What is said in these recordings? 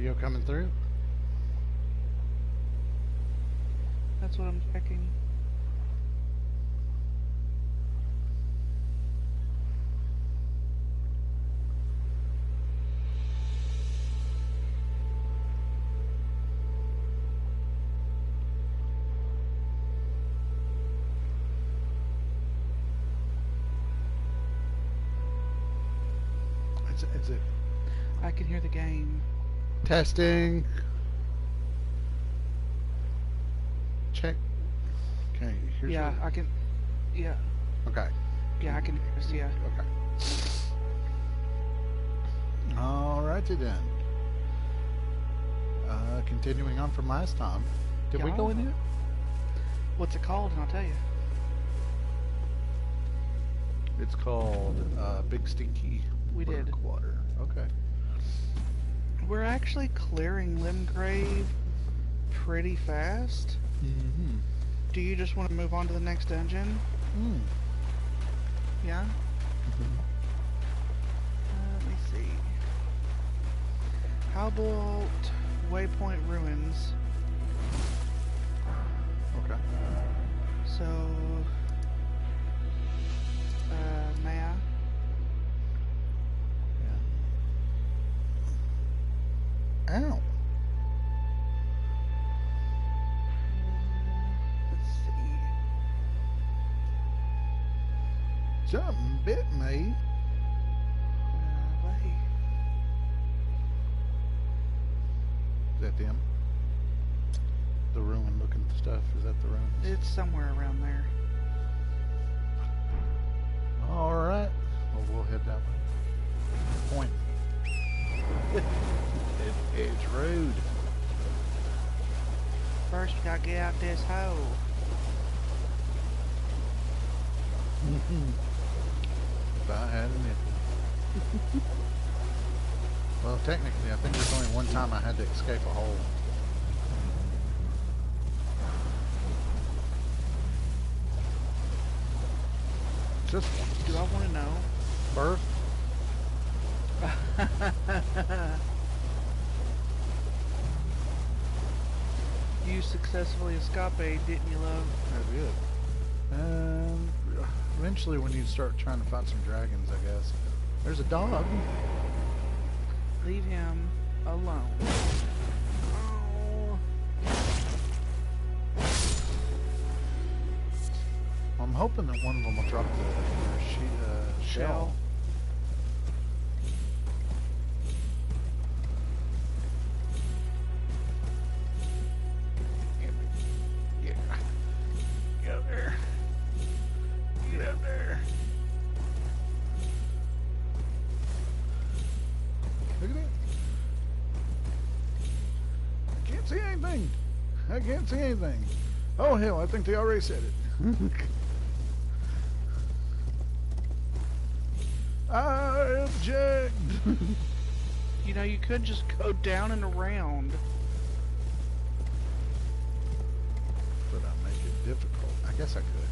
video coming through? That's what I'm checking. Is it I can hear the game. testing? Check. Okay. Here's Yeah, your... I can. Yeah. Okay. Yeah, I can hear us. Yeah. Okay. Alrighty then. Continuing on from last time. Did we go in yet? What's it called? And I'll tell you. It's called Big Stinky We did. Water. Okay. We're actually clearing Limgrave pretty fast. Mm-hmm. Do you just want to move on to the next dungeon? Mm. Yeah? Mm-hmm. Let me see. How about Waypoint Ruins? Okay. So, Maya? Yeah. Ow. Let's see. Something bit me. Wait. Is that them? The ruin looking stuff? Is that the ruin? It's somewhere around there. Alright. Well, we'll head that way. Point. It's rude. First, we gotta get out this hole. If I had a nipple. Well, technically, I think there's only one time I had to escape a hole. Just Do I want to know? birth. You successfully escaped, didn't you, love? I did. And eventually, when you start trying to find some dragons, I guess. There's a dog. Leave him alone. Oh. I'm hoping that one of them will drop the shell. Yeah. Get up there. Get up there. Look at that. I can't see anything. I can't see anything. Oh hell, I think they already said it. I object. You know, you could just go down and around. But I make it difficult. I guess I could,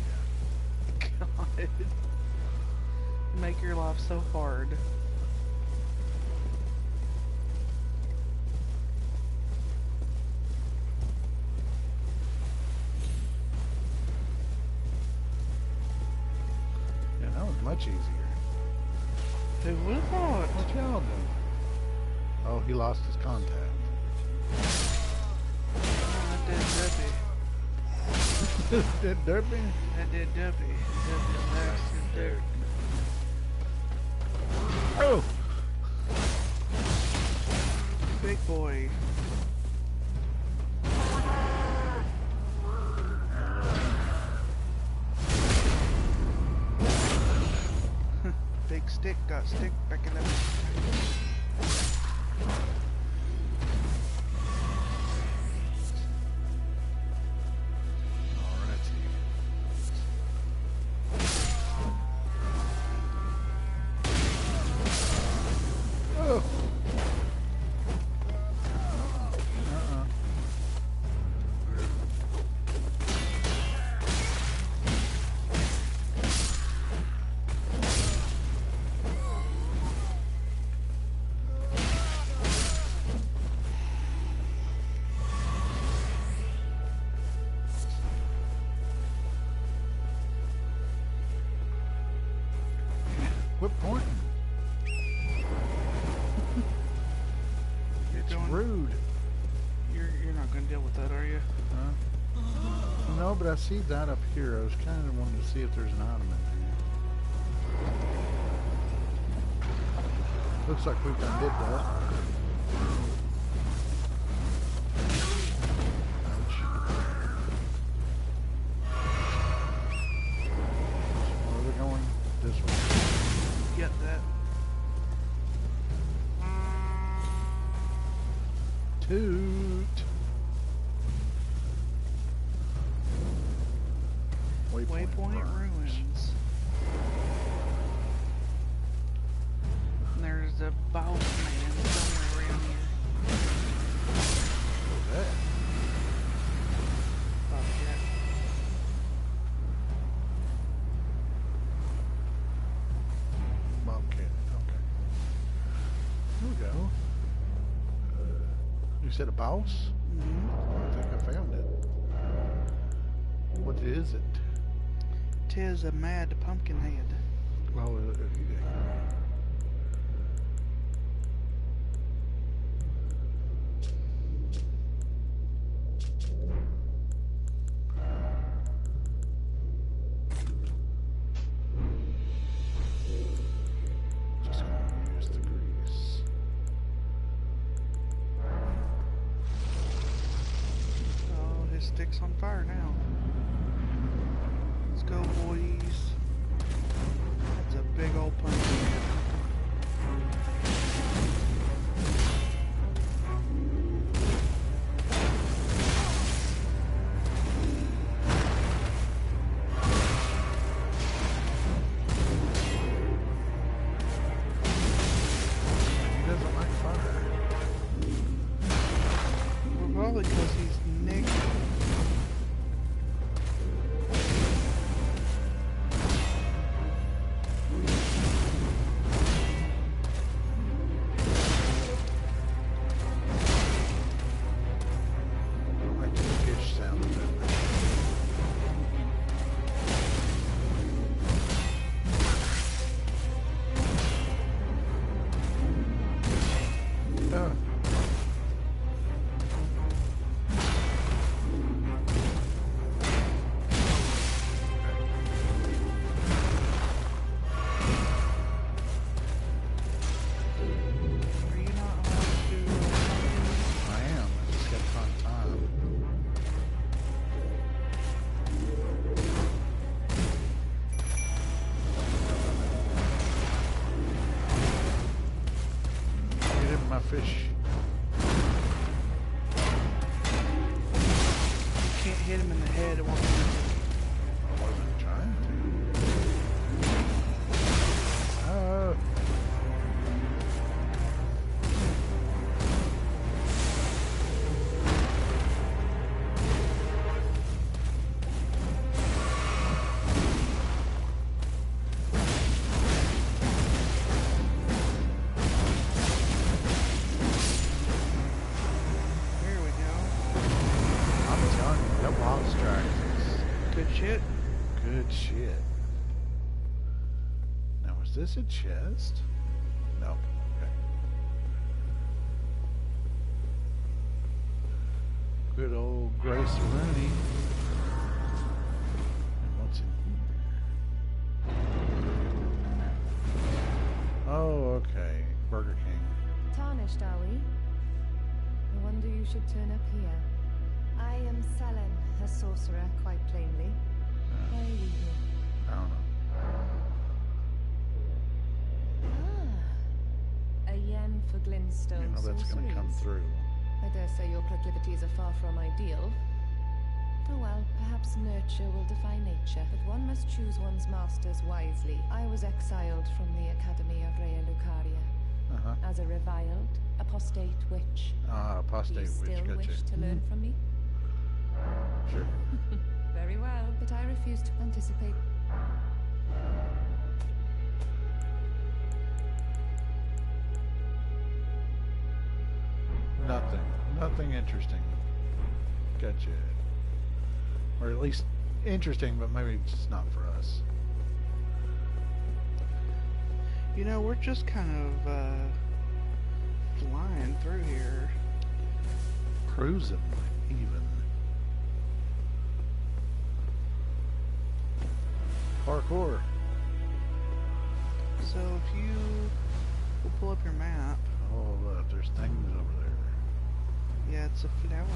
yeah. God. Make your life so hard. Yeah, that was much easier. Who would have thought? What y'all doing? Oh, he lost his contact. That did Duppy. Did Derpy? That did Duppy. Duppy last in dirt. Oh! Big boy. Big stick got stick back in the... Oh! Rude. You're not gonna deal with that, are you? Huh? No, but I see that up here. I was kind of wanting to see if there's an item in here. Looks like we've done did that. Ouch. Where are we going? This way. Get that. Toot. Waypoint ruins. And there's a boss man somewhere around here. What's that? Bobcat. Bobcat. Okay. Here we go. You said a boss? Mm-hmm. Oh, I think I found it. What is it? 'Tis a mad pumpkin head. Oh, just gonna use the grease. Oh, his stick's on fire now. Let's go, boys. That's a big old pumpkin head. He doesn't like fire. Well, probably because he's naked. I like the fish sound of it. Oh. Are you not allowed to? I am. I just gotta find time. Get him, my fish. You can't hit him in the head. It won't hit him. I wasn't trying to. Oh. Here we go. I'm telling you, that wild strike is Good shit. good shit. Now, was this a chest? Nope. Okay. Good old Grace Rooney. And what's in here? Oh, okay. Burger King. Tarnished, are we? No wonder you should turn up here. I am Selen, a sorcerer, quite plainly. Why are you here? I don't know. Ah, a yen for glintstone You know that's going to come sorceries. through. I dare say your proclivities are far from ideal. Oh well, perhaps nurture will defy nature, but one must choose one's masters wisely. I was exiled from the Academy of Rea Lucaria Uh-huh. as a reviled, apostate witch. Ah, Do apostate you witch. still Gotcha. wish to learn from me? Sure. Very well, but I refuse to anticipate. Nothing. Nothing interesting. Gotcha. Or at least interesting, but maybe just not for us. You know, we're just kind of flying through here. cruising, even. Parkour. So if you will pull up your map, Oh, look, there's things over there. yeah, it's a flower.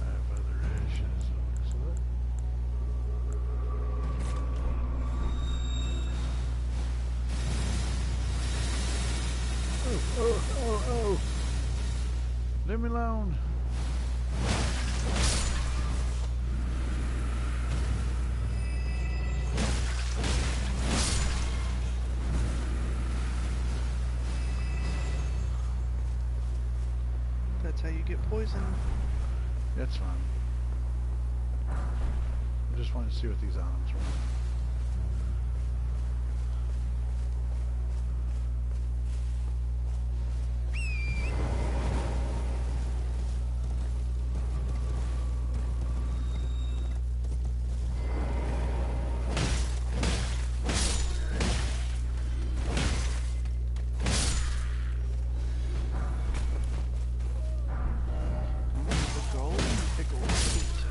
I have other ashes. So oh. Leave me alone. That's how you get poisoned. That's fine. I just wanted to see what these items were. The golden pickled feet.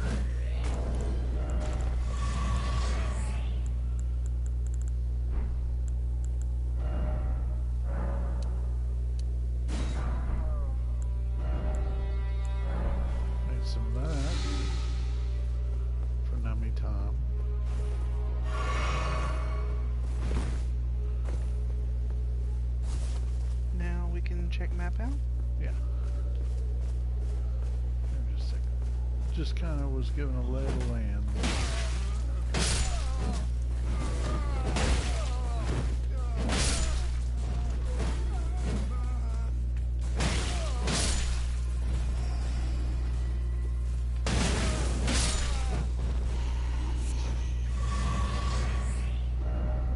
Need some of that for Nummy Tom. Now we can check map out. Yeah. Just a second. Just kind of was given a lay of the land.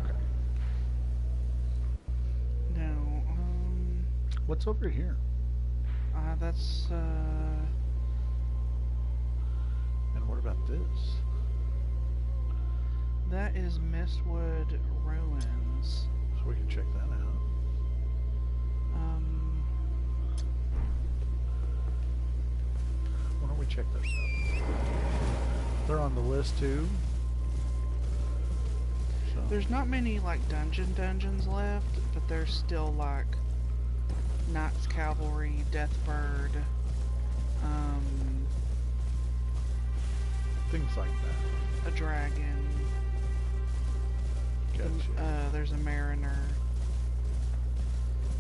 Okay. Now, What's over here? that's, And what about this? that is Mistwood Ruins. So we can check that out. Why don't we check those out? They're on the list too. So, There's not many, like, dungeons left, but there's still, like, Knights Cavalry, Deathbird, things like that. a dragon, Gotcha. there's a mariner.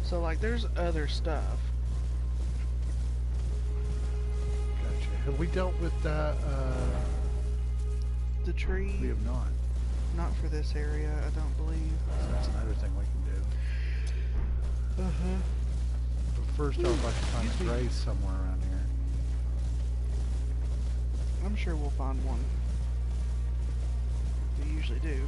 So, like, there's other stuff. Gotcha. Have we dealt with that? The tree, We have not. not for this area, I don't believe. So that's another thing we can do. Uh-huh. But first, I would like to find a Excuse me. grace somewhere around here. I'm sure we'll find one. We usually do.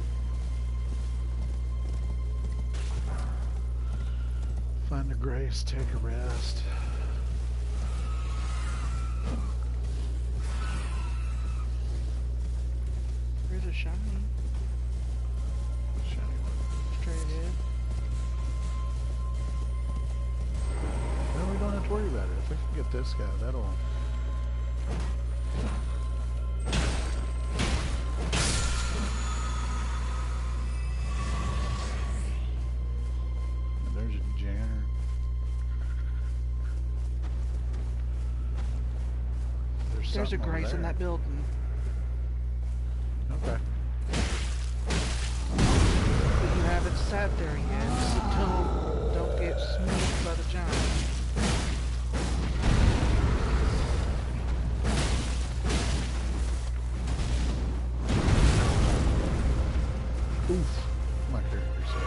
Find a grace, take a rest. There's a shiny Shiny one. straight ahead. No, we don't have to worry about it. If we can get this guy, that'll... And there's a janitor. There's a something over grace in there. that building. Okay. But you haven't sat there yet, so don't get smoothed by the giant. Oof. My character said.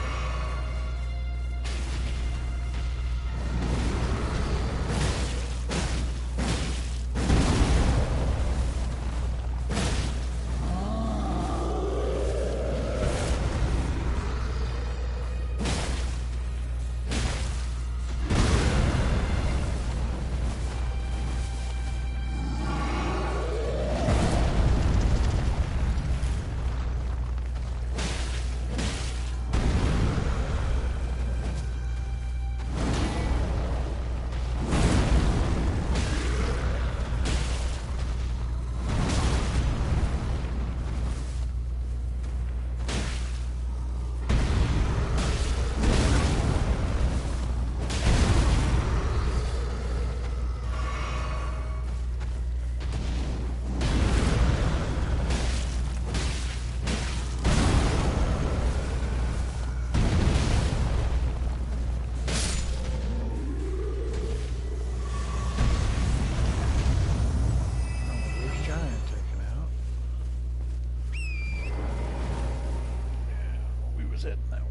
was heading that way.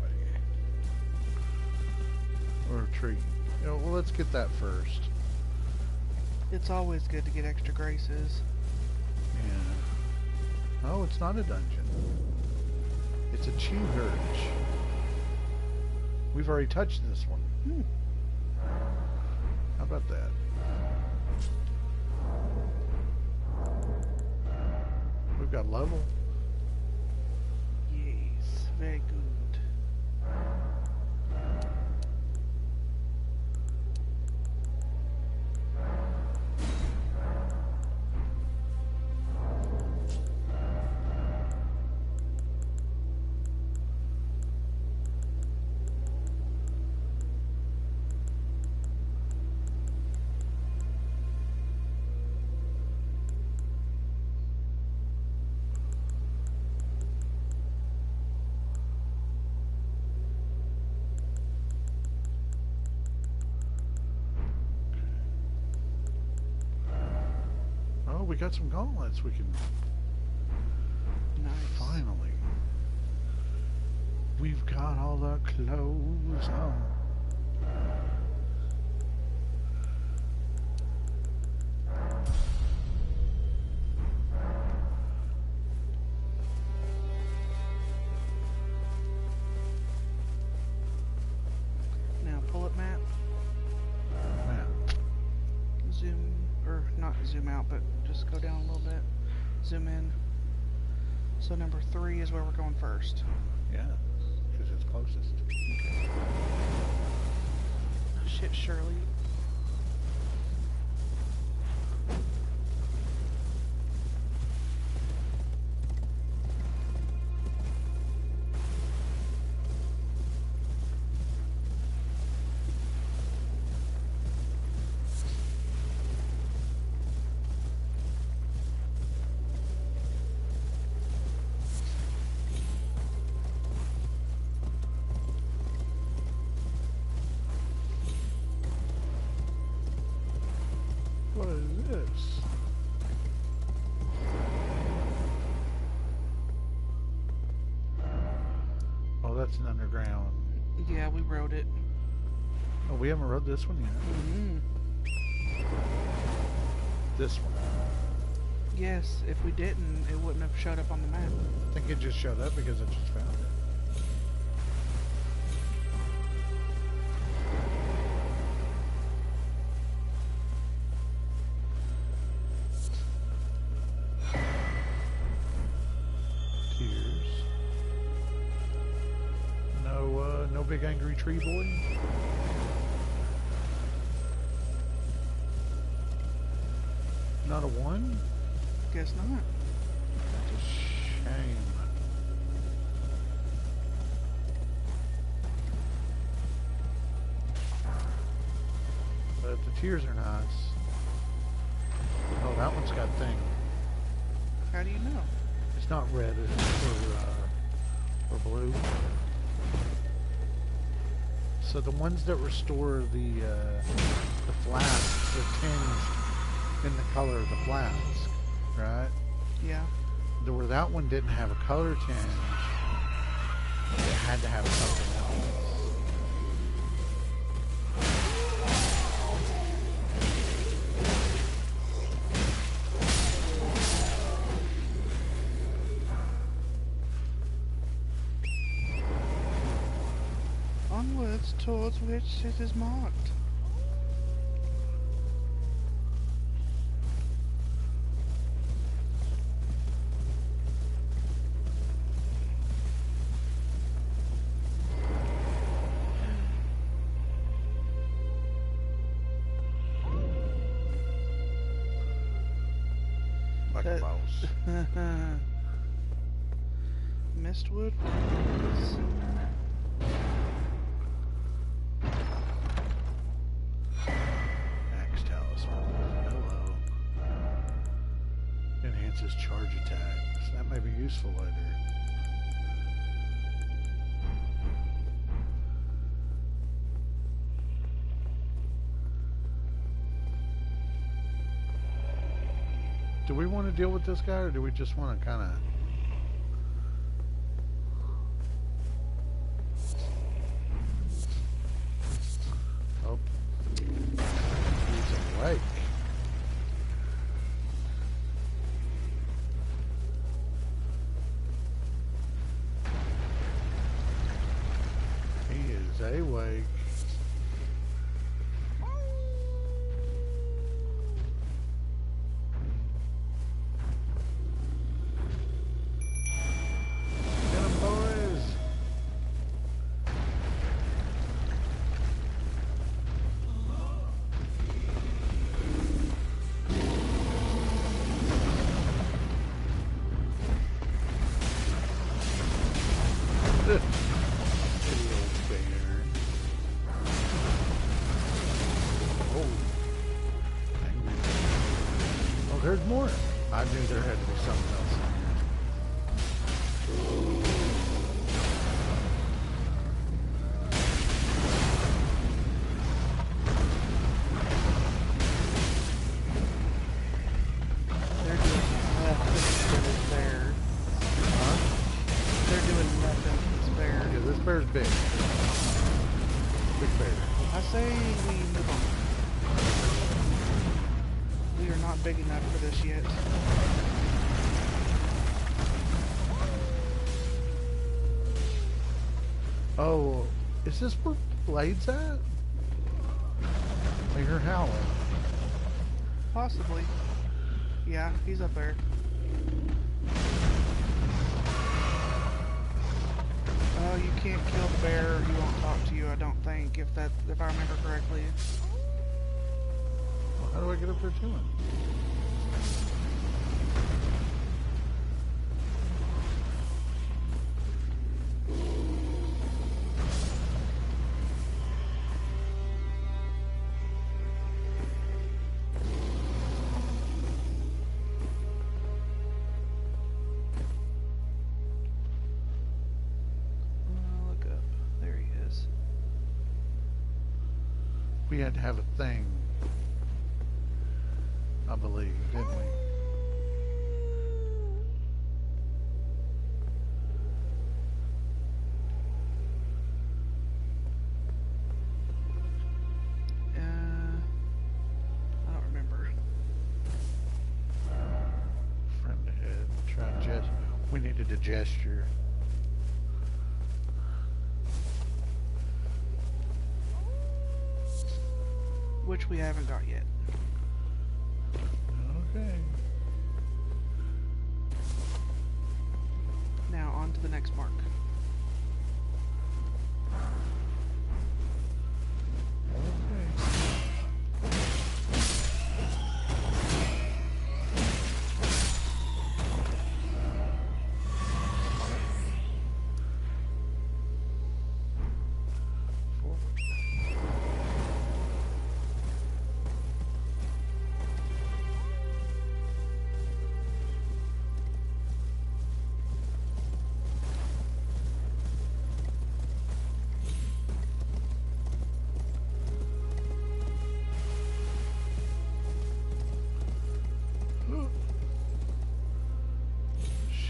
Or a tree. You know, well, let's get that first. It's always good to get extra graces. Yeah. Oh, it's not a dungeon. It's a chew gurge. We've already touched this one. Hmm. How about that? We've got level. Yes, very good. Oh, we got some gauntlets. We can Nice. finally. We've got all the clothes on. Now pull up map. Man, Zoom, or not zoom out, but just go down a little bit. Zoom in. So number 3 is where we're going first. yeah, because it's closest. Oh, shit, Shirley. What is this? Oh, that's an underground. Yeah, we wrote it. Oh, we haven't rode this one yet. Mm-hmm. This one. Yes, if we didn't, it wouldn't have showed up on the map. I think it just showed up because I just found it. Tears. No big angry tree boy. Not a one? Guess not. That's a shame. But the tears are nice. Oh, that one's got thing. How do you know? It's not red or blue. So the ones that restore the flask are tinged in the color of the flask, right? Yeah. Where that one didn't have a color tinge, it had to have something else. Onwards towards which it is marked. Like a mouse. Mistwood Woods. Axe talisman. Hello. Enhances charge attacks. That may be useful later. Do we want to deal with this guy, or do we just want to kind of... Kitty old bear. Oh. Angry. Oh, there's more. I knew there had to be something else in here. They're doing nothing. It's there. Huh? They're doing nothing. It's fair. Yeah, this bear's big. Big bear. I say we move on. We are not big enough for this yet. Oh, is this where Blade's at? I hear howling. Possibly. Yeah, he's up there. Oh, you can't kill the bear. He won't talk to you, I don't think, if I remember correctly. Well, how do I get up there to him? Look up. There he is. We had to have a thing, I believe, didn't we? I don't remember. Friend ahead. Try and gesture. We needed a gesture. Which we haven't got yet. Okay. Now, on to the next mark.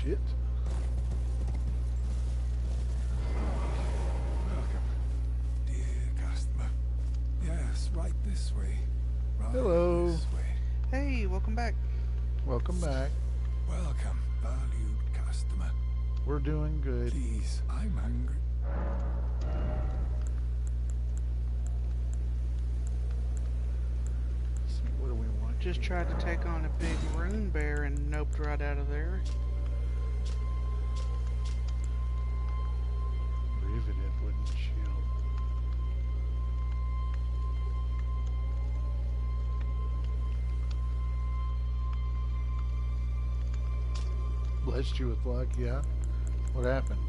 Shit. Welcome, dear customer. Yes, right this way. Right Hello. this way. Hey, welcome back. Welcome back. Welcome, valued customer. We're doing good. Please, I'm hungry. What do we want? Just tried to take on a big rune bear and noped right out of there. Riveted wooden shield. Blessed you with luck, yeah? What happened?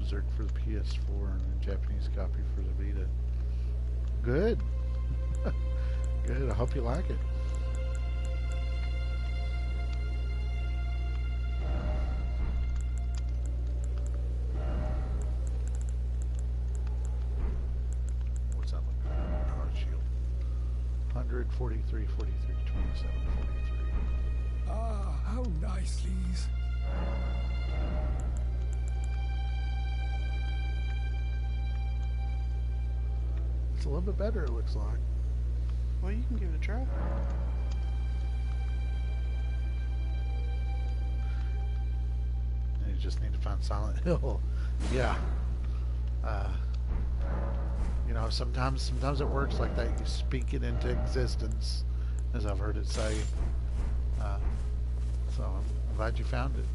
Berserk for the PS4 and a Japanese copy for the Vita. Good. Good. I hope you like it. What's that look like? Power shield. 143, 43, 27, 43. Ah, how nice, Lise. It's a little bit better, it looks like. Well, you can give it a try. And you just need to find Silent Hill. Yeah. You know, sometimes it works like that. You speak it into existence, as I've heard it say. So I'm glad you found it.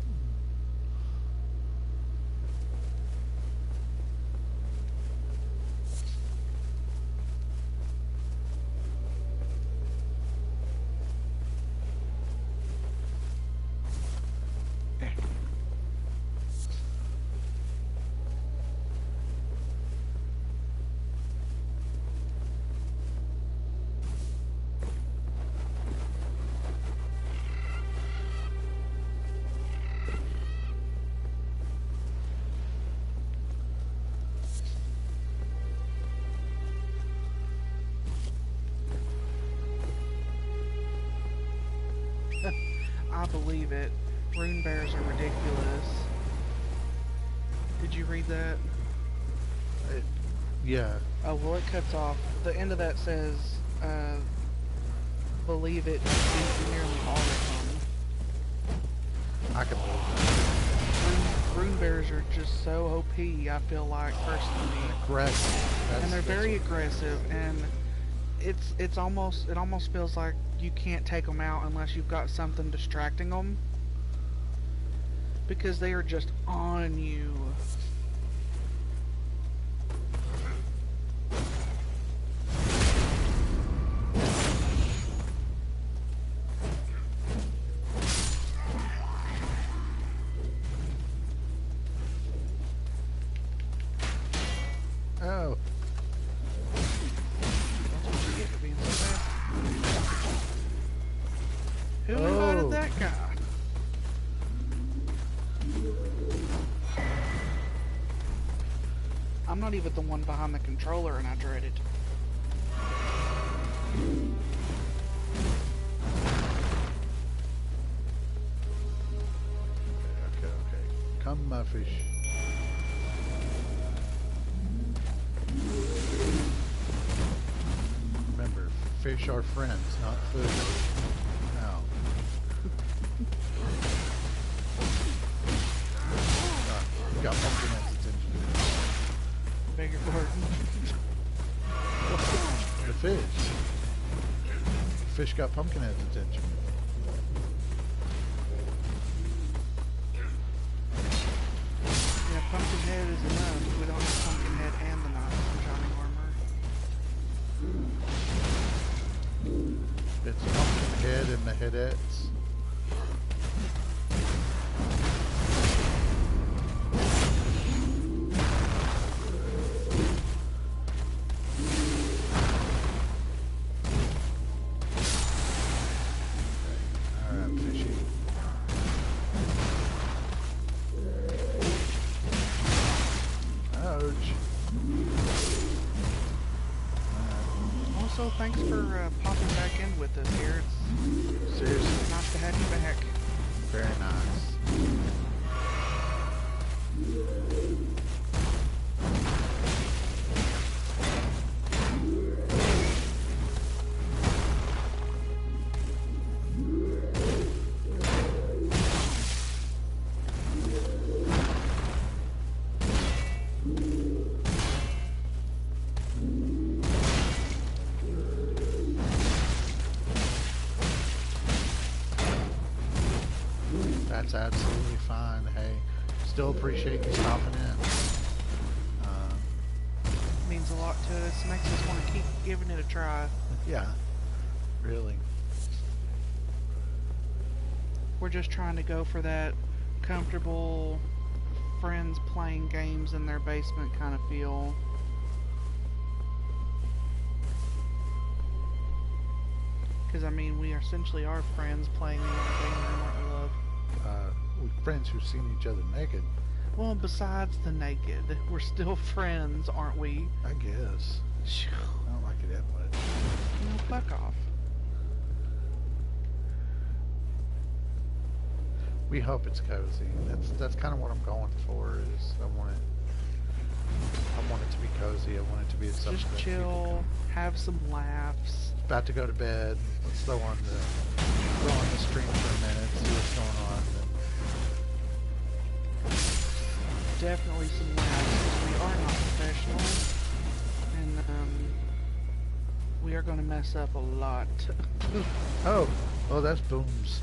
I believe it. Rune bears are ridiculous. Did you read that? Yeah. Oh, well, it cuts off. The end of that says, believe it, beat nearly all of them. I can believe Rune bears are just so OP, I feel like, personally. it. Aggressive. And they're very aggressive, and it almost feels like you can't take them out unless you've got something distracting them. Because they are just on you. Oh. That's what you get for being so fast. Who Oh. invited that guy? I'm not even the one behind the controller, and I dread it. Okay. Come, my fish. Remember, fish are friends, not food. Now. You got Pumpkinhead's attention. Beg your pardon. The fish. Fish got Pumpkinhead's attention. Yeah, Pumpkinhead is enough. We don't have Pumpkinhead and the Knights in shining armor. It's Pumpkinhead and the Headettes. Alright, fishy. Ouch. Also, thanks for popping back in with us here. It's Seriously, nice to have you back. very nice. That's absolutely fine. Hey, still appreciate you stopping in. Means a lot to us. Makes us want to keep giving it a try. Yeah, really. We're just trying to go for that comfortable friends playing games in their basement kind of feel. Because, I mean, we essentially are friends playing in our game room, aren't we, love? We're friends who've seen each other naked, Well, besides the naked, we're still friends, aren't we? I guess. Phew. I don't like it that much. No, fuck off. We hope it's cozy. That's kind of what I'm going for. Is I want it to be cozy. I want it to be something Just that people chill, have some laughs. can- About to go to bed. Let's throw on the stream for a minute. See what's going on. Definitely some laughs. We are not professionals, and we are going to mess up a lot. Oh, that's Booms.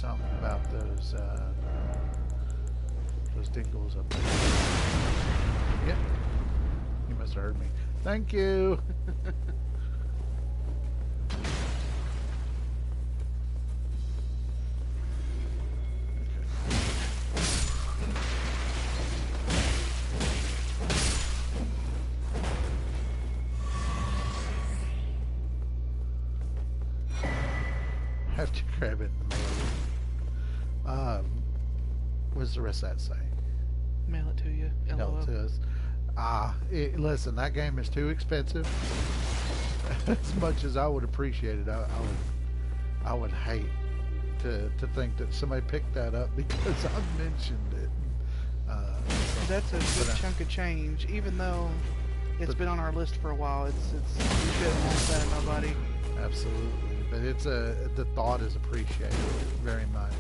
something about those dingles up there. Yep. You must have heard me. Thank you. Have to grab it in the mail. What does the rest of that say? Mail it to you. Mail LOL. it to us. Listen, that game is too expensive. As much as I would appreciate it, I would hate to think that somebody picked that up because I mentioned it. That's a good chunk of change, even though it's been on our list for a while. You shouldn't want that, nobody. Absolutely, but the thought is appreciated very much.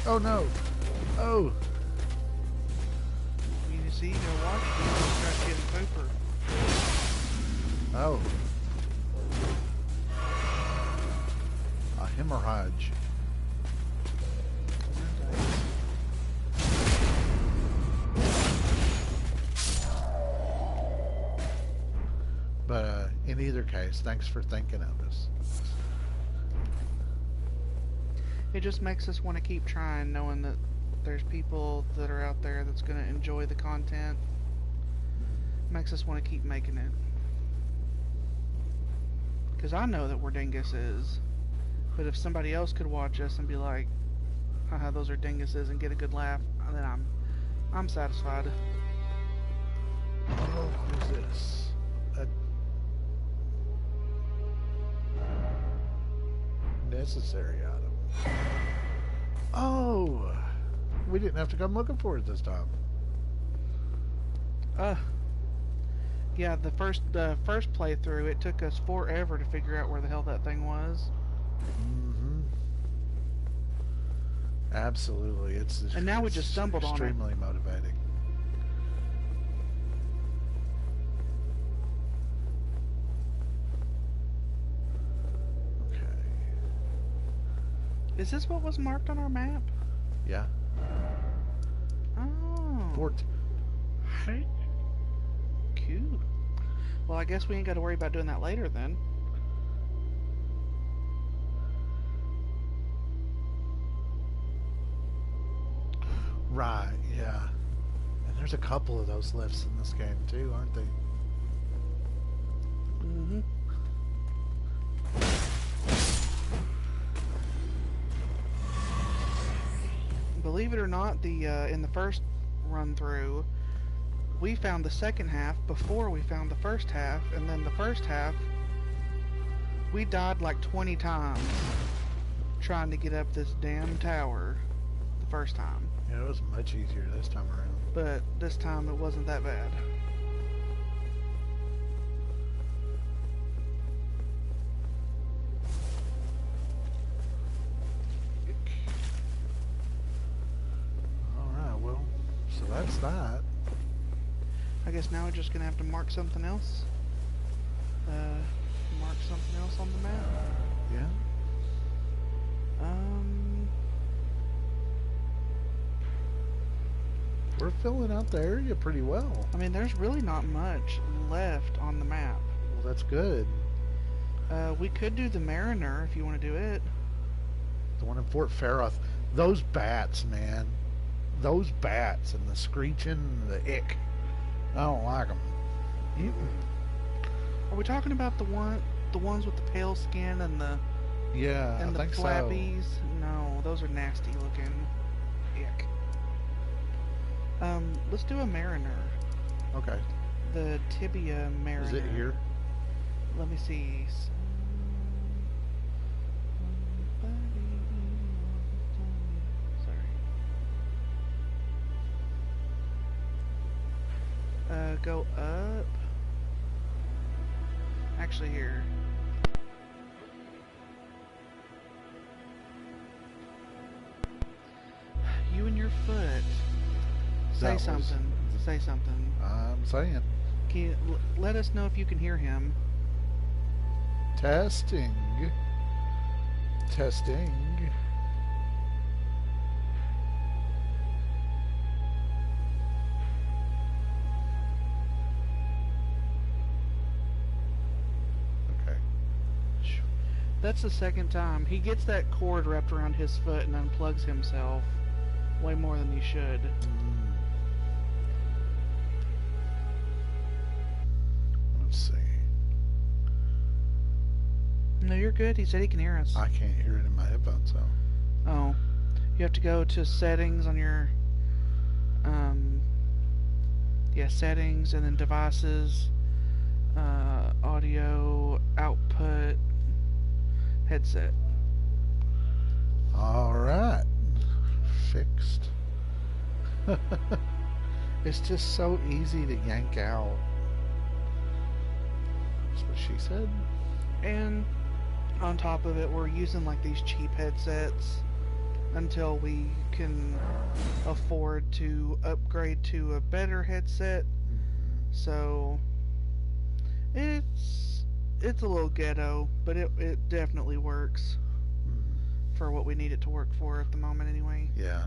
Oh no! Oh! You see, you watch people start getting pooper. Oh. A hemorrhage. But in either case, thanks for thinking of us. It just makes us want to keep trying, knowing that there's people that are out there that's going to enjoy the content. Makes us want to keep making it. Because I know that we're dinguses, but if somebody else could watch us and be like, haha, those are dinguses, and get a good laugh, then I'm satisfied. What is this? Necessary item. Oh! We didn't have to come looking for it this time. Yeah, the first playthrough, it took us forever to figure out where the hell that thing was. Mm-hmm. Absolutely. And now we just stumbled on it. Extremely motivating. Okay. Is this what was marked on our map? Yeah. Oh. Fort. Hey. Cool. Well, I guess we ain't got to worry about doing that later then. Right, yeah. And there's a couple of those lifts in this game too, aren't they? Mm-hmm. Believe it or not, in the first run through, we found the second half before we found the first half, and then the first half, we died like 20 times trying to get up this damn tower the first time. Yeah, it was much easier this time around. But this time it wasn't that bad. Alright, well, so that's that. I guess now we're just gonna have to mark something else. Mark something else on the map. Yeah. We're filling out the area pretty well. I mean, there's really not much left on the map. Well, that's good. We could do the Mariner if you want to do it. The one in Fort Faroth. Those bats, man. Those bats and the screeching and the ick. I don't like them. Are we talking about the ones with the pale skin and the Yeah, and I the think flappies? No, those are nasty looking. Ick. Let's do a Mariner. so. Okay. The Tibia Mariner. Is it here? Let me see. Sorry. Go up. Actually, here. Say was- something. Say something. I'm saying. Can you let us know if you can hear him? Testing. Testing. Okay. That's the second time. He gets that cord wrapped around his foot and unplugs himself way more than he should. Let's see. No, you're good. He said he can hear us. I can't hear it in my headphones, so. Oh. You have to go to settings on your... Yeah, settings and then devices, audio, output, headset. Alright. Fixed. It's just so easy to yank out. That's what she said. And on top of it, we're using like these cheap headsets until we can afford to upgrade to a better headset. So it's a little ghetto, but it definitely works for what we need it to work for at the moment anyway. Yeah.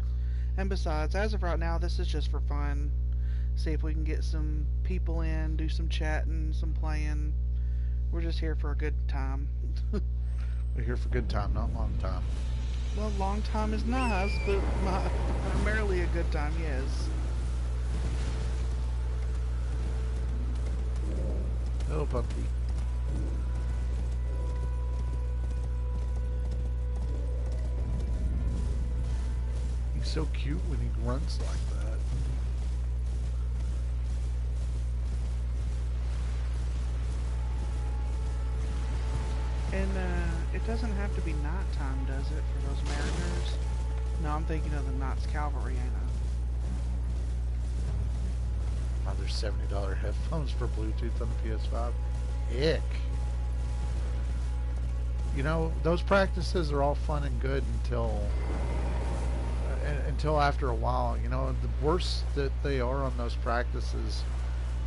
And besides, as of right now, this is just for fun. See if we can get some people in, do some chatting, some playing. We're just here for a good time. We're here for good time, not long time. Well, long time is nice, but primarily a good time, yes. Hello, puppy. He's so cute when he grunts like that. And it doesn't have to be nighttime, does it, for those mariners? No, I'm thinking of the Knights Cavalry, ain't I? Oh, there's $70 headphones for Bluetooth on the PS5. Ick. You know, those practices are all fun and good until after a while. You know, the worse that they are on those practices,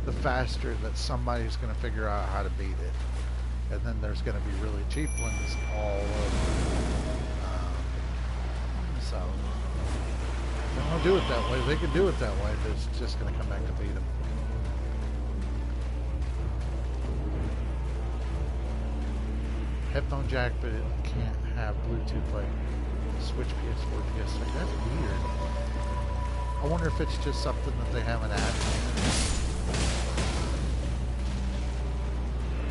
the faster that somebody's going to figure out how to beat it. And then there's going to be really cheap ones all over. So, they don't do it that way. They can do it that way, but it's just going to come back to beat them. Headphone jack, but it can't have Bluetooth like Switch, PS4, PS3. That's weird. I wonder if it's just something that they haven't added in.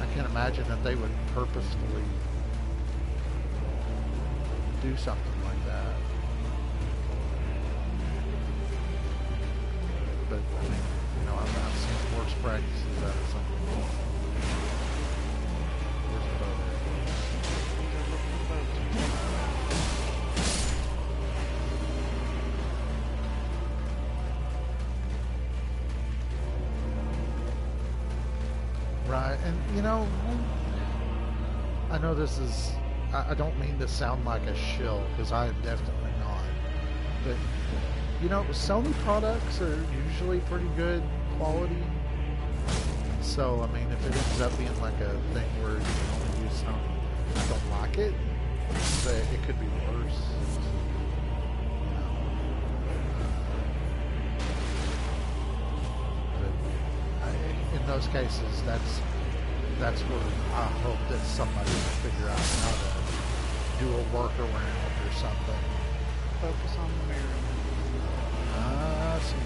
I can't imagine that they would purposefully do something like that. But, I mean, you know, I've seen worse practices out of something. Where's the boat at? Right, and you know, I know this is, I don't mean to sound like a shill, because I am definitely not, but, you know, Sony products are usually pretty good quality, so, I mean, if it ends up being like a thing where you can only use Sony, I don't like it, but it could be worse. You know. But in those cases, that's where I hope that somebody will figure out how to do a workaround or something. Focus on the Maryland. Ah, I see.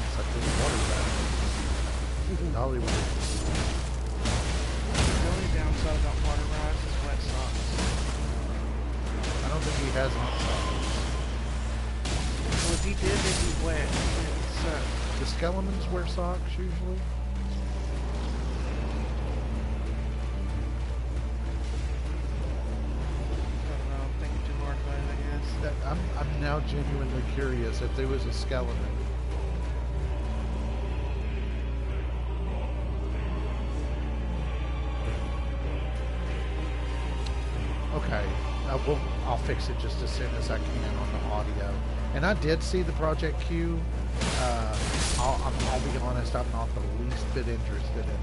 It's like this water battle. Hollywood. The only downside about water rides is wet socks. I don't think he has any socks. Well, if he did, they'd be wet. It sucks. Do skeletons wear socks usually? I don't know, I'm thinking too hard about it, I guess. I'm now genuinely curious if there was a skeleton. Okay, I'll fix it just as soon as I can on the audio. And I did see the Project Q. I'll be honest, I'm not the least bit interested in it.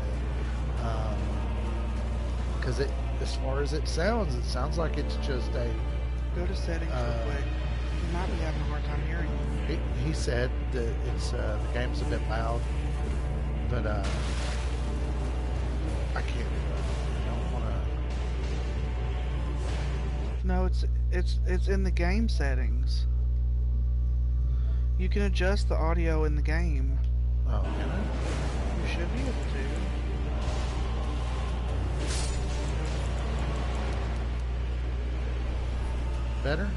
Because as far as it sounds like it's just a... Go to settings real quick. You might be having a hard time hearing. He said that it's the game's a bit loud, but I can't. I don't want to. No, it's in the game settings. You can adjust the audio in the game. Oh, can I? You should be able to. Better?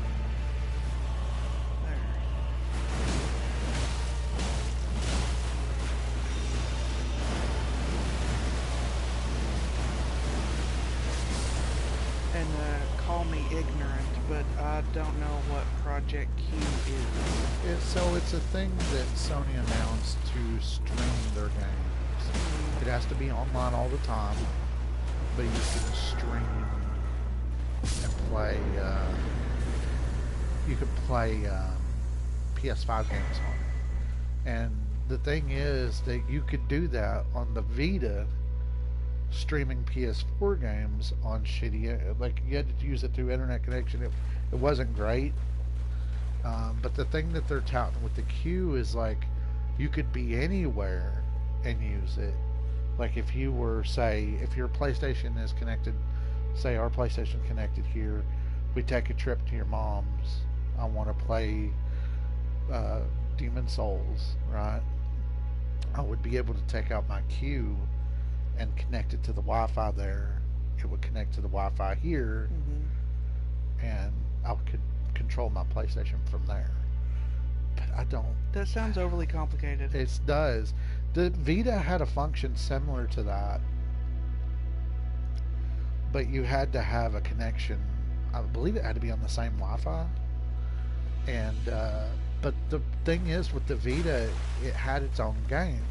There. And call me ignorant, but I don't know what Project Q is. So it's a thing that Sony announced to stream their games. It has to be online all the time, but you can stream and play. You could play PS5 games on it. And the thing is that you could do that on the Vita, streaming PS4 games on shitty, like you had to use it through internet connection. It wasn't great. But the thing that they're touting with the Q is like you could be anywhere and use it. Like if you were, say, if your PlayStation is connected, say our PlayStation connected here, we take a trip to your mom's. I want to play Demon Souls, right? I would be able to take out my Q and connect it to the Wi-Fi there. It would connect to the Wi-Fi here, and I could control my PlayStation from there. But I don't. That sounds overly complicated. It does. The Vita had a function similar to that, but you had to have a connection. I believe it had to be on the same Wi-Fi. And but the thing is, with the Vita, it had its own games.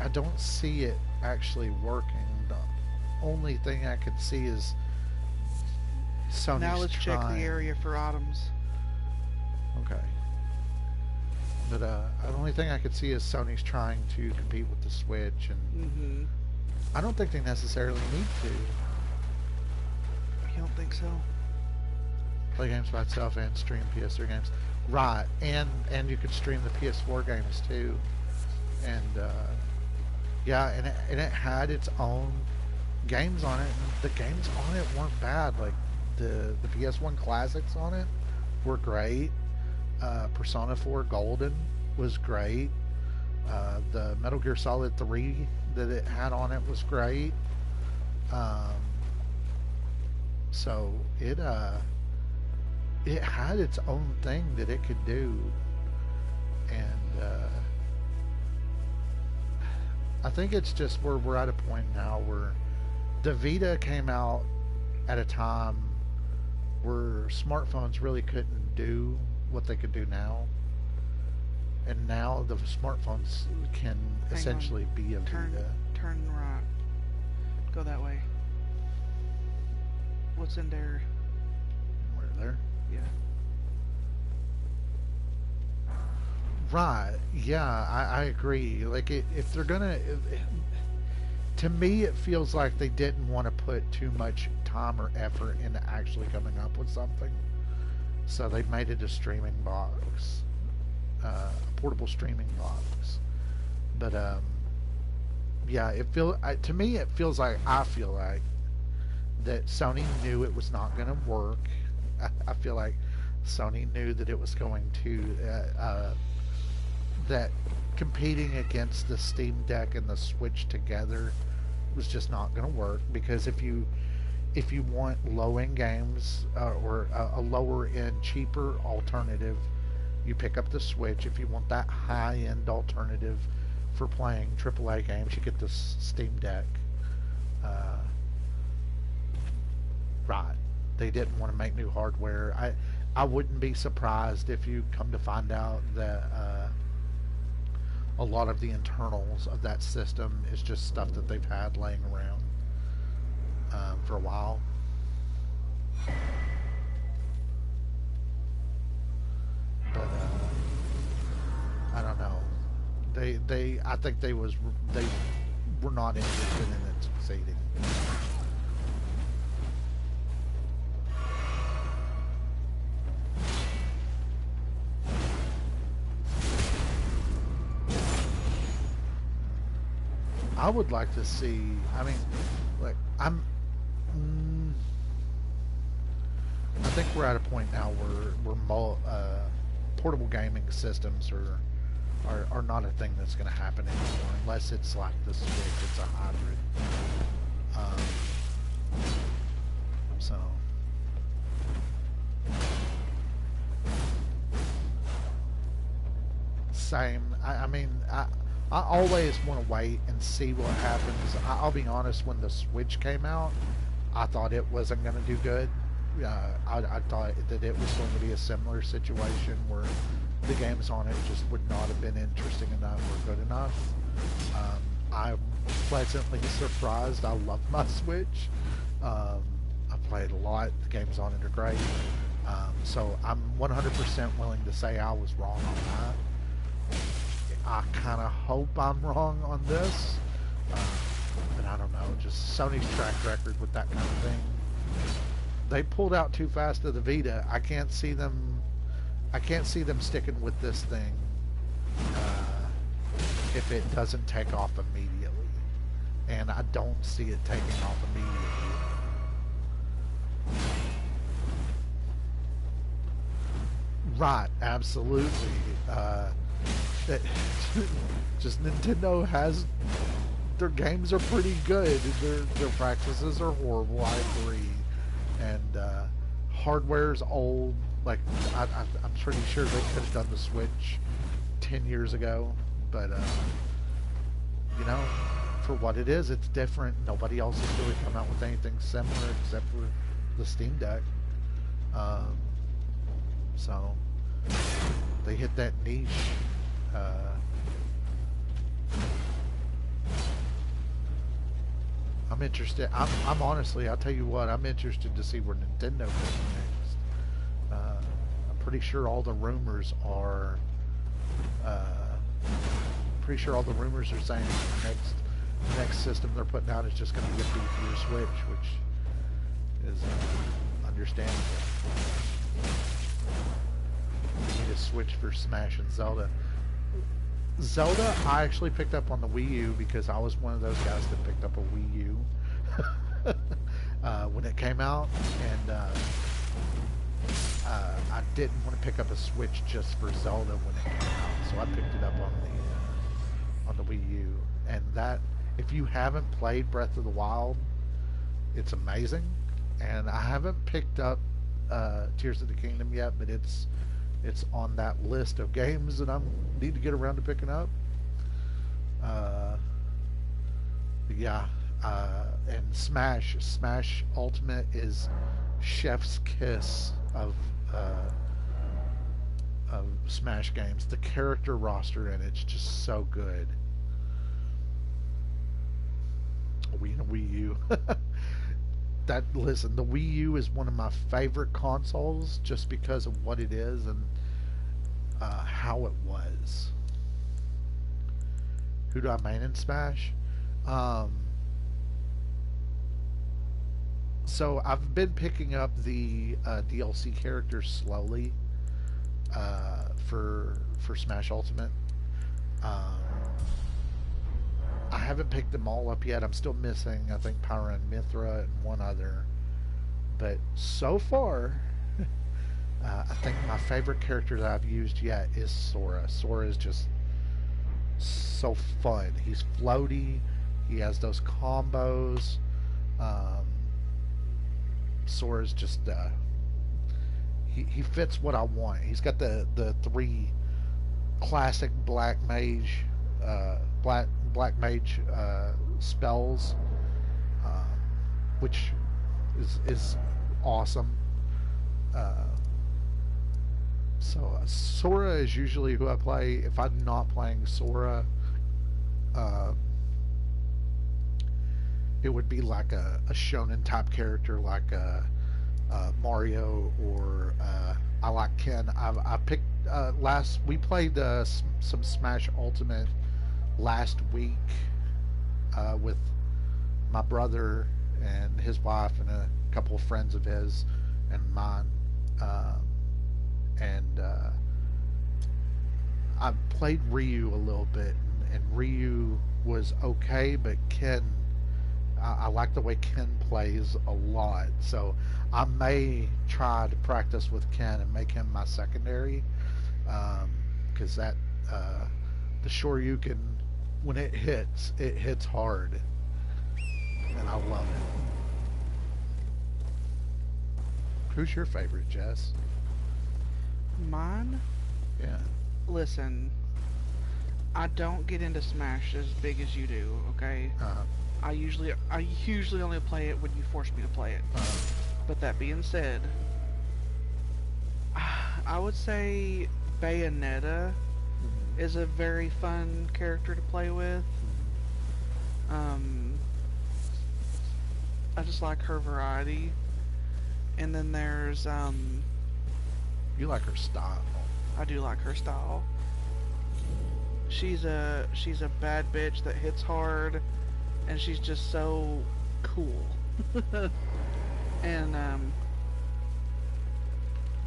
I don't see it actually working. The only thing I could see is Sony's Now let's check the area for items. Okay. But the only thing I could see is Sony's trying to compete with the Switch, and I don't think they necessarily need to. You don't think so? Play games by itself and stream PS3 games. Right, and you could stream the PS4 games too. And yeah, and it had its own games on it, and the games on it weren't bad. Like the PS1 classics on it were great. Persona 4 Golden was great. The Metal Gear Solid 3 that it had on it was great. So it had its own thing that it could do, and I think it's just where we're at a point now where the Vita came out at a time where smartphones really couldn't do what they could do now, and now the smartphones can essentially be a Vita. Turn right. Go that way. What's in there? Where there? Yeah. Right. Yeah, I agree. Like, if they're gonna... to me, it feels like they didn't want to put too much time or effort into actually coming up with something. So they made it a streaming box. A portable streaming box. But, yeah, to me, it feels like... I feel like that Sony knew it was not going to work. I feel like Sony knew that it was going to that competing against the Steam Deck and the Switch together was just not going to work, because if you want low-end games or a lower-end, cheaper alternative, you pick up the Switch. If you want that high-end alternative for playing AAA games, you get the Steam Deck. Right. They didn't want to make new hardware. I wouldn't be surprised if you come to find out that a lot of the internals of that system is just stuff that they've had laying around for a while. But I don't know. I think they were not interested in it succeeding. I would like to see. I mean, like I think we're at a point now where portable gaming systems are not a thing that's going to happen anymore, unless it's like the Switch. It's a hybrid. So. Same. I mean, I always want to wait and see what happens. I'll be honest, when the Switch came out, I thought it wasn't going to do good. I thought that it was going to be a similar situation where the games on it just would not have been interesting enough or good enough. I'm pleasantly surprised. I love my Switch. I played a lot. The games on it are great. So I'm 100% willing to say I was wrong on that. I kind of hope I'm wrong on this, but I don't know. Just Sony's track record with that kind of thing. They pulled out too fast to the Vita. I can't see them sticking with this thing if it doesn't take off immediately, and I don't see it taking off immediately. Right, absolutely. Just Nintendo has their games are pretty good. Their practices are horrible. I agree, and hardware's old. Like I'm pretty sure they could have done the Switch 10 years ago, but you know, for what it is, it's different. Nobody else has really come out with anything similar except for the Steam Deck. So they hit that niche. I'm interested. I'm honestly, I'll tell you what, I'm interested to see where Nintendo goes next. I'm pretty sure all the rumors are. Pretty sure all the rumors are saying the next system they're putting out is just going to be a beefier Switch, which is understandable. You need a Switch for Smash and Zelda. Zelda, I actually picked up on the Wii U because I was one of those guys that picked up a Wii U when it came out, and I didn't want to pick up a Switch just for Zelda when it came out, so I picked it up on the Wii U. And that, if you haven't played Breath of the Wild, it's amazing. And I haven't picked up Tears of the Kingdom yet, but it's on that list of games that I need to get around to picking up. Yeah, and Smash Ultimate is chef's kiss of Smash games. The character roster in it's just so good. Wii U. Listen, the Wii U is one of my favorite consoles just because of what it is and how it was. Who do I main in Smash? So I've been picking up the DLC characters slowly for Smash Ultimate. I haven't picked them all up yet. I'm still missing, I think, Power and Mithra and one other. But so far, I think my favorite character that I've used yet is Sora. Sora is just so fun. He's floaty. He has those combos. Sora's just he fits what I want. He's got the three classic black mage spells, which is awesome. So Sora is usually who I play. If I'm not playing Sora, it would be like a shonen type character like Mario or I like Ken. I picked we played some Smash Ultimate last week with my brother and his wife and a couple of friends of his and mine. And I played Ryu a little bit, and Ryu was okay, but Ken, I like the way Ken plays a lot, so I may try to practice with Ken and make him my secondary, because the Shoryuken, when it hits hard, and I love it. Who's your favorite, Jess? Mine? Yeah. Listen, I don't get into Smash as big as you do, okay? I usually only play it when you force me to play it. But that being said, I would say Bayonetta is a very fun character to play with. I just like her variety. And then there's You like her style. I do like her style. She's a bad bitch that hits hard, and she's just so cool. And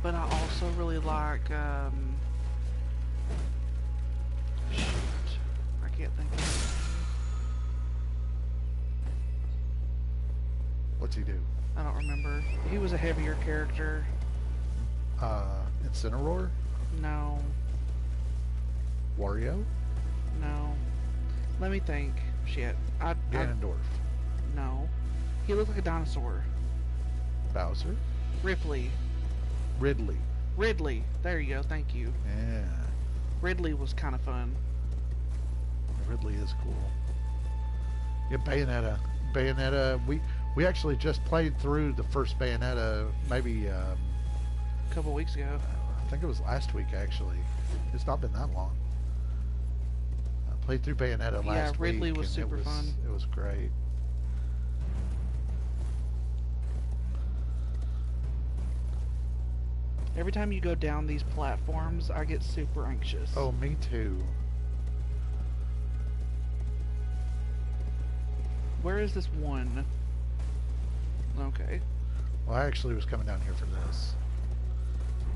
but I also really like shoot, I can't think of it. What's he do? I don't remember. He was a heavier character. Incineroar? No. Wario? No. Let me think. Shit. Ganondorf? No. He looked like a dinosaur. Bowser? Ripley. Ridley? Ridley. There you go. Thank you. Yeah. Ridley was kind of fun. Ridley is cool. Yeah, Bayonetta. Bayonetta, we actually just played through the first Bayonetta maybe A couple weeks ago. I think it was last week actually. It's not been that long. I played through Bayonetta last week. Yeah, Ridley was and super fun. It was great. Every time you go down these platforms, I get super anxious. Oh, me too. Where is this one? Okay. Well, I actually was coming down here for this.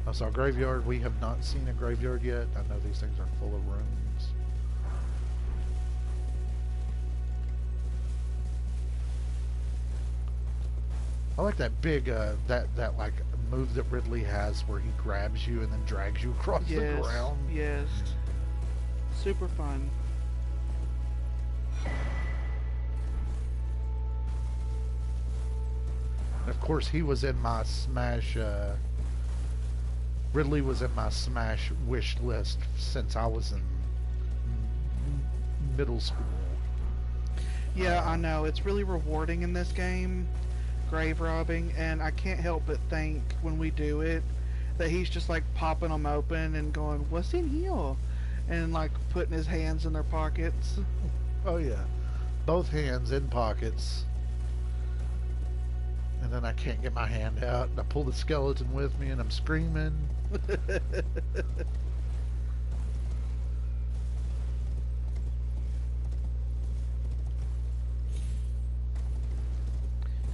I saw a graveyard. We have not seen a graveyard yet. I know these things are full of rooms. I like that big, that like move that Ridley has where he grabs you and then drags you across the ground. Yes. Super fun. And of course, he was in my Smash. Ridley was in my Smash wish list since I was in middle school. Yeah, I know. It's really rewarding in this game, grave robbing, and I can't help but think when we do it that he's just like popping them open and going, "What's in here?" and like putting his hands in their pockets. Oh yeah, both hands in pockets. And then I can't get my hand out, and I pull the skeleton with me, and I'm screaming.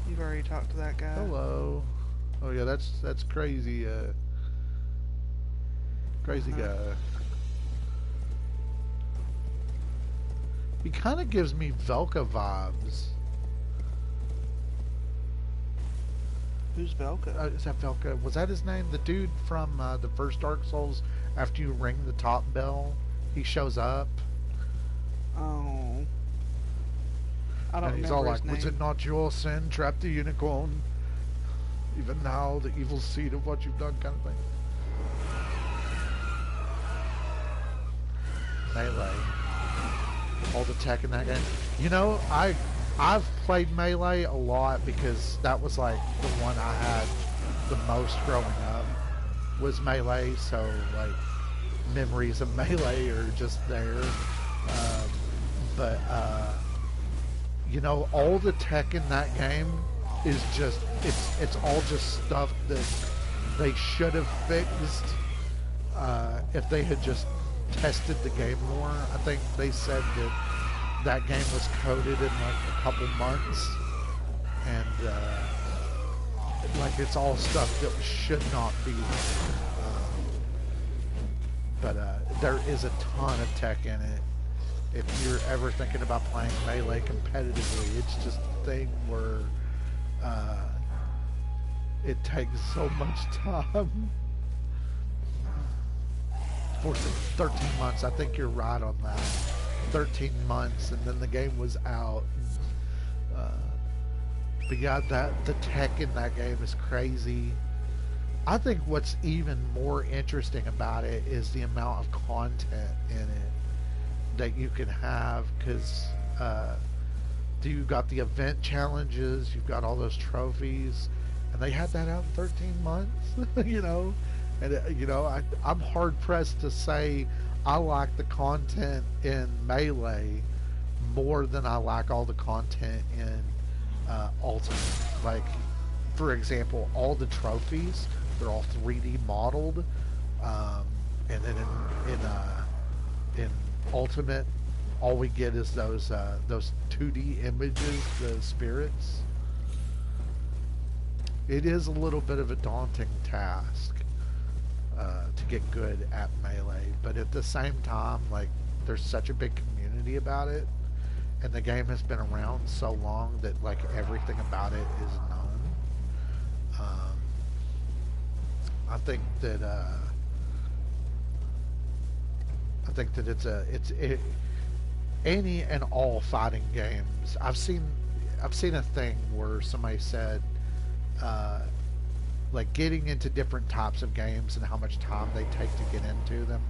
You've already talked to that guy. Hello. Oh yeah, that's crazy. Crazy guy. He kind of gives me Velka vibes. Who's Velka? Is that Velka? Was that his name? The dude from the first Dark Souls. After you ring the top bell, he shows up. Oh. I don't And he's remember all his like, name. "Was it not your sin? Trap the unicorn. Even now, the evil seed of what you've done," kind of thing. Melee. All the tech in that game. You know, I I've played Melee a lot because that was like the one I had the most growing up was Melee. So like memories of Melee are just there. But you know, all the tech in that game is just it's all just stuff that they should have fixed if they had just tested the game more. I think they said that game was coded in like a couple months, and like it's all stuff that should not be. But there is a ton of tech in it. If you're ever thinking about playing Melee competitively, it's just a thing where it takes so much time. For 13 months, I think you're right on that. 13 months, and then the game was out. But yeah, the tech in that game is crazy. I think what's even more interesting about it is the amount of content in it that you can have, because you've got the event challenges, you've got all those trophies, and they had that out in 13 months, you know? And, you know, I'm hard-pressed to say I like the content in Melee more than I like all the content in Ultimate. Like, for example, all the trophies, they're all 3D modeled, and then in Ultimate, all we get is those 2D images, the spirits. It is a little bit of a daunting task to get good at Melee, but at the same time, like, there's such a big community about it, and the game has been around so long that like everything about it is known. I think that it's any and all fighting games. I've seen a thing where somebody said like getting into different types of games and how much time they take to get into them.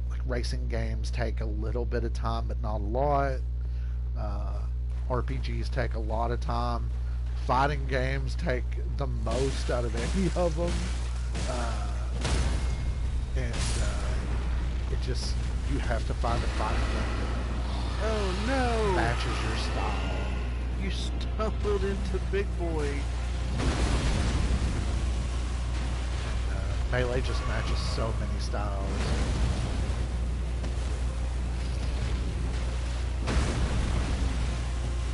Like racing games take a little bit of time, but not a lot. RPGs take a lot of time. Fighting games take the most out of any of them. And it just, you have to find a fighting game Oh no! that matches your style. You stumbled into Big Boy. Melee just matches so many styles.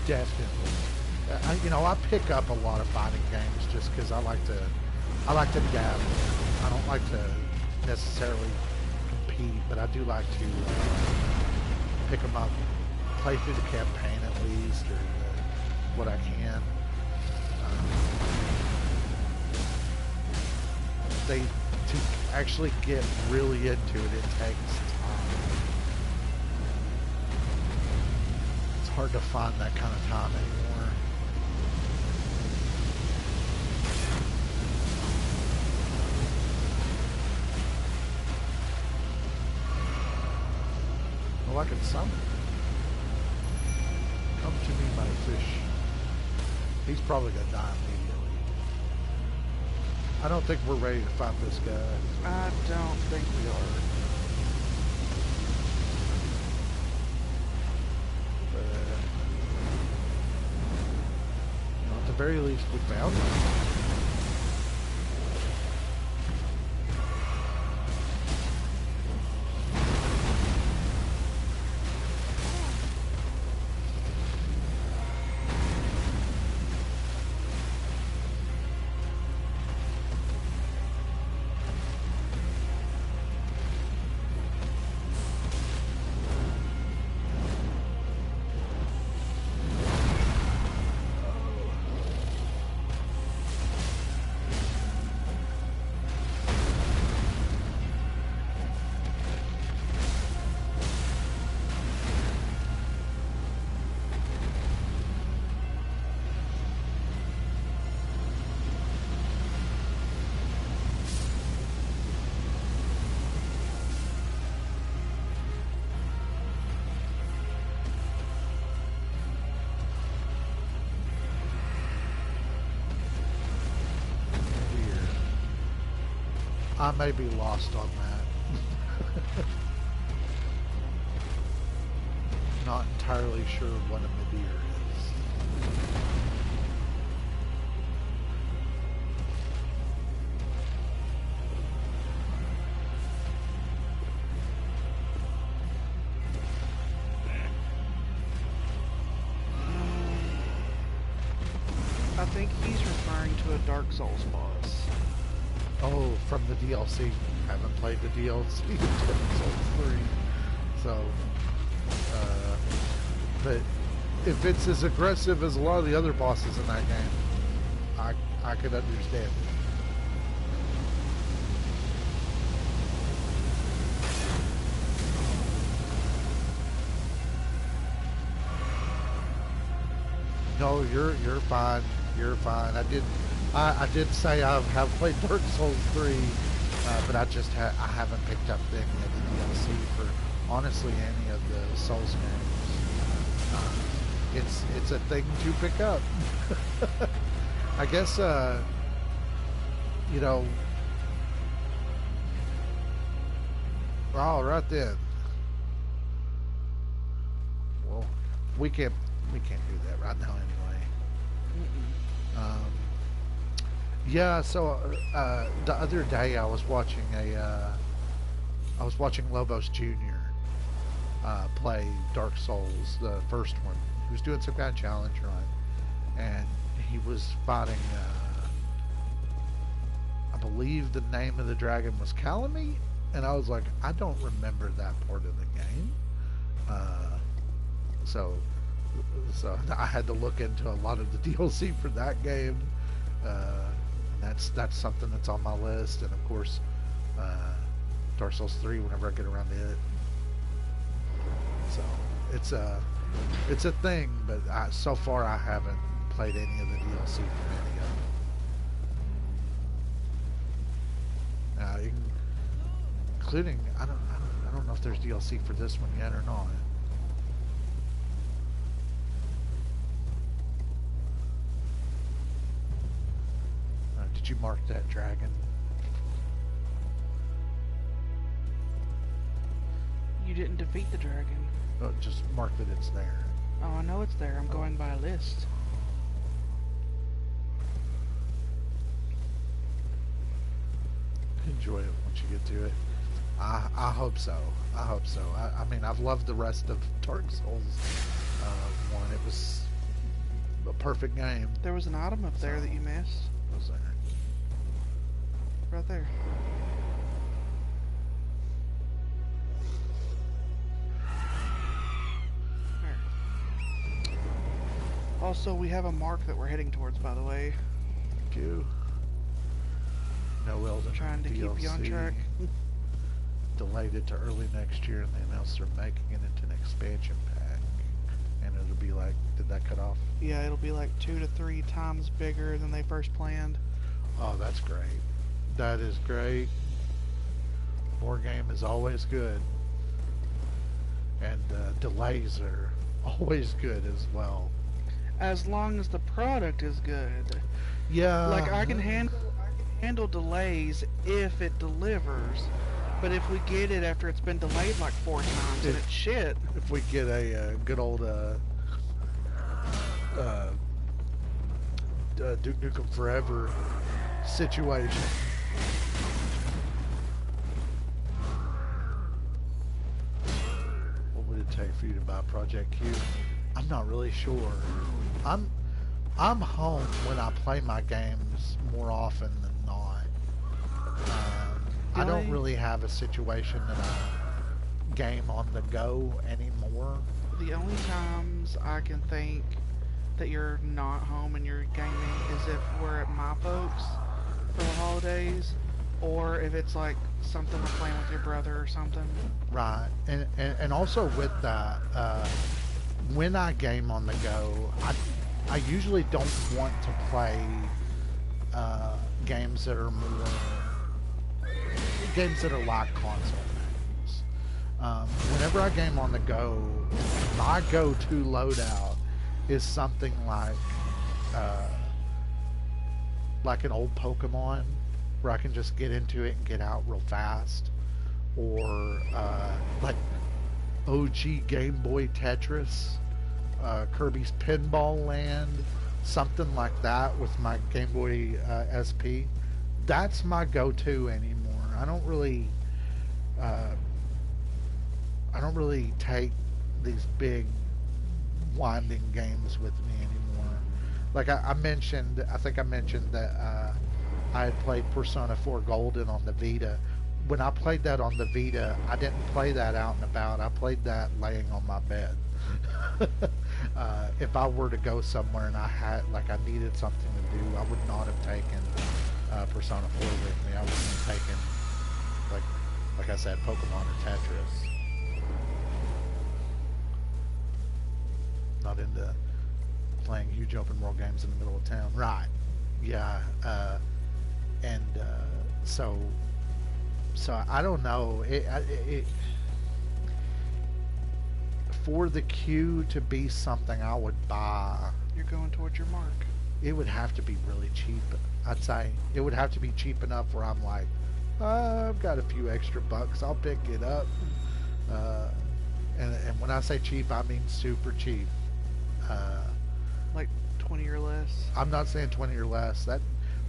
Definitely. You know, I pick up a lot of fighting games just because I like to dabble. I don't like to necessarily compete, but I do like to pick them up, play through the campaign at least, or what I can. To actually get really into it takes time. It's hard to find that kind of time anymore. Well, I can summon. Come to me, my fish. He's probably gonna die immediately. I don't think we're ready to fight this guy. I don't think we are. But, you know, at the very least, we found him. I may be lost on that. Not entirely sure what a Midir is. I think he's referring to a Dark Souls boss. Oh, from the DLC. Haven't played the DLC Dark Souls 3. So, but if it's as aggressive as a lot of the other bosses in that game, I could understand it. No, you're fine. You're fine. I did say I have played Dark Souls 3, but I haven't picked up any of the DLC for honestly any of the Souls games. It's a thing to pick up. I guess you know. Oh, right then. Well, we can't do that right now anyway. Yeah, so the other day I was watching Lobos Jr. Play Dark Souls, the first one. He was doing some kind of challenge run, and he was fighting. I believe the name of the dragon was Calamy, and I was like, I don't remember that part of the game. So I had to look into a lot of the DLC for that game. That's something that's on my list, and of course, Dark Souls 3 whenever I get around to it. So it's a thing, but so far I haven't played any of the DLC from any of them. Including I don't know if there's DLC for this one yet or not. Did you mark that dragon? You didn't defeat the dragon. Oh, just mark that it's there. Oh, I know it's there. I'm going by a list. Enjoy it once you get to it. I hope so. I hope so. I mean, I've loved the rest of Dark Souls 1. It was a perfect game. There was an item up there that you missed. What was there? Right there. There. Also, we have a mark that we're heading towards, by the way. Thank you. No Elden Trying to DLC. keep you on track. Delayed it to early next year, and they announced they're making it into an expansion pack. And it'll be like, did that cut off? Yeah, it'll be like 2 to 3 times bigger than they first planned. Oh, that's great. That is great. More game is always good. And delays are always good as well. As long as the product is good. Yeah. Like, I can handle delays if it delivers. But if we get it after it's been delayed like 4 times and it's shit. If we get a good old Duke Nukem Forever situation. What would it take for you to buy Project Q? I'm not really sure. I'm home when I play my games more often than not. I don't really have a situation that I game on the go anymore. The only times I can think that you're not home and you're gaming is if we're at my folks for the holidays, or if it's like something we're playing with your brother or something. Right, and also with that, when I game on the go, I usually don't want to play games that are like console games. Whenever I game on the go, my go-to loadout is something like an old Pokemon where I can just get into it and get out real fast, or like OG Game Boy Tetris, Kirby's Pinball Land, something like that with my Game Boy SP. That's my go-to anymore. I don't really take these big winding games with me anymore. Like I mentioned, I think I mentioned that I had played Persona 4 Golden on the Vita. When I played that on the Vita, I didn't play that out and about. I played that laying on my bed. If I were to go somewhere and I needed something to do, I would not have taken Persona 4 with me. I would have taken, like I said, Pokemon or Tetris. Not into playing huge open world games in the middle of town. Right. Yeah. So I don't know. For the queue to be something I would buy, You're going towards your mark. it would have to be really cheap. I'd say it would have to be cheap enough where I'm like, I've got a few extra bucks, I'll pick it up. And when I say cheap, I mean super cheap. Like 20 or less. I'm not saying 20 or less. That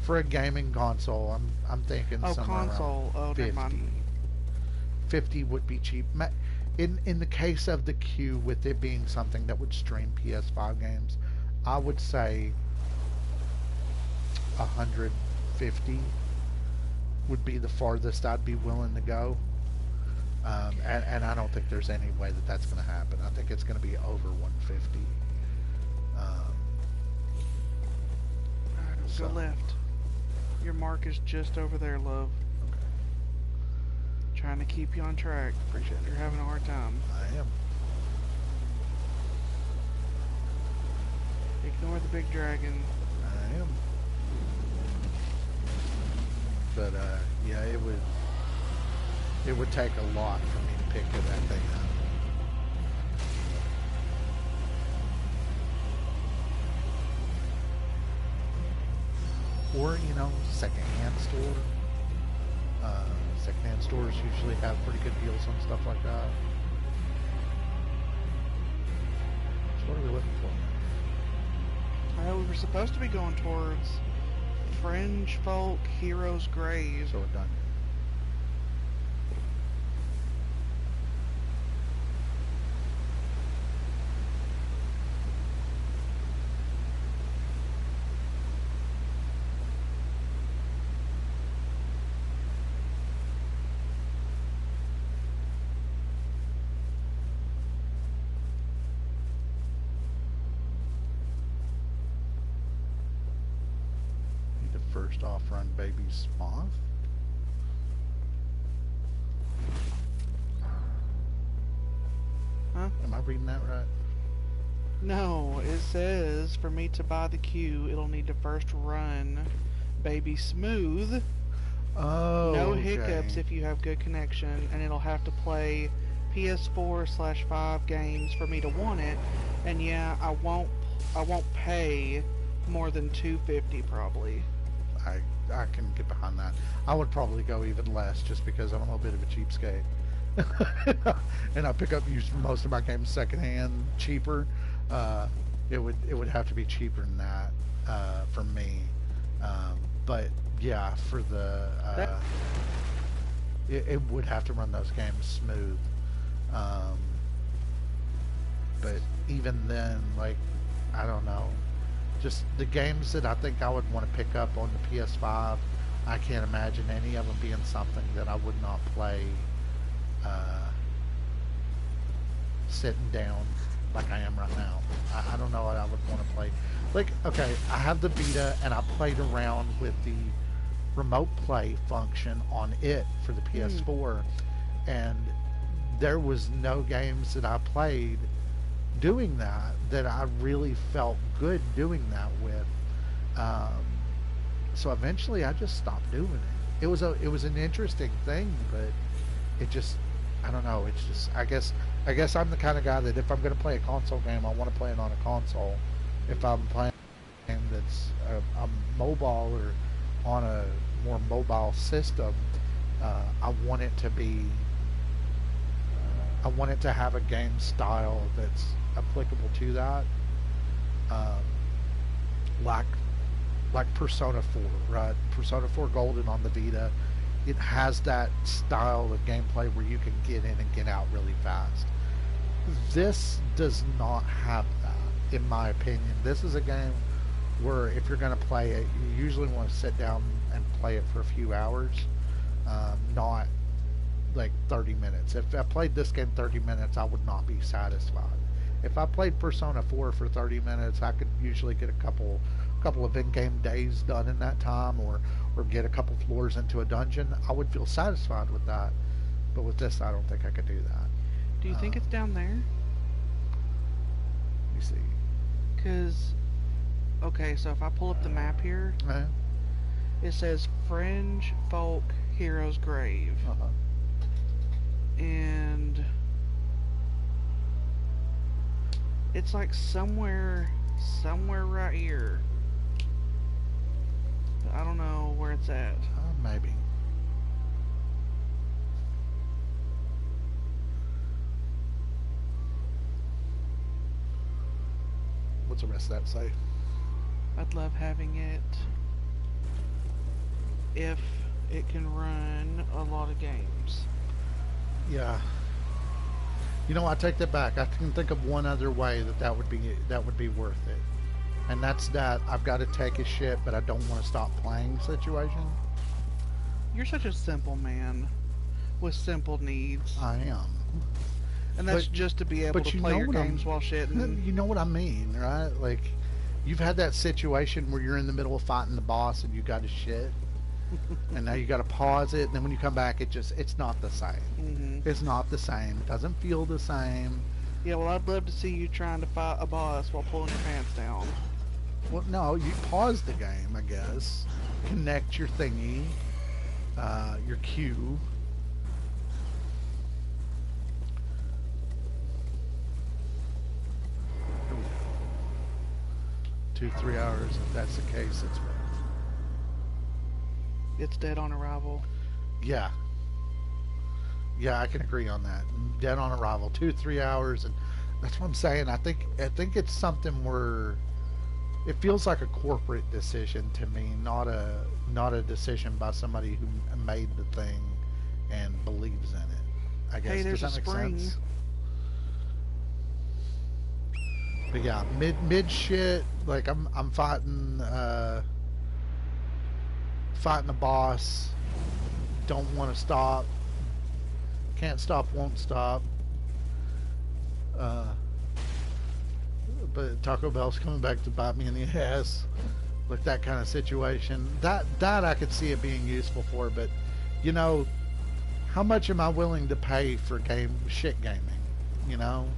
for a gaming console, I'm thinking somewhere console. around 50. Never mind. 50 would be cheap. In the case of the queue, with it being something that would stream PS5 games, I would say 150 would be the farthest I'd be willing to go. And I don't think there's any way that that's going to happen. I think it's going to be over 150. Go left. Your mark is just over there, love. Okay. Trying to keep you on track. Appreciate it. You're having a hard time. I am. Ignore the big dragon. I am. But yeah, it would take a lot for me to pick that thing up. Or, secondhand store. Secondhand stores usually have pretty good deals on stuff like that. So what are we looking for? We were supposed to be going towards Fringe Folk Hero's Grave. So we're done. First off-run baby's moth. Huh? Am I reading that right? No, it says for me to buy the queue, it'll need to first run Baby Smooth. Oh, No okay. hiccups if you have good connection, and it'll have to play PS4/5 games for me to want it. And yeah, I won't pay more than $250 probably. I can get behind that. I would probably go even less just because I'm a little bit of a cheapskate. And I pick up most of my games secondhand, cheaper. It would have to be cheaper than that for me. But yeah, for the it would have to run those games smooth. But even then, like, I don't know. Just the games that I think I would want to pick up on the PS5, I can't imagine any of them being something that I would not play sitting down like I am right now. I don't know what I would want to play. Like, okay, I have the Vita and I played around with the remote play function on it for the PS4, and there was no games that I played doing that I really felt good doing that with. So eventually I just stopped doing it. It was an interesting thing, but it just, I don't know, it's just, I guess I'm the kind of guy that if I'm going to play a console game, I want to play it on a console. If I'm playing a game that's a mobile or on a more mobile system, I want it to be. I want it to have a game style that's applicable to that, um, like Persona 4, right? Persona 4 Golden on the Vita, it has that style of gameplay where you can get in and get out really fast. This does not have that, in my opinion. This is a game where if you're going to play it, you usually want to sit down and play it for a few hours, not like 30 minutes. If I played this game 30 minutes, I would not be satisfied. If I played Persona 4 for 30 minutes, I could usually get a couple of in-game days done in that time, or get a couple floors into a dungeon. I would feel satisfied with that. But with this, I don't think I could do that. Do you think it's down there? Let me see. Because, okay, so if I pull up the map here, it says Fringe Folk Hero's Grave. And it's like somewhere right here. But I don't know where it's at. Maybe. What's the rest of that say? I'd love having it if it can run a lot of games. Yeah. You know, I take that back. I can think of one other way that would be worth it. And that's that I've got to take a shit, but I don't want to stop playing situation. You're such a simple man with simple needs. I am. And that's just to be able to play your games while shitting. You know what I mean, right? Like, you've had that situation where you're in the middle of fighting the boss and you got to shit. And now you got to pause it, and then when you come back, it's not the same. Mm-hmm. It's not the same. It doesn't feel the same. Yeah, well, I'd love to see you trying to fight a boss while pulling your pants down. Well, no, you pause the game, I guess. Connect your thingy, your queue. Here we go. 2-3 hours. If that's the case, it's. It's dead on arrival. Yeah. Yeah, I can agree on that. Dead on arrival. 2-3 hours, and that's what I'm saying. I think it's something where it feels like a corporate decision to me, not a decision by somebody who made the thing and believes in it. I guess. Hey, there's Does that a make spring. sense? But yeah, mid shit. Like I'm fighting. Fighting a boss, don't want to stop, can't stop, won't stop, but Taco Bell's coming back to bite me in the ass, like that kind of situation. That I could see it being useful for, but you know, how much am I willing to pay for shit gaming, you know?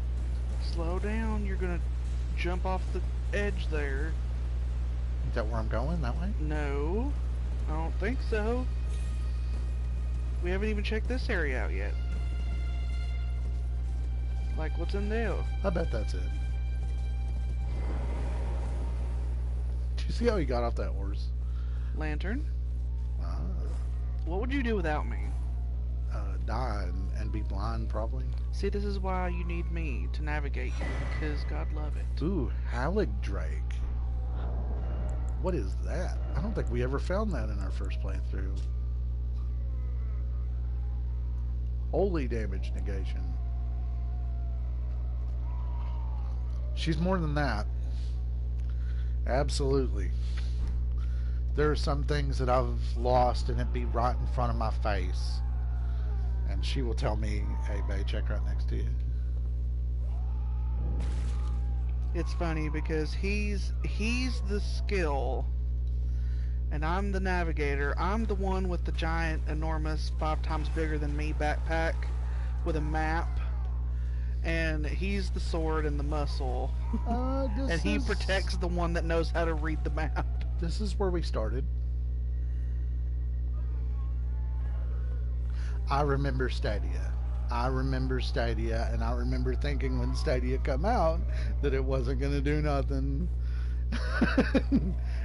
Slow down, you're gonna jump off the edge there. Is that where I'm going, that way? No. I don't think so. We haven't even checked this area out yet. Like, what's in there? I bet that's it. Did you see how he got off that horse? Lantern? Ah. What would you do without me? Die and be blind, probably. See, this is why you need me to navigate you, because God love it. Ooh, Drake. What is that? I don't think we ever found that in our first playthrough. Holy damage negation. She's more than that. Absolutely. There are some things that I've lost and it'd be right in front of my face. And she will tell me, hey babe, check right next to you. It's funny because he's the skill and I'm the navigator. I'm the one with the giant, enormous, 5 times bigger than me backpack with a map, and he's the sword and the muscle. And he protects the one that knows how to read the map. This is where we started. I remember Stadia. And I remember thinking when Stadia come out that it wasn't going to do nothing.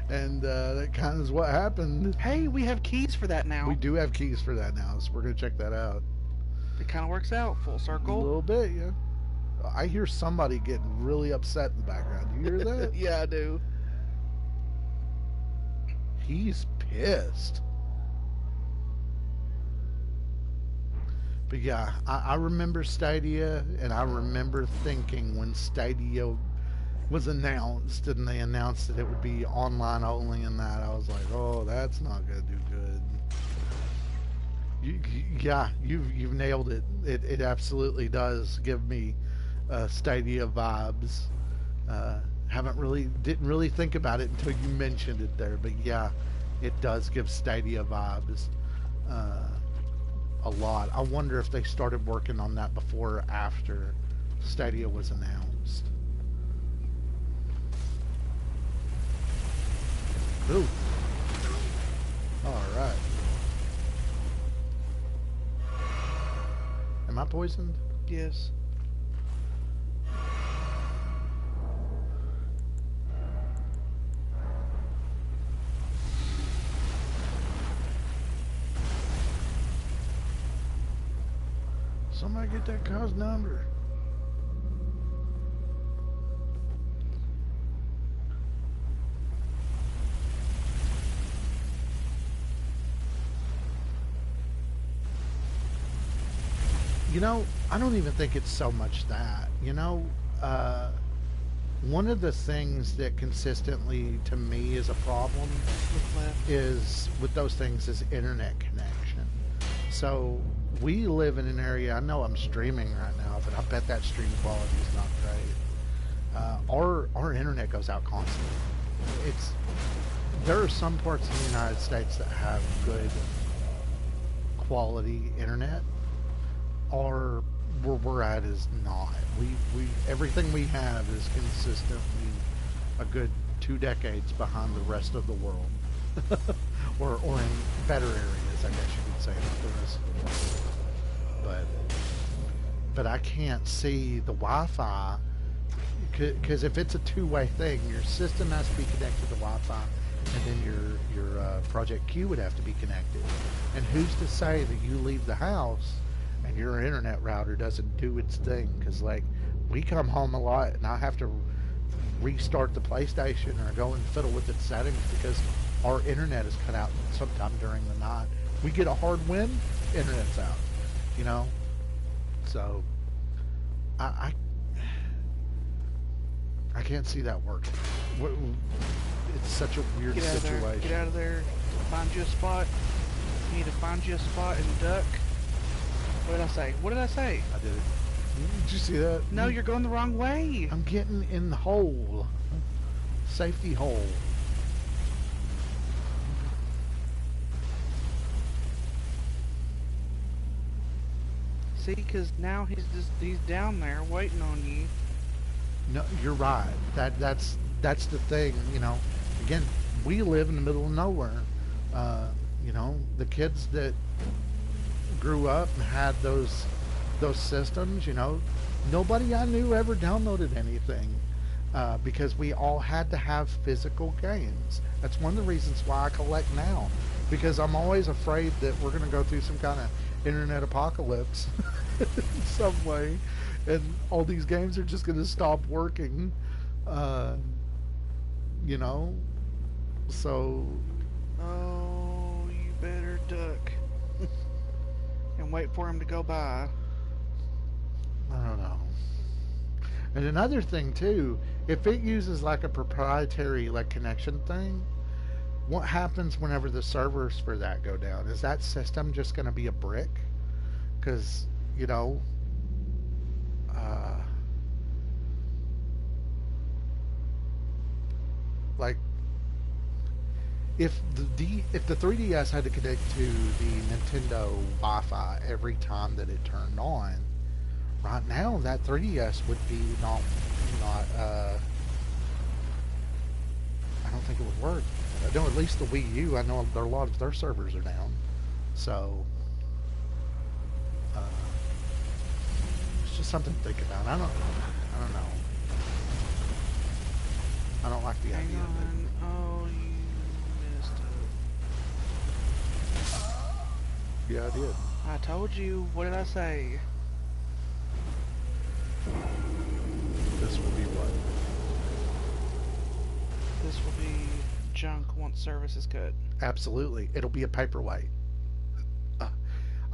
And that kind of is what happened. Hey, we have keys for that now. We do have keys for that now, so we're gonna check that out. It kind of works out, full A circle. little bit, yeah. I hear somebody getting really upset in the background. Do you hear that? Yeah, I do. He's pissed. But yeah, I remember Stadia, and I remember thinking when Stadia was announced, and they announced that it would be online only and that, I was like, oh, that's not going to do good. Yeah, you've nailed it. It absolutely does give me Stadia vibes. Didn't really think about it until you mentioned it there, but yeah, it does give Stadia vibes a lot. I wonder if they started working on that before or after Stadia was announced. Ooh. All right. Am I poisoned? Yes. Somebody get that cause number. You know, I don't even think it's so much that. You know, one of the things that consistently to me is a problem is with those things is internet connection. So we live in an area, I know I'm streaming right now, but I bet that stream quality is not great. Our internet goes out constantly. There are some parts of the United States that have good quality internet. Or where we're at is not. We everything we have is consistently a good 2 decades behind the rest of the world, or in better areas, I guess you could say, not the rest of the world. But I can't see the Wi-Fi, because if it's a two-way thing, your system has to be connected to Wi-Fi, and then your Project Q would have to be connected. And who's to say that you leave the house and your internet router doesn't do its thing? Because like we come home a lot and I have to restart the PlayStation or go and fiddle with its settings because our internet is cut out sometime during the night. We get a hard wind, internet's out, you know. So I can't see that working. It's such a weird situation. Get out of there. Find you a spot. You need to find you a spot and duck. What did I say? What did I say? I did it. Did you see that? No, you're going the wrong way. I'm getting in the hole. Safety hole. See, because now he's down there waiting on you. No, you're right. That's the thing, you know. Again, we live in the middle of nowhere. You know, the kids that grew up and had those systems, you know, nobody I knew ever downloaded anything because we all had to have physical games. That's one of the reasons why I collect now, because I'm always afraid that we're going to go through some kind of internet apocalypse in some way, and all these games are just going to stop working, you know, so... Oh, you better duck. And wait for him to go by. I don't know. And another thing too, if it uses like a proprietary like connection thing, what happens whenever the servers for that go down? Is that system just going to be a brick? Because, you know, like if the 3DS had to connect to the Nintendo Wi-Fi every time that it turned on, right now that 3DS would be not I don't think it would work. I know at least the Wii U, I know a lot of their servers are down. So it's just something to think about. I don't know. I don't like the idea of it. Oh, you Yeah, I did. I told you. What did I say? This will be what? This will be junk once service is cut. Absolutely. It'll be a paperweight. Uh,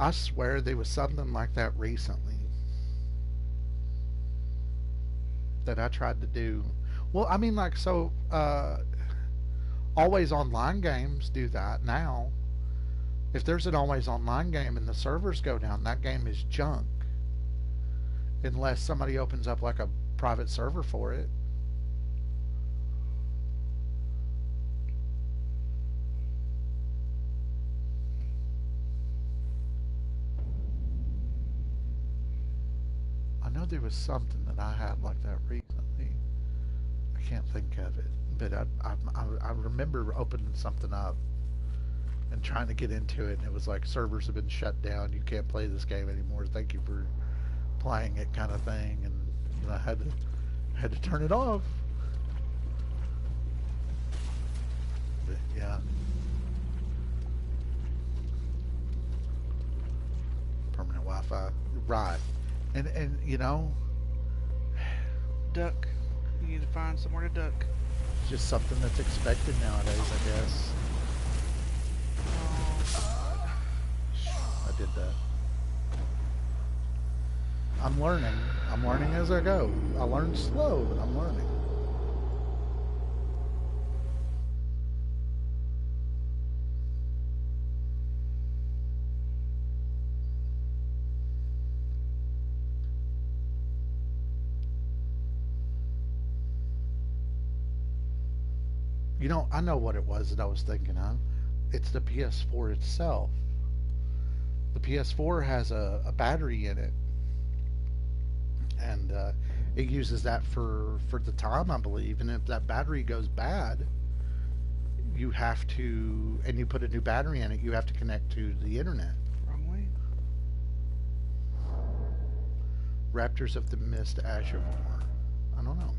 I swear there was something like that recently that I tried to do. Well, I mean, like, so, always online games do that now. If there's an always online game and the servers go down, that game is junk. Unless somebody opens up like a private server for it. I know there was something that I had like that recently. I can't think of it, but I remember opening something up and trying to get into it, and it was like servers have been shut down. You can't play this game anymore. Thank you for playing it, kind of thing. And you know, I had to turn it off. But yeah, permanent Wi-Fi, right? And you know, Duck. You need to find somewhere to duck. it's just something that's expected nowadays, I guess. Oh, I did that. I'm learning. I'm learning as I go. I learn slow, but I'm learning. You know, I know what it was that I was thinking of. It's the PS4 itself. The PS4 has a battery in it, and it uses that for the time, I believe. And if that battery goes bad, you have to, and you put a new battery in it, you have to connect to the internet. wrong way. Raptors of the Mist Azure. I don't know.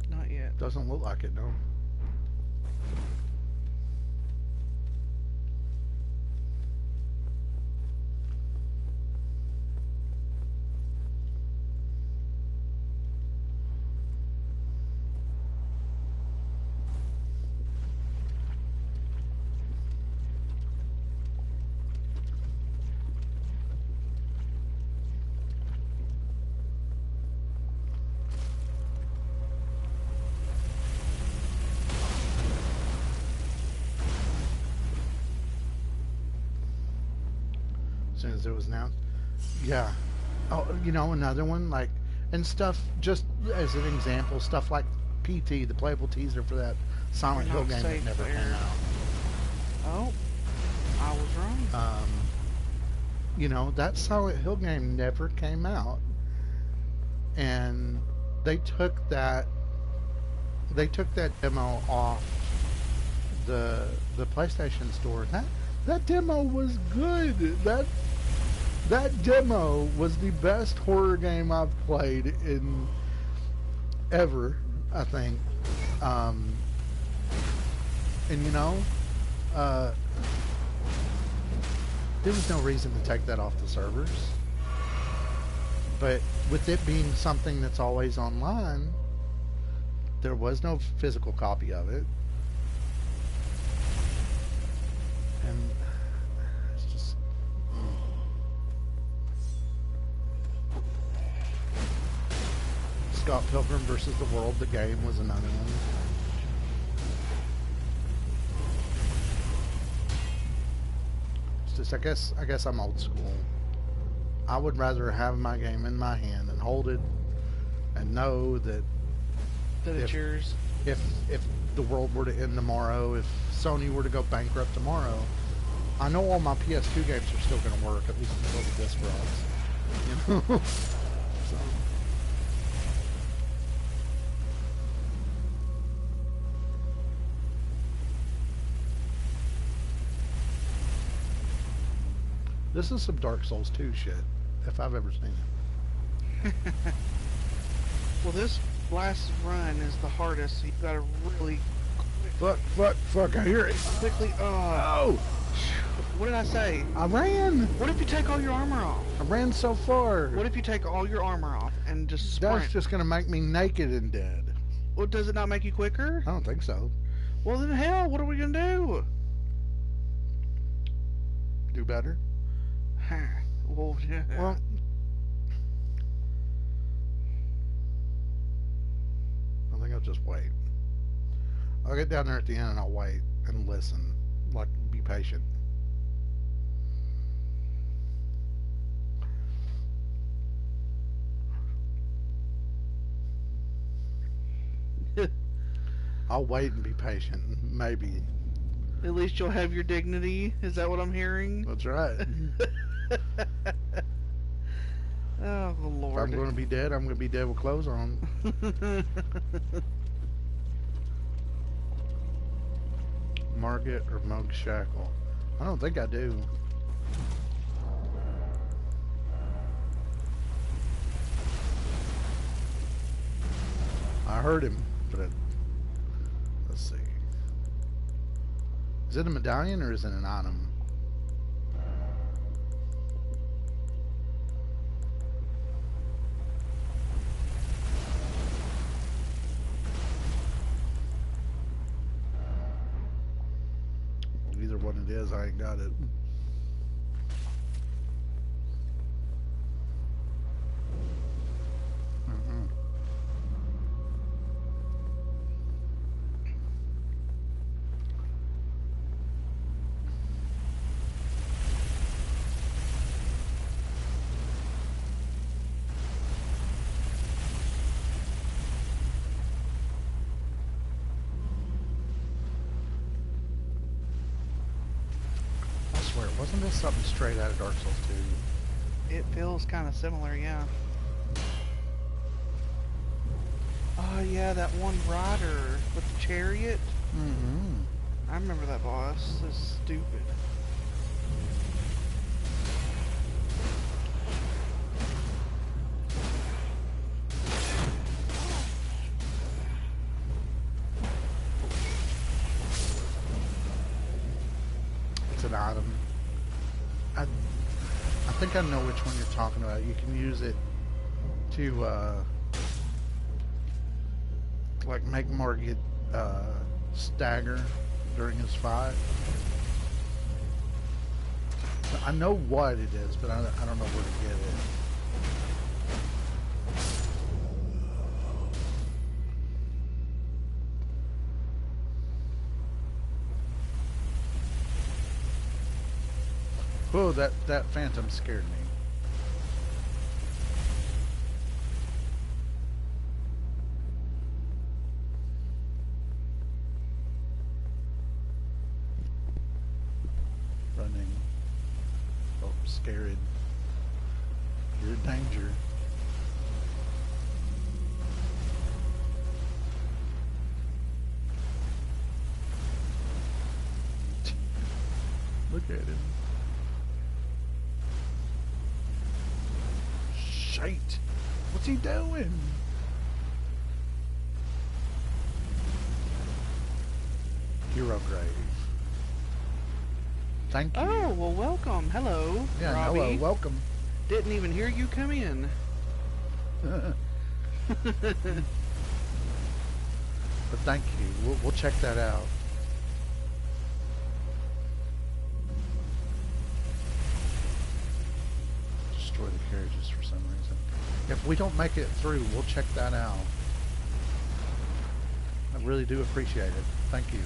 Not yet. Doesn't look like it, no. As soon as it was announced. Yeah. Oh, you know, another one, like, and stuff, just as an example, stuff like PT, the playable teaser for that Silent You're Hill not game that safe never there. came out. Oh, I was wrong. You know, that Silent Hill game never came out, and they took that demo off the PlayStation Store. That demo was good. That demo was the best horror game I've played in ever, I think. And you know, there was no reason to take that off the servers. But with it being something that's always online, there was no physical copy of it. And it's just... Scott Pilgrim versus the World, the game, was another one. It's just, I guess I'm old school. I would rather have my game in my hand and hold it and know that That it's yours. if the world were to end tomorrow, if Sony were to go bankrupt tomorrow, I know all my PS2 games are still going to work, at least until the disc runs. You know? So. This is some Dark Souls 2 shit, if I've ever seen it. Well, this last run is the hardest, so you gotta really Fuck, I hear it. quickly. Oh! What did I say? I ran! What if you take all your armor off? I ran so far. What if you take all your armor off and just sprint? That's just gonna make me naked and dead. Well, does it not make you quicker? I don't think so. Well, then hell, what are we gonna do? Do better? Well, yeah. Well, I think I'll just wait. I'll get down there at the end and I'll wait and listen. Like, be patient. I'll wait and be patient. Maybe. At least you'll have your dignity. Is that what I'm hearing? That's right. Oh, If Lord. I'm going to be dead, I'm going to be dead with clothes on. Market or Mug Shackle? I don't think I do. I heard him, but let's see. Is it a medallion or is it an item? Either one it is, I ain't got it. Wasn't this something straight out of Dark Souls 2? It feels kind of similar, yeah. Oh, yeah, that one rider with the chariot. Mm-hmm. I remember that boss. This is stupid. It's an item. I think I know which one you're talking about. You can use it to like make Margit stagger during his fight. I know what it is, but I don't know where to get it. Oh, that phantom scared me. Running. Oh, scared. You're in danger. Look at him. Shite. What's he doing? Hero grave. Thank you. Oh, well, welcome. Hello, yeah, Robbie. hello, welcome. Didn't even hear you come in. But thank you. We'll check that out. Destroy the carriages for some reason. If we don't make it through, we'll check that out. I really do appreciate it. Thank you.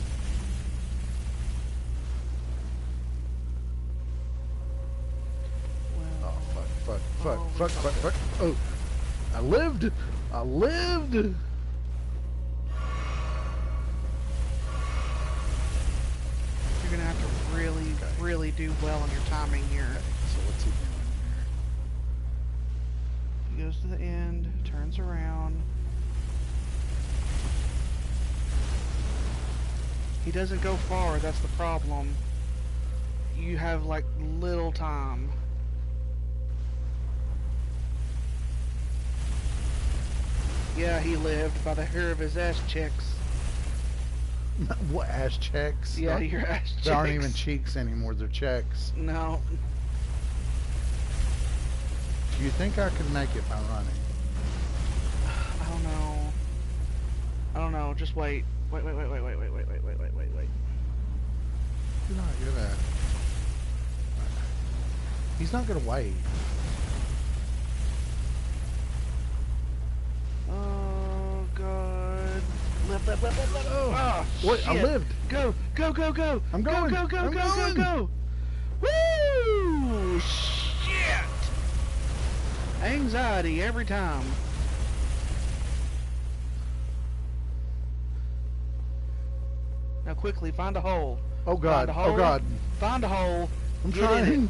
Well, Oh, fuck. Oh, I lived. I lived. you're gonna have to really do well on your timing here. Okay, so what's he doing here? He goes to the end, turns around. He doesn't go far, that's the problem. You have like little time. Yeah, he lived by the hair of his ass cheeks. What, ass checks? Yeah, No, your ass cheeks. they aren't even cheeks anymore, they're checks. No. Do you think I could make it by running? I don't know. I don't know. Just wait. Wait. You're not gonna... He's not gonna wait. Oh, God. Left. Oh, What? shit. I lived. Go. I'm going. Go. Woo! Shit! Anxiety every time. Now quickly, find a hole. Oh God. Find a hole. Oh God. Find a hole. I'm Get in trying. it.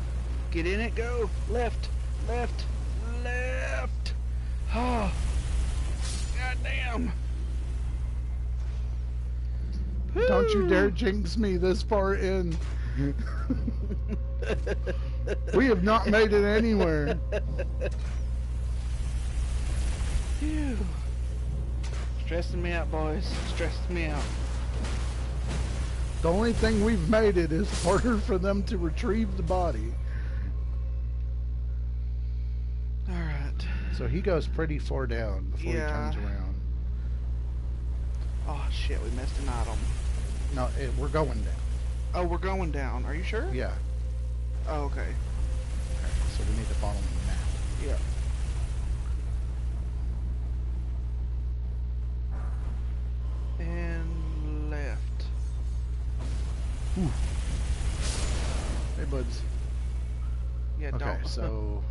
Get in it, go. Left. Oh. Goddamn. Don't you dare Whew. jinx me this far in. We have not made it anywhere. Phew. Stressing me out, boys. Stressing me out. The only thing we've made it is harder for them to retrieve the body. Alright. So he goes pretty far down before Yeah. he turns around. Oh shit, we missed an item. No, we're going down. Oh, we're going down. Are you sure? Yeah. Oh, okay. Okay, so we need to follow the map. Yeah. And left. Ooh. Hey, buds. Yeah, Okay, don't. so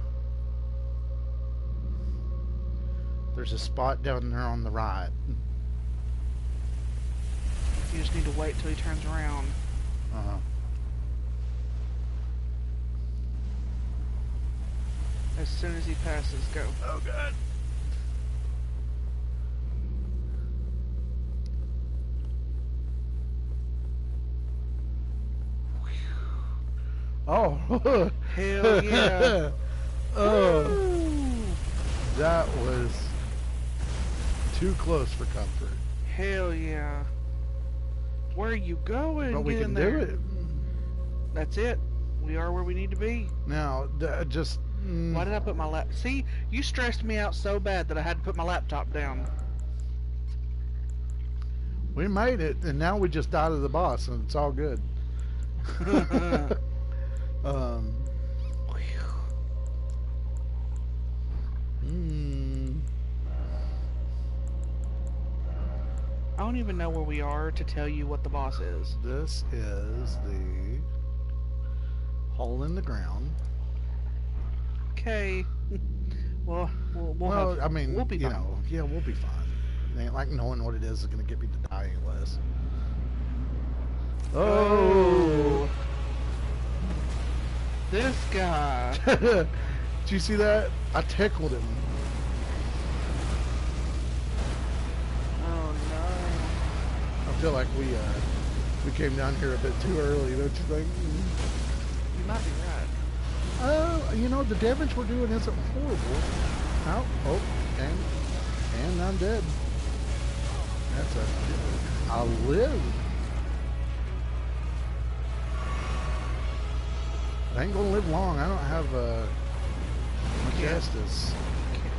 there's a spot down there on the right. You just need to wait till he turns around. Uh-huh. As soon as he passes, go. Oh God. Oh. Hell yeah. Oh, Woo! that was too close for comfort. Hell yeah. Where are you going? But we Get can in do there. it. That's it. We are where we need to be. Now, just... Why did I put my lap? See, you stressed me out so bad that I had to put my laptop down. We made it, and now we just died to the boss, and it's all good. um... I don't even know where we are to tell you what the boss is. This is the hole in the ground. Okay. Well, we'll Well, have, I mean, we'll be you fine. know, yeah, we'll be fine. It ain't like knowing what it is going to get me to die any less. Oh! This guy. Did you see that? I tickled him. Oh no. I feel like we came down here a bit too early, don't you think? You might be right. You know, the damage we're doing isn't horrible. Oh, and I'm dead. I live. I ain't gonna live long. I don't have my chest is.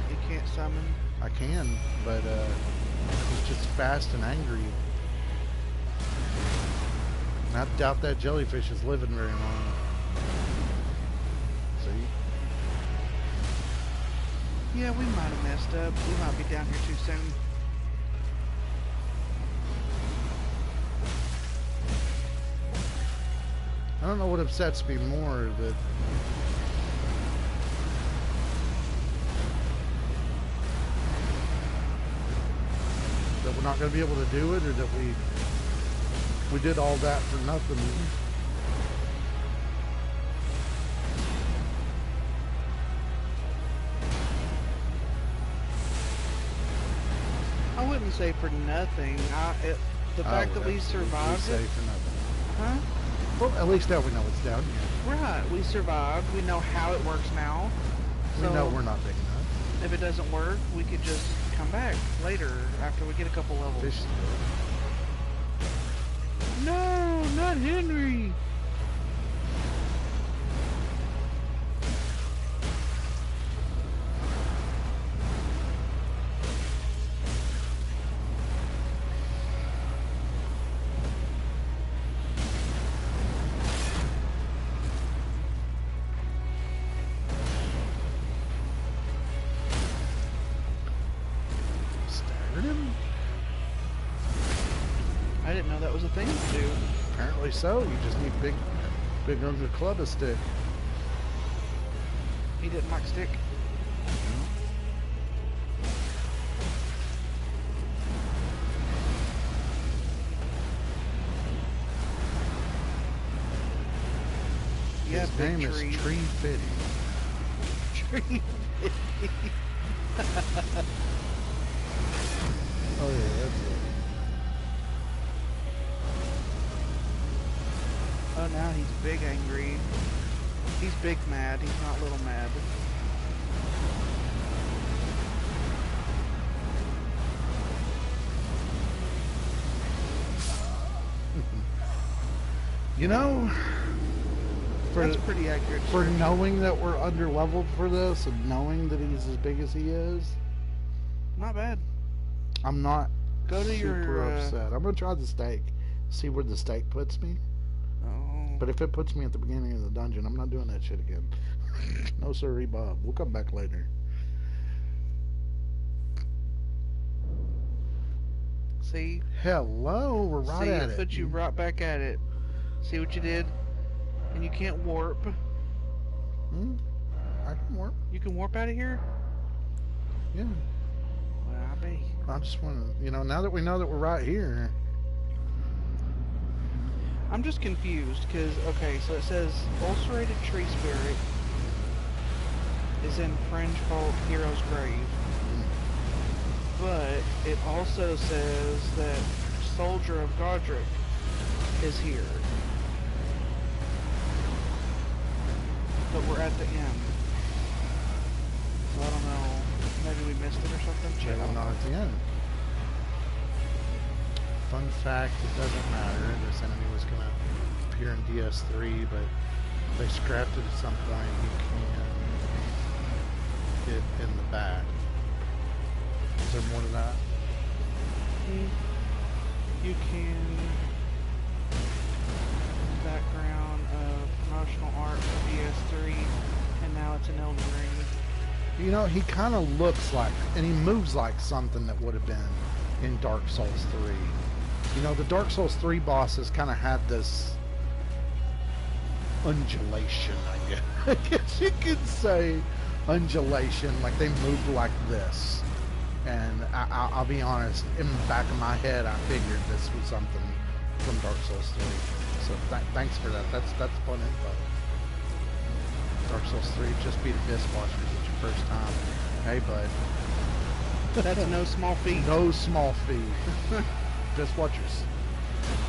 You can't summon. I can, but it's just fast and angry. And I doubt that jellyfish is living very long. See? Yeah, we might have messed up. We might be down here too soon. I don't know what upsets me more, that we're not going to be able to do it, or that we did all that for nothing. I wouldn't say for nothing. The fact that we survived say it. for nothing. Huh? Well, at least now we know it's down here. Right. We survived. We know how it works now. We So know we're not big enough. if it doesn't work, we could just come back later after we get a couple levels. Fish. No, not Henry. Staggered him? I didn't know that was a thing to do. Apparently so. You just need big guns to club a stick. He didn't like stick. Yeah, His big name is tree. Tree Fitty. Tree. Oh yeah, that's it. Oh, now he's big angry. He's big mad. He's not little mad. You know, That's pretty accurate. for knowing that we're under leveled for this and knowing that he's as big as he is, Not bad. I'm not Go to super your, upset. I'm gonna try the steak, see where the steak puts me. Oh. But if it puts me at the beginning of the dungeon, I'm not doing that shit again. No sirree, Bob. We'll come back later. See? Hello, we're right See, at it it. put you right back at it. See what you did? And you can't warp. Hmm? I can work. You can warp out of here? Yeah. Well, I be. I just want to, you know, now that we know that we're right here. I'm just confused because, okay, so it says ulcerated tree spirit is in Fringe Folk Hero's Grave. But it also says that Soldier of Godric is here. But we're at the end. So I don't know. Maybe we missed it or something? Yeah, I don't not know. at the end. Fun fact, it doesn't matter. This enemy was going to appear in DS3, but they scrapped it at some point. You can hit in the back. Is there more to that? You can background of promotional art for DS3, and now it's an Elden Ring. You know, he kind of looks like, and he moves like something that would have been in Dark Souls 3. You know, the Dark Souls 3 bosses kind of had this undulation, I guess. I guess you could say undulation, like they moved like this. And I'll be honest, in the back of my head, I figured this was something from Dark Souls 3. So thanks for that. That's fun info. Dark Souls 3 just beat Abyss Watchers. It's your first time. Hey, bud. That's no small feat. No small feat. Just Watchers.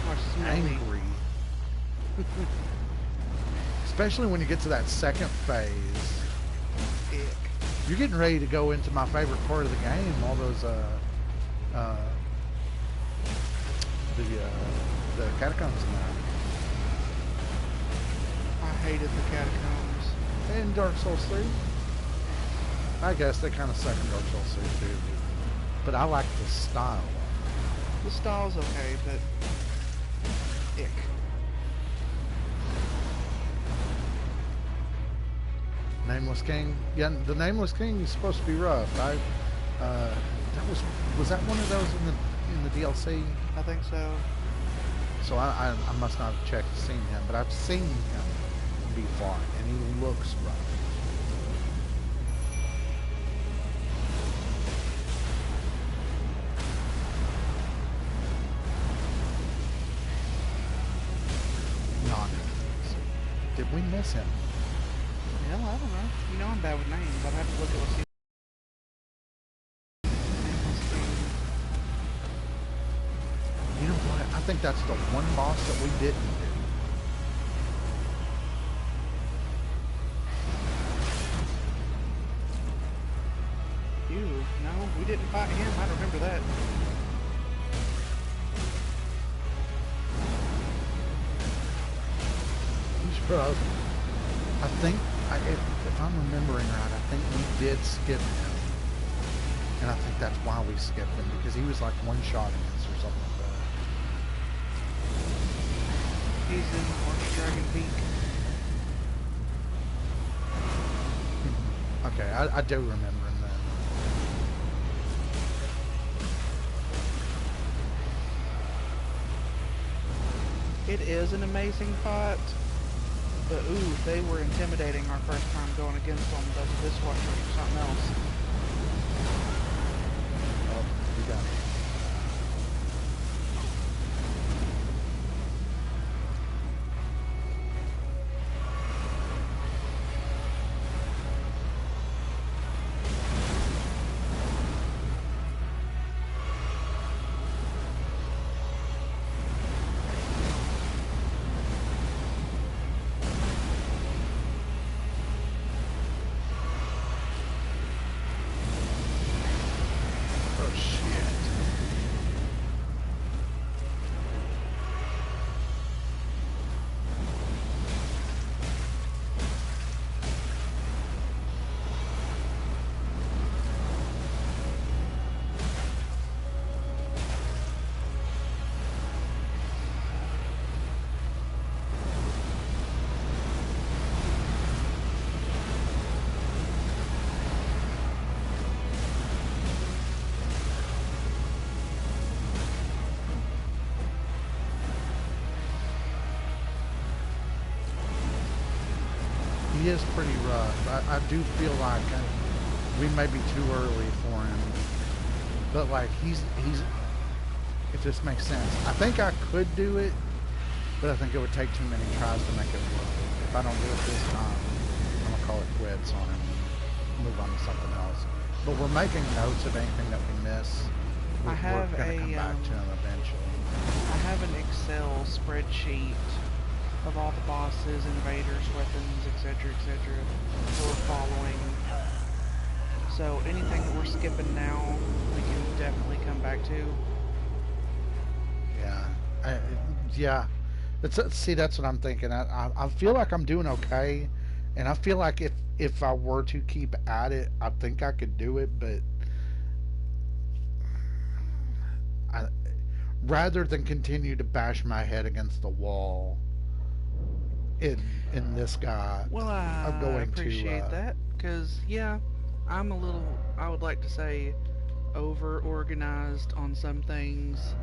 Or smelly. Angry. Especially when you get to that second phase. Ick. You're getting ready to go into my favorite part of the game. All those, the catacombs and that. I hated the catacombs. In Dark Souls 3. I guess they kind of suck in Dark Souls 3 too. But I like the style. The style's okay, but ick. Nameless King. Yeah, the Nameless King is supposed to be rough. That was that one of those in the DLC? I think so. So I must not have checked to seen him, but I've seen him be fought, and he looks rough. Did we miss him? Hell, I don't know. You know I'm bad with names. I'd have to look at what's the You know what? I think that's the one boss that we didn't do. You? No, We didn't fight him, I remember that. Bro, I think, if I'm remembering right, I think we did skip him. And I think that's why we skipped him, because he was like one-shotting us or something like that. He's in Orange Dragon Peak. Okay, I do remember him then. It is an amazing fight, but ooh, they were intimidating our first time going against them. Those dishwashers or something else. Oh, we got it. Oh shit. He is pretty rough. I do feel like we may be too early for him. But like he's if this makes sense. I think I could do it, but I think it would take too many tries to make it work. If I don't do it this time, I'm gonna call it quits on him and move on to something else. But we're making notes of anything that we miss. We're gonna come back to him eventually. I have an Excel spreadsheet of all the bosses, invaders, weapons, etc., etc. that we're following. So anything that we're skipping now, we can definitely come back to. Yeah, yeah. See, that's what I'm thinking. I feel like I'm doing okay, and I feel like if I were to keep at it, I think I could do it. But rather than continue to bash my head against the wall in this guy, Well, I'm going to appreciate that, because yeah, I'm a little, I would like to say, over-organized on some things.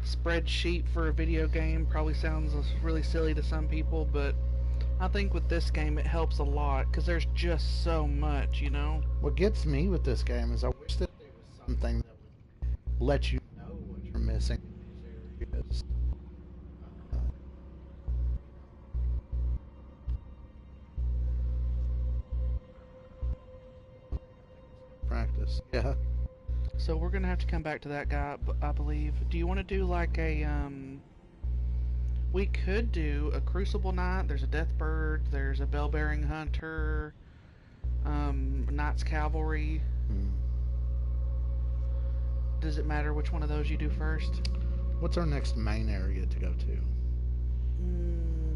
Spreadsheet for a video game probably sounds really silly to some people, but I think with this game it helps a lot, because there's just so much, you know? What gets me with this game is I wish that there was something that would let you know what you're missing in these areas. Practice. Yeah. So we're gonna have to come back to that guy, I believe. Do you want to do like a, we could do a Crucible Knight, there's a Deathbird, there's a Bell-Bearing Hunter, Knight's Cavalry. Does it matter which one of those you do first? What's our next main area to go to?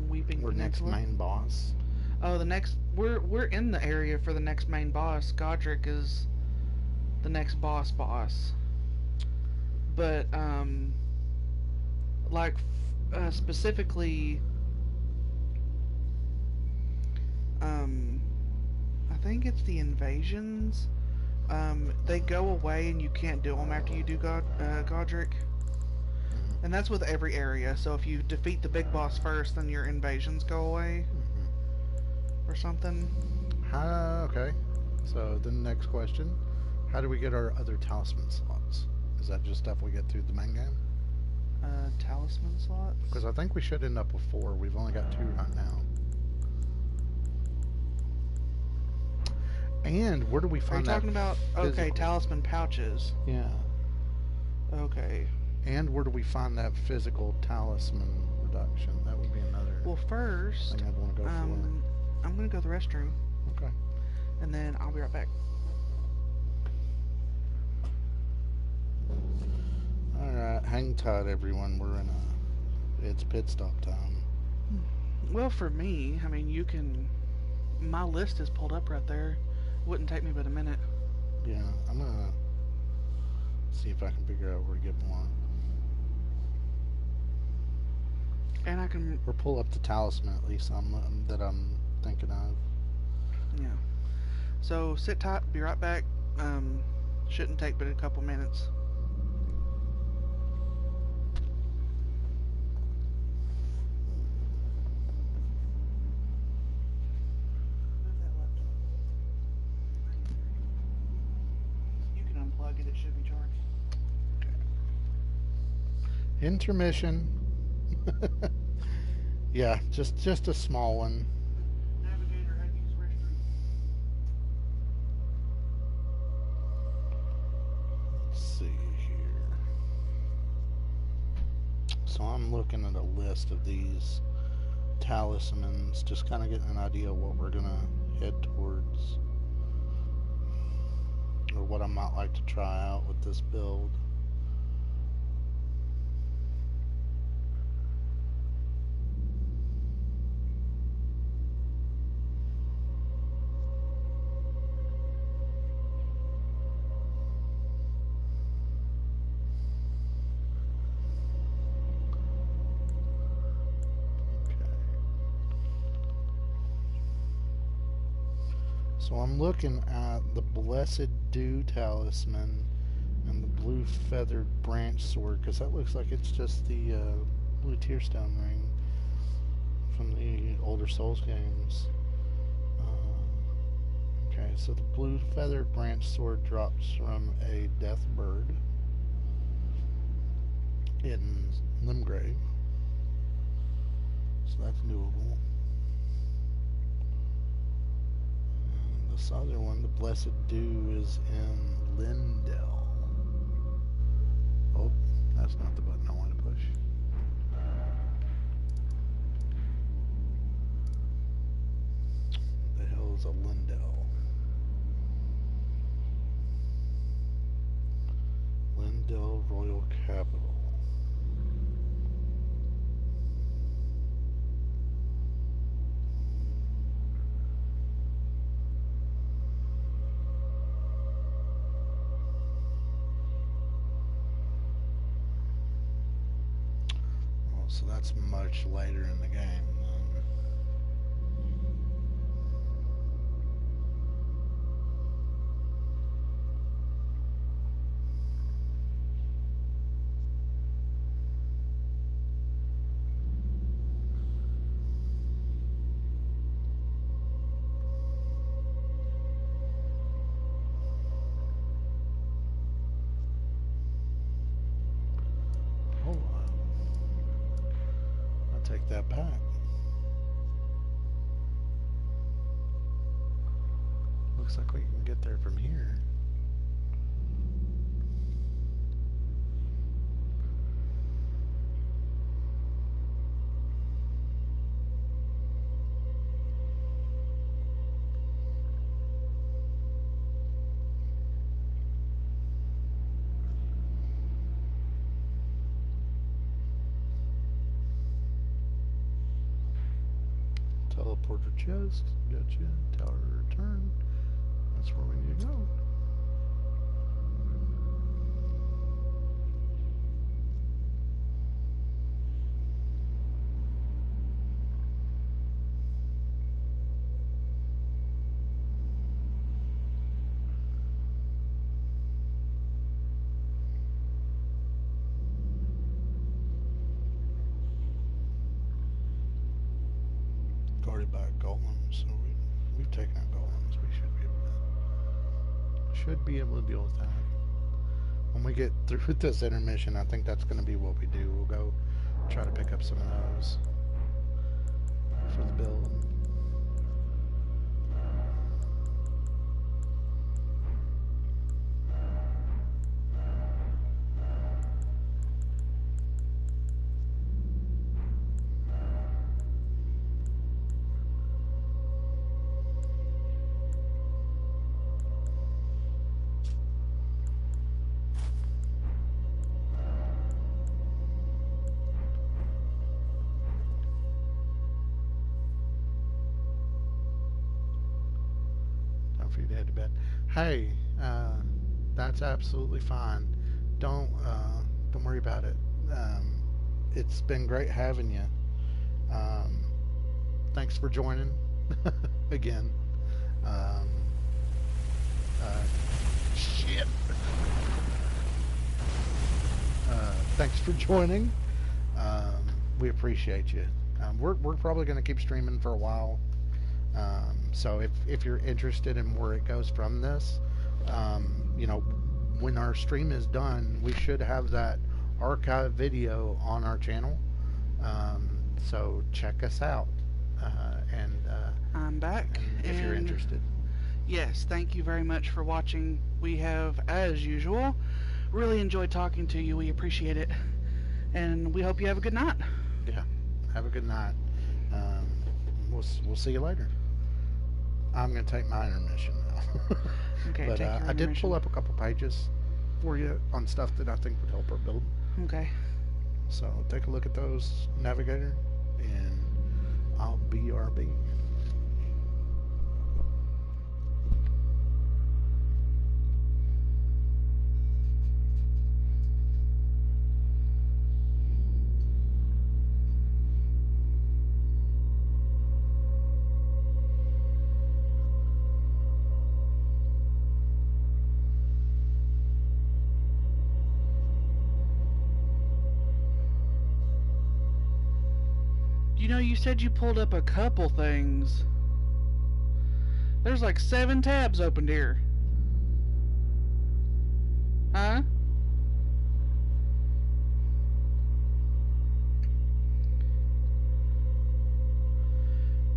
Weeping Or next Peninsula? main boss? Oh, the next, we're in the area for the next main boss. Godric is the next boss. But, like, specifically, I think it's the invasions. They go away and you can't do them after you do Godric. And that's with every area, so if you defeat the big boss first, then your invasions go away. Or something. Okay. So then the next question, how do we get our other talisman slots? Is that just stuff we get through the main game? Talisman slots? Because I think we should end up with 4. We've only got 2 right now. And where do we Are you find that? talking about, okay, physical- talisman pouches. Yeah. Okay. And where do we find that physical talisman reduction? That would be another Well, first, thing I'd want to go I'm gonna go to the restroom, for. Okay. and then I'll be right back. Alright, hang tight everyone. It's pit stop time. Well, for me, I mean, you can. My list is pulled up right there. Wouldn't take me but a minute. Yeah, I'm gonna see if I can figure out where to get more. And I can. Or pull up the talisman at least that I'm thinking of. Yeah. So sit tight. Be right back. Shouldn't take but a couple minutes. You can unplug it. It should be charged. Intermission. Yeah, just a small one. Navigator had to use restroom. Let's see here. So I'm looking at a list of these talismans, just kind of getting an idea of what we're gonna head towards, or what I might like to try out with this build. So I'm looking at the Blessed Dew Talisman and the Blue Feathered Branch Sword, because that looks like it's just the Blue Tearstone Ring from the older Souls games. Okay, so the Blue Feathered Branch Sword drops from a Death Bird in Limgrave, so that's doable. This other one, the Blessed Dew, is in Lindell. Oh, that's not the button I want to push. The hell is a Lindell? Lindell Royal Capital. So that's much later in the game. Take that back. Looks like we can get there from here. Teleporter chest, gotcha. Tower return. That's where we need to go. Already back golems, so we've taken out golems. We should be able to deal with that. When we get through this intermission, I think that's going to be what we do. We'll go try to pick up some of those for the build. bit. Hey, that's absolutely fine. Don't worry about it. It's been great having you. Um, Thanks for joining again. Um, Shit. Thanks for joining. Um, we appreciate you. We're probably going to keep streaming for a while. So if you're interested in where it goes from this, you know, when our stream is done, we should have that archive video on our channel. So check us out. I'm back. And if you're and interested. Yes, thank you very much for watching. We have, as usual, really enjoyed talking to you. We appreciate it. And we hope you have a good night. Yeah. Have a good night. We'll see you later. I'm gonna take my intermission now. Okay, But take your I did intermission. pull up a couple pages for you on stuff that I think would help our build. Okay. So take a look at those, Navigator, and I'll BRB. You know, you said you pulled up a couple things. There's like 7 tabs opened here. Huh?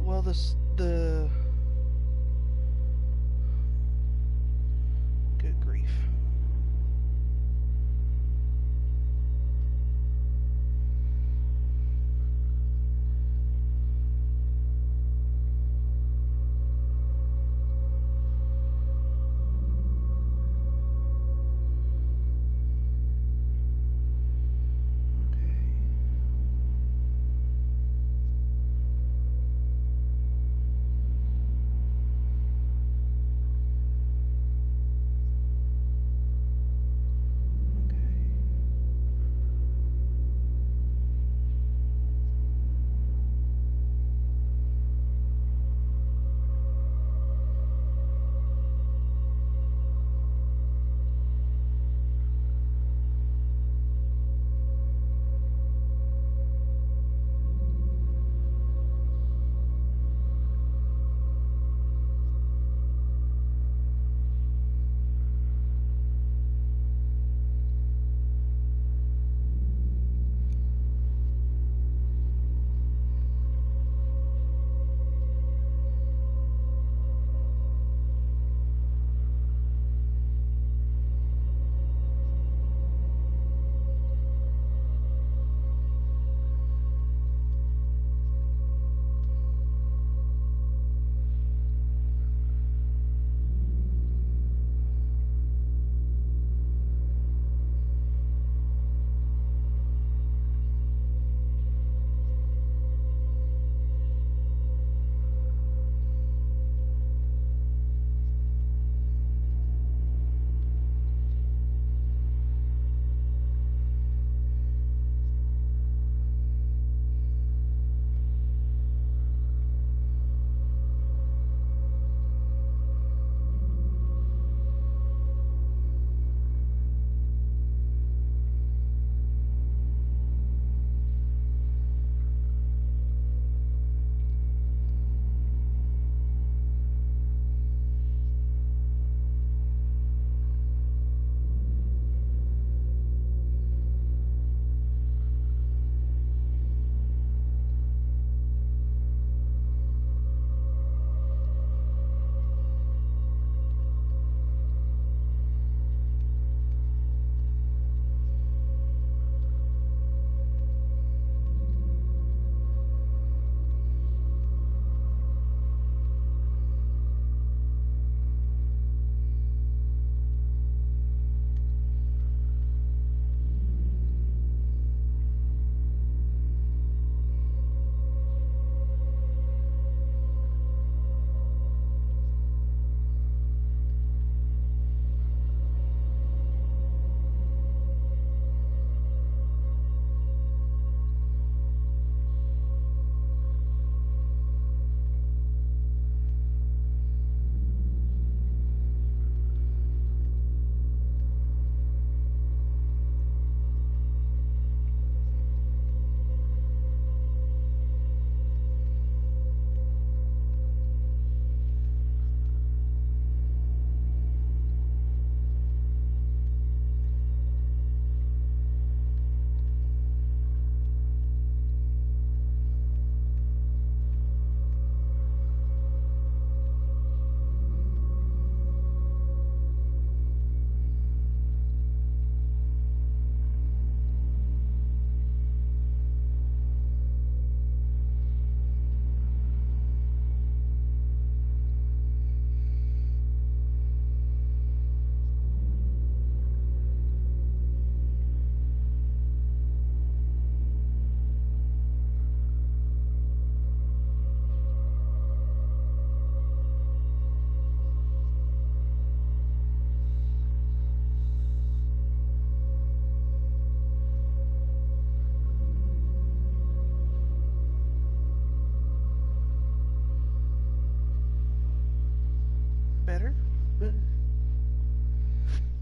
Well, the good grief. Okay.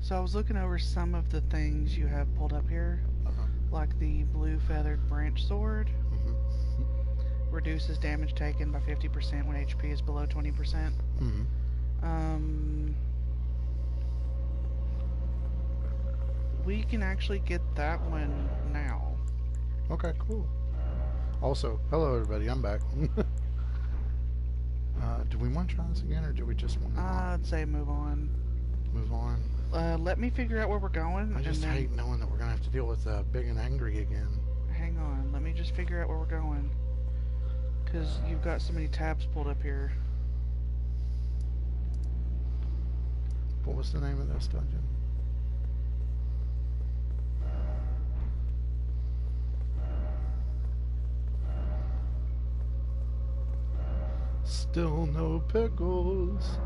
So I was looking over some of the things you have pulled up here, like the blue feathered branch sword. Mm-hmm. Reduces damage taken by 50% when HP is below 20%. Mm-hmm. We can actually get that one now. Okay, cool. Also, hello everybody, I'm back. Do we want to try this again, or do we just want to I'd say move on. move on? Let me figure out where we're going. I just and then, hate knowing that we're going to have to deal with Big and Angry again. Hang on, let me just figure out where we're going. Because you've got so many tabs pulled up here. What was the name of this dungeon? Still no pickles.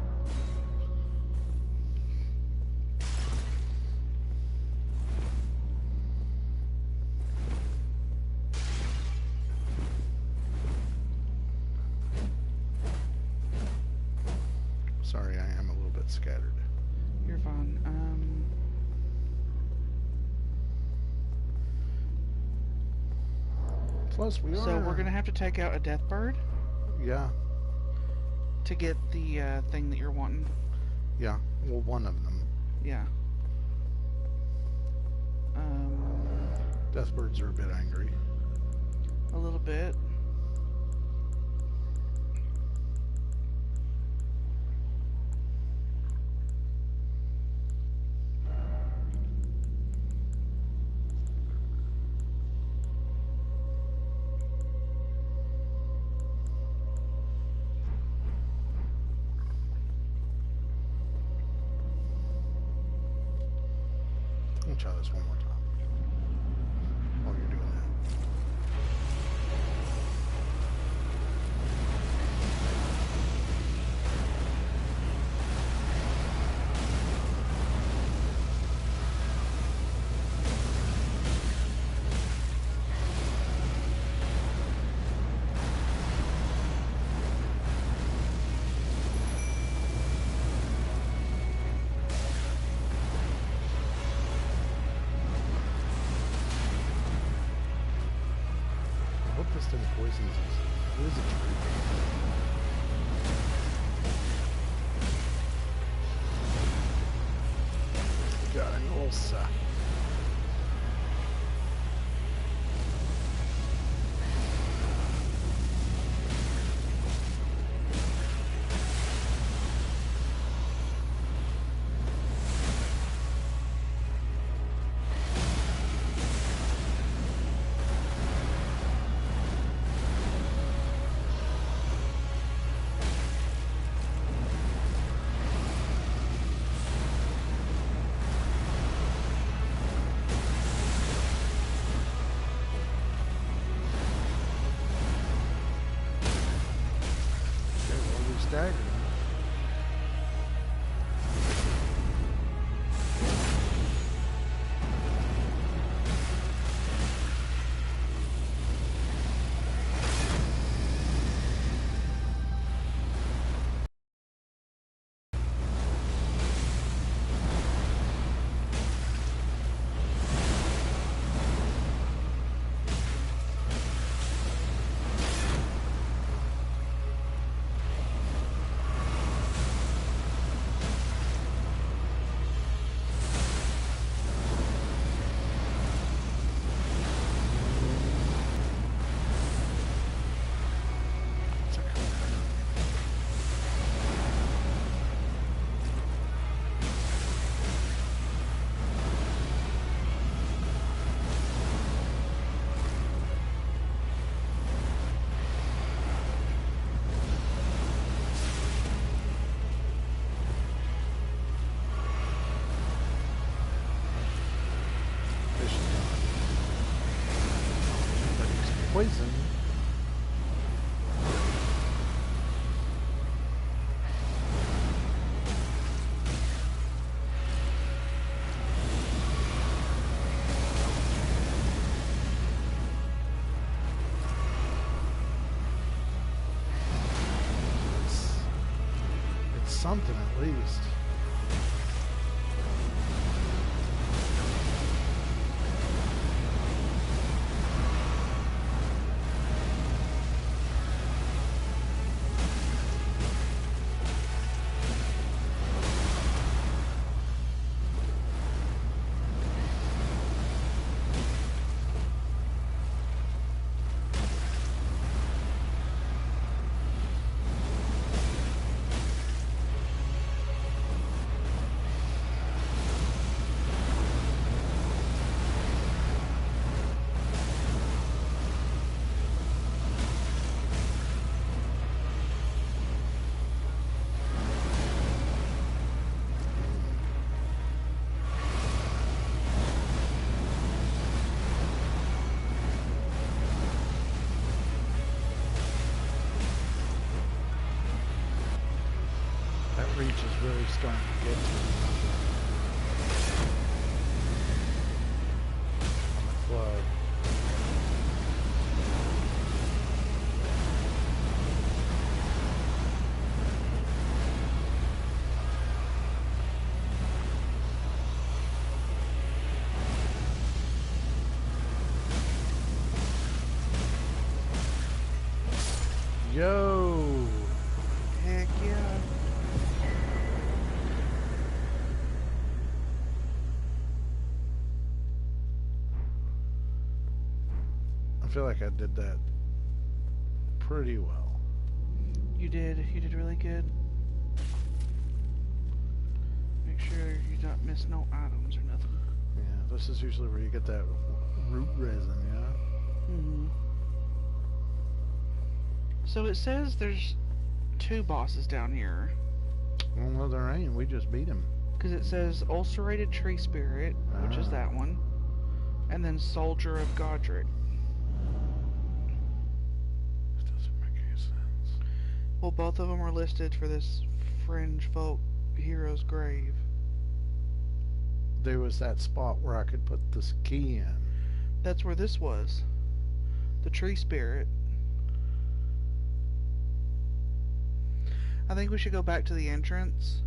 Sorry, I am a little bit scattered. You're fine. Plus, we are. So we're gonna have to take out a death bird Yeah, to get the thing that you're wanting. yeah. Well, one of them. Yeah. Deathbirds are a bit angry. A little bit. We'll try this one more time. While you're doing that. I hope this thing poisons us. It is a tree. Got an ulcer. Okay, well, we staggered him. What's that coming from? Fish is gone. But he's poisoned. It's something at least. really starting to get to on the club. Yo! Heck yeah. I feel like I did that pretty well. You did really good. Make sure you don't miss no items or nothing. Yeah, this is usually where you get that root resin, yeah? Mm-hmm. So it says there's 2 bosses down here. Well, no, there ain't. We just beat him. Because it says Ulcerated Tree Spirit, which is that one. And then Soldier of Godric. This doesn't make any sense. Well, both of them are listed for this Fringe Folk Hero's Grave. There was that spot where I could put this key in. That's where this was. The Tree Spirit. I think we should go back to the entrance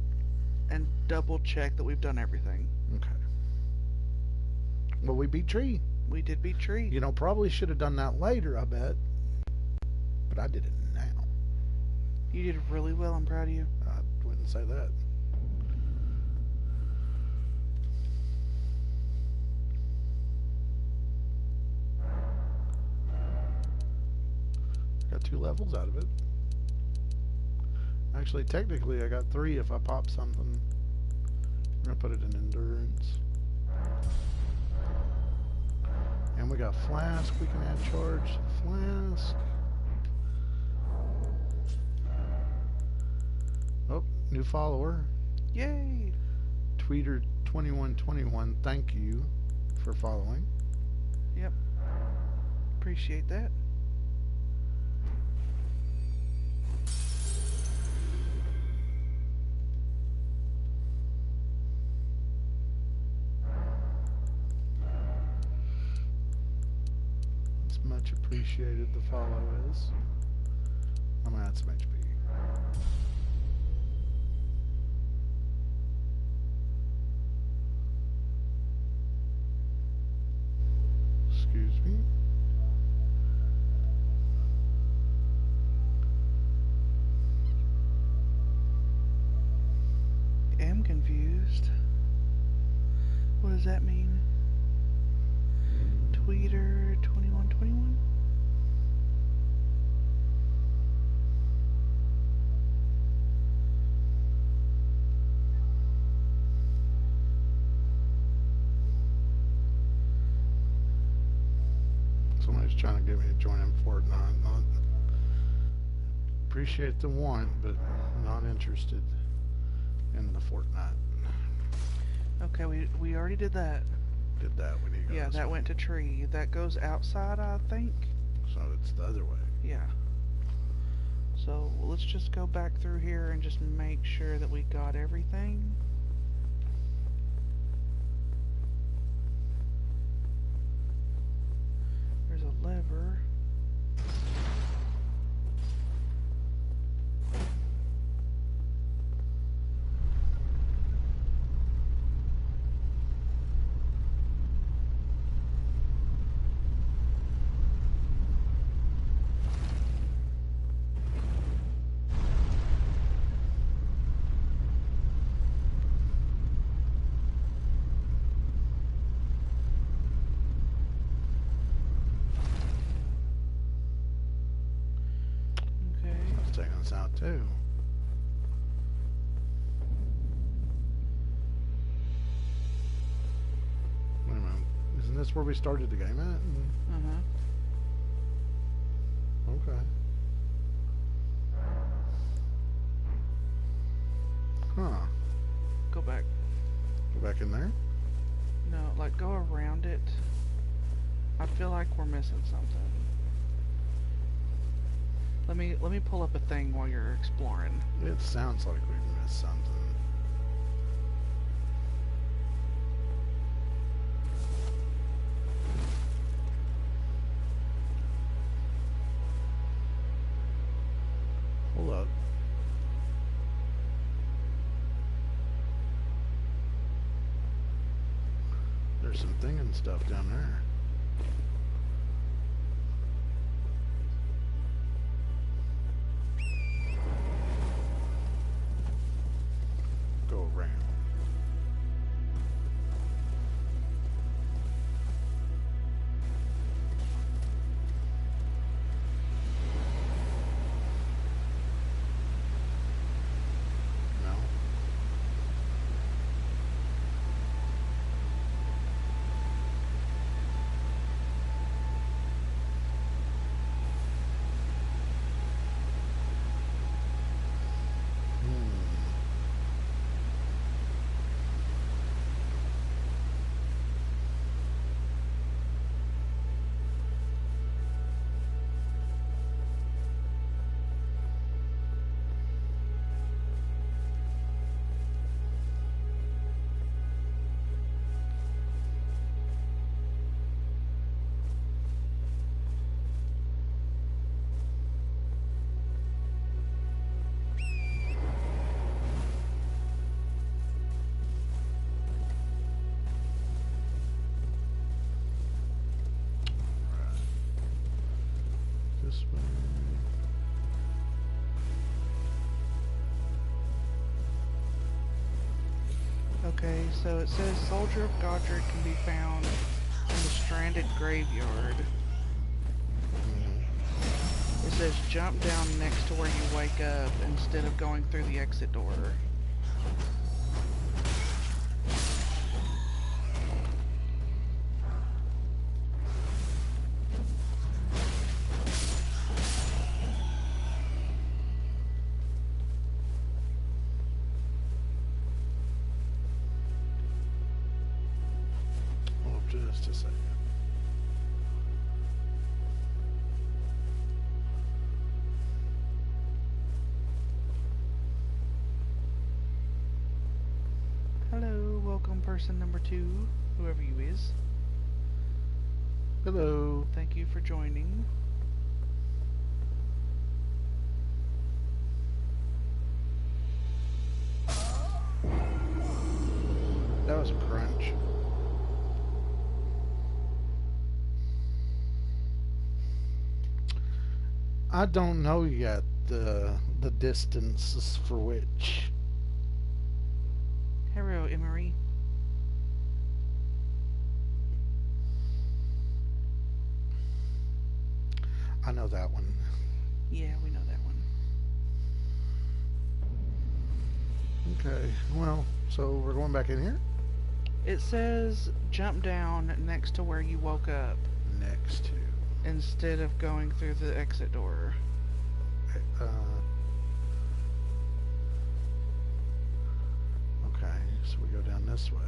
and double check that we've done everything. Okay. Well, we beat Tree. We did beat Tree. You know, probably should have done that later, I bet. But I did it now. You did really well. I'm proud of you. I wouldn't say that. Got 2 levels out of it. Actually, technically, I got 3 if I pop something. I'm gonna put it in endurance. And we got flask. We can add charge to flask. Oh, new follower. Yay! Tweeter2121, thank you for following. Yep. Appreciate that. It's much appreciated, the follow is. I'm gonna add some HP. Excuse me. Am confused. What does that mean? Tweeter 2121? Somebody's trying to get me to join in Fortnite. Not appreciate the want, but not interested in the Fortnite. Okay, we already did that. Did that. We need to go Yeah, this that way. went to Tree. That goes outside, I think. So it's the other way. Yeah. So let's just go back through here and just make sure that we got everything. There's a lever. Okay. That's taking us out too. Wait a minute. Isn't this where we started the game at? Uh-huh. Okay. Huh. Go back. Go back in there? No, like go around it. I feel like we're missing something. Let me pull up a thing while you're exploring. It sounds like we've missed something. look. There's some thing and stuff down there. Go around. No. This way. Okay, so it says Soldier of Godric can be found in the Stranded Graveyard. It says jump down next to where you wake up instead of going through the exit door. Oh, just a second. Hello, welcome person number 2, whoever you is. Hello. Thank you for joining. That was a crunch. I don't know yet the distances for which. Hello, Emery. I know that one. Yeah, we know that one. Okay, well, so we're going back in here? It says jump down next to where you woke up Next to. instead of going through the exit door. Okay, so we go down this way.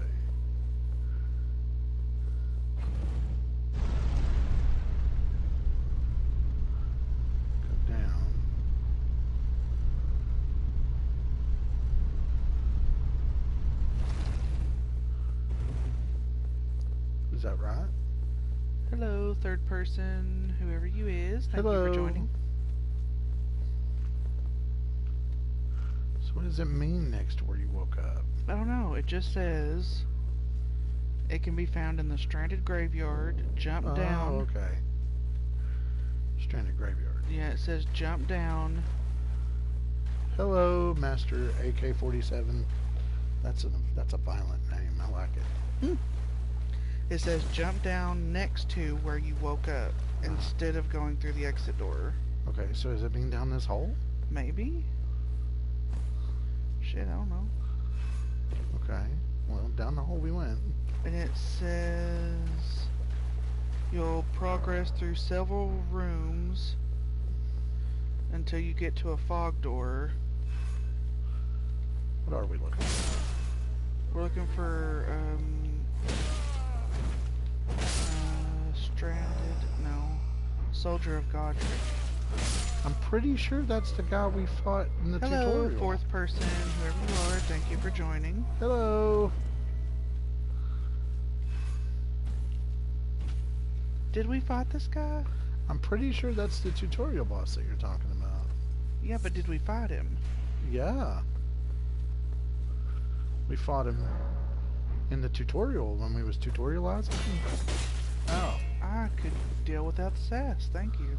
Go down. Is that right? Hello, third person, whoever you is. Thank you Hello. for joining. So what does it mean next to where you woke up? I don't know. It just says it can be found in the Stranded Graveyard. Jump down. Oh, okay. Stranded Graveyard. Yeah, it says jump down. Hello, Master AK-47. That's a violent name. I like it. It says jump down next to where you woke up instead of going through the exit door. Okay, so does it mean down this hole? Maybe? Shit, I don't know. Okay. Well, down the hole we went. And it says you'll progress through several rooms until you get to a fog door. What are we looking for? We're looking for Stranded, no, Soldier of Godric. I'm pretty sure that's the guy we fought in the Hello, tutorial. fourth person, whoever you are, thank you for joining. Hello. Did we fight this guy? I'm pretty sure that's the tutorial boss that you're talking about. Yeah, but did we fight him? Yeah. We fought him in the tutorial when we was tutorializing. Oh. I could deal without the sass, thank you.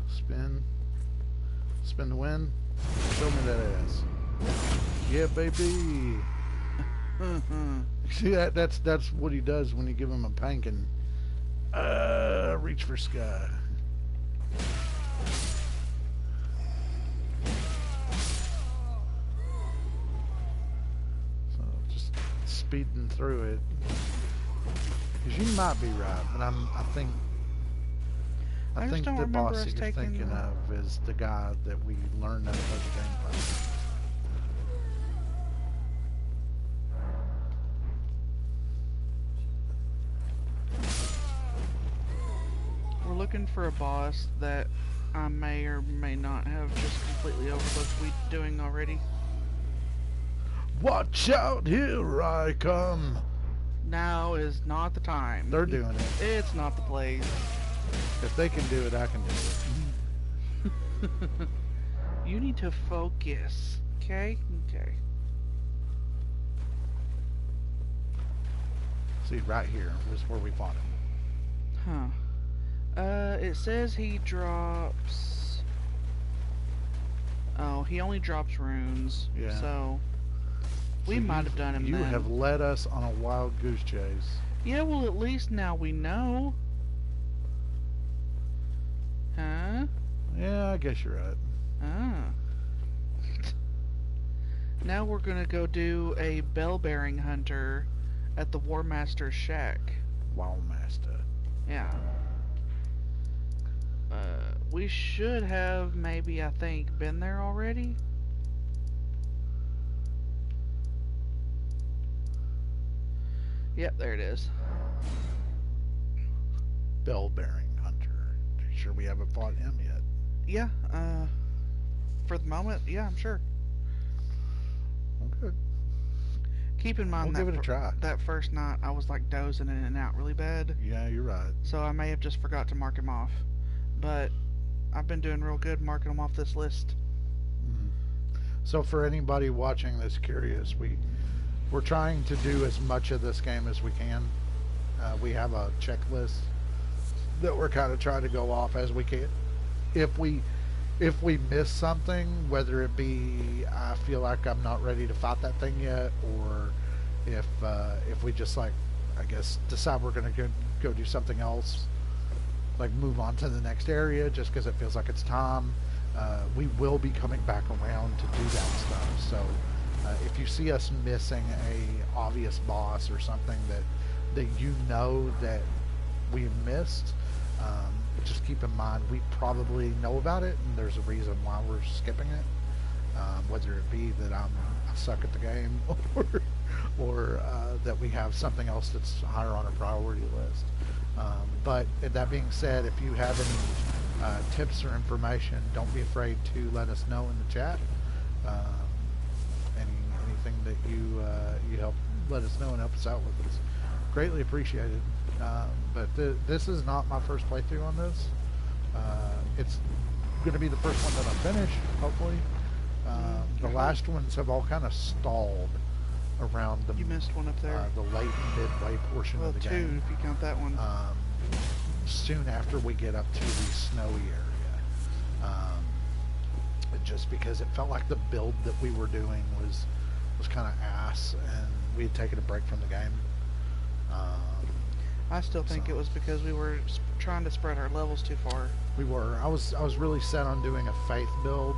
Spin. Spin to win. Show me that ass. Yeah, baby. See that's what he does when you give him a pankin. Reach for sky. So just speeding through it. Cause you might be right, but I think I just don't the remember boss us that you're taking thinking of is the guy that we learned that as a gameplay. We're looking for a boss that I may or may not have just completely overlooked we doing already. Watch out, here I come. Now is not the time. They're doing it. It's not the place. If they can do it, I can do it. You need to focus. Okay? Okay. See, right here is where we fought him. Huh. It says he drops... Oh, he only drops runes. Yeah. So, we might have done him You then. have led us on a wild goose chase. Yeah, well, at least now we know. Huh? Yeah, I guess you're right. Ah. Now we're gonna go do a bell-bearing hunter at the War Master's shack. Wow, master. Yeah. We should have maybe, I think, been there already. Yep, there it is. Bell-bearing hunter. You sure we haven't fought him yet? Yeah, for the moment, yeah, I'm sure. Okay. Keep in mind We'll give it a try. that first night I was like dozing in and out really bad, Yeah, you're right. so I may have just forgot to mark him off. But I've been doing real good marking them off this list. Mhm. So for anybody watching that's curious, we're trying to do as much of this game as we can. We have a checklist that we're kind of trying to go off as we can. If we miss something, whether it be I feel like I'm not ready to fight that thing yet, or if we just like, I guess, decide we're gonna go do something else, like move on to the next area just because it feels like it's time, we will be coming back around to do that stuff. So if you see us missing a obvious boss or something that you know that we missed, just keep in mind we probably know about it and there's a reason why we're skipping it, whether it be that I suck at the game or that we have something else that's higher on our priority list. But that being said, if you have any tips or information, don't be afraid to let us know in the chat. Anything that you help let us know and help us out with is greatly appreciated. But this is not my first playthrough on this. It's going to be the first one that I finish, hopefully. The last ones have all kind of stalled around the You missed one up there. the late and midway portion Well, of the two, game. if you count that one. Soon after we get up to the snowy area, just because it felt like the build that we were doing was kind of ass, and we had taken a break from the game. I still think so- it was because we were trying to spread our levels too far. We were. I was really set on doing a faith build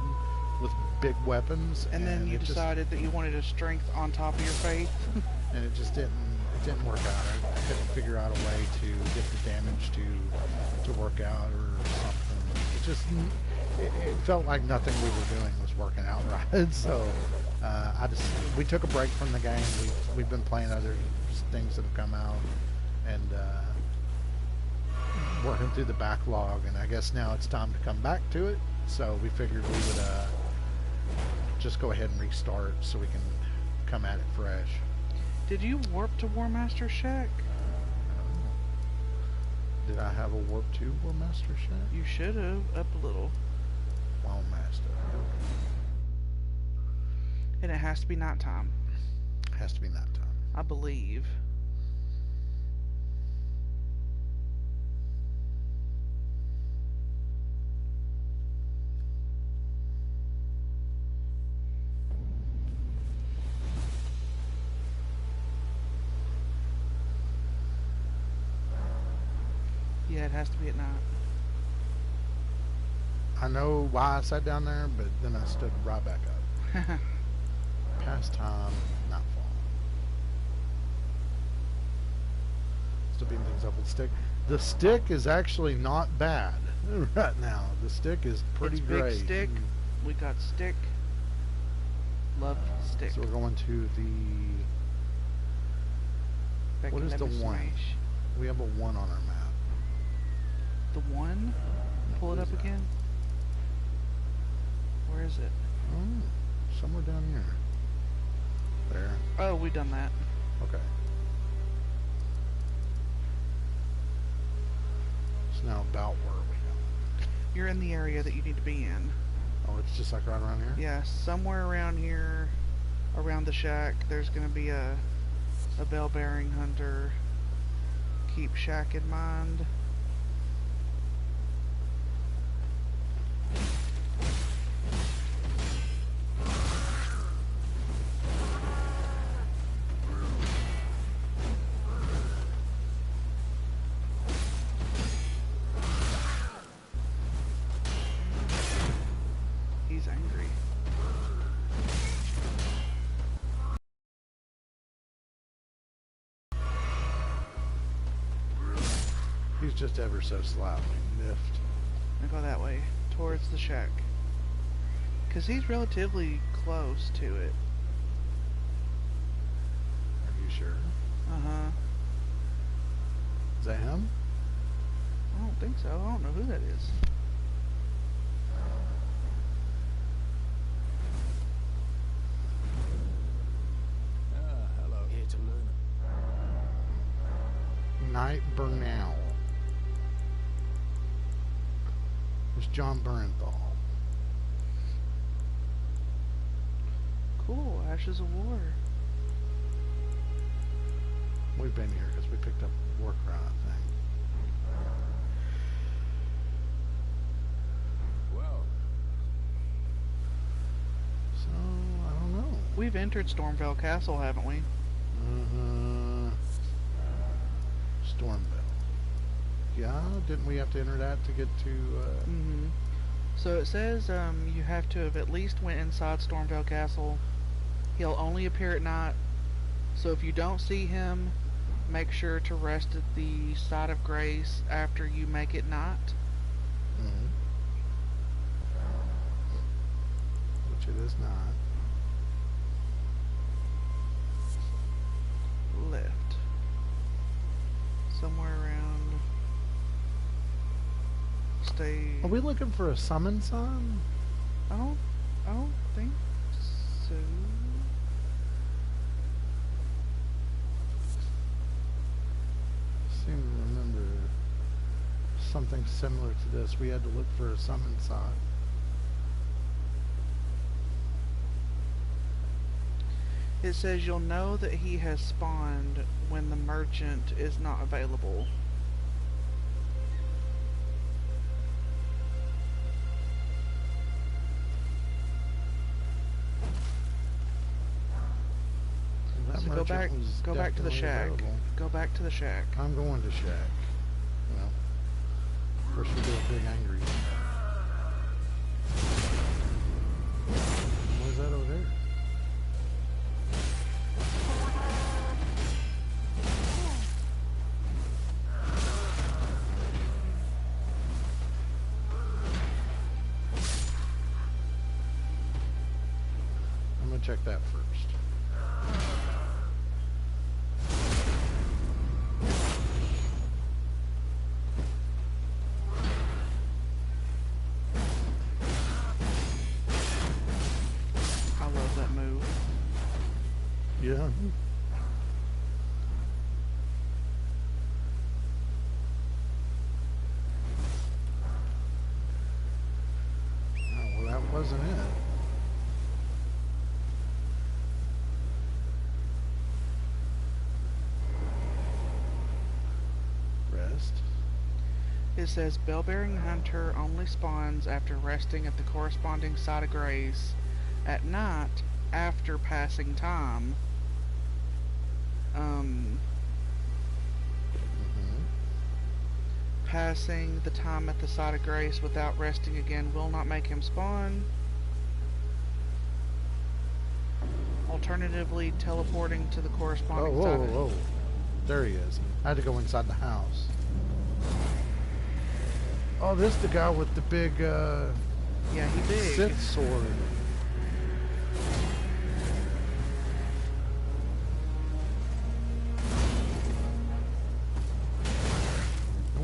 with big weapons, And then you it just- decided that you wanted a strength on top of your faith. and it just didn't work out. I couldn't figure out a way to get the damage to work out or something. It just it felt like nothing we were doing was working out right. So we took a break from the game. We've been playing other things that have come out and working through the backlog, and I guess now it's time to come back to it. So we figured we would just go ahead and restart so we can come at it fresh. Did you warp to War Master's shack? Did Did I have a warp 2 War Master Shack? You should have. Up a little. War Master. And it has to be nighttime. Has to be that time. I believe. Yeah, it has to be at night. I know why I sat down there, but then I stood right back up. Past time, nightfall. Still beating things up with the stick. The stick is actually not bad right now. The stick is pretty It's great. big stick. We got stick. Love stick. So we're going to the... Becky, what is let the me one? smash. We have a 1 on our map. The one? Pull it What up is that? again. Where is it? Oh, somewhere down here. There. Oh, we done that. Okay. So now about where are we going? You're in the area that you need to be in. Oh, it's just like right around here? Yeah, somewhere around here, around the shack, there's gonna be a bell-bearing hunter. Keep shack in mind. He's angry. He's just ever so slightly miffed. I'll go that way, towards the shack. Because he's relatively close to it. Are you sure? Uh-huh. Is that him? I don't think so. I don't know who that is. Hello. Here to learn. Night Bernal. It's John Bernthal. Cool, Ashes of War. We've been here because we picked up Warcry, I think. Well, So, I don't know. We've entered Stormvale Castle, haven't we? Stormville. Yeah, didn't we have to enter that to get to, Mm-hmm. So it says you have to have at least went inside Stormvale Castle. He'll only appear at night. So if you don't see him, make sure to rest at the site of grace after you make it night. which it is not. Left. Somewhere around. Stay. Are we looking for a summon sign? I don't think so. I seem to remember something similar to this. We had to look for a summon sign. It says you'll know that he has spawned when the merchant is not available. That So go merchant back, was go back to the definitely shack. available. Go back to the shack. I'm going to shack. Well, first we'll do a big angry. What is that over there? I'm gonna check that first. I love that move. Yeah. wasn't it. Rest. It says Bellbearing Hunter only spawns after resting at the corresponding site of grace at night after passing time. Passing the time at the site of grace without resting again will not make him spawn. Alternatively, teleporting to the Oh, corresponding whoa, site. whoa, whoa. There he is. I had to go inside the house. Oh, this the guy with the big, Yeah, he big. Sith sword.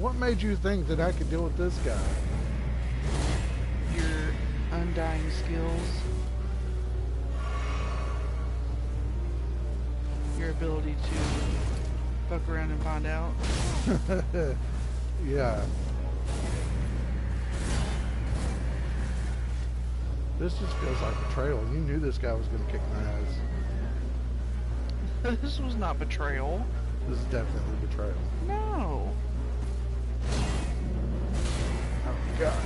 What made you think that I could deal with this guy? Your undying skills. Your ability to fuck around and find out. Yeah. This just feels like betrayal. You knew this guy was going to kick my ass. This was not betrayal. This is definitely betrayal. No. Oh, God.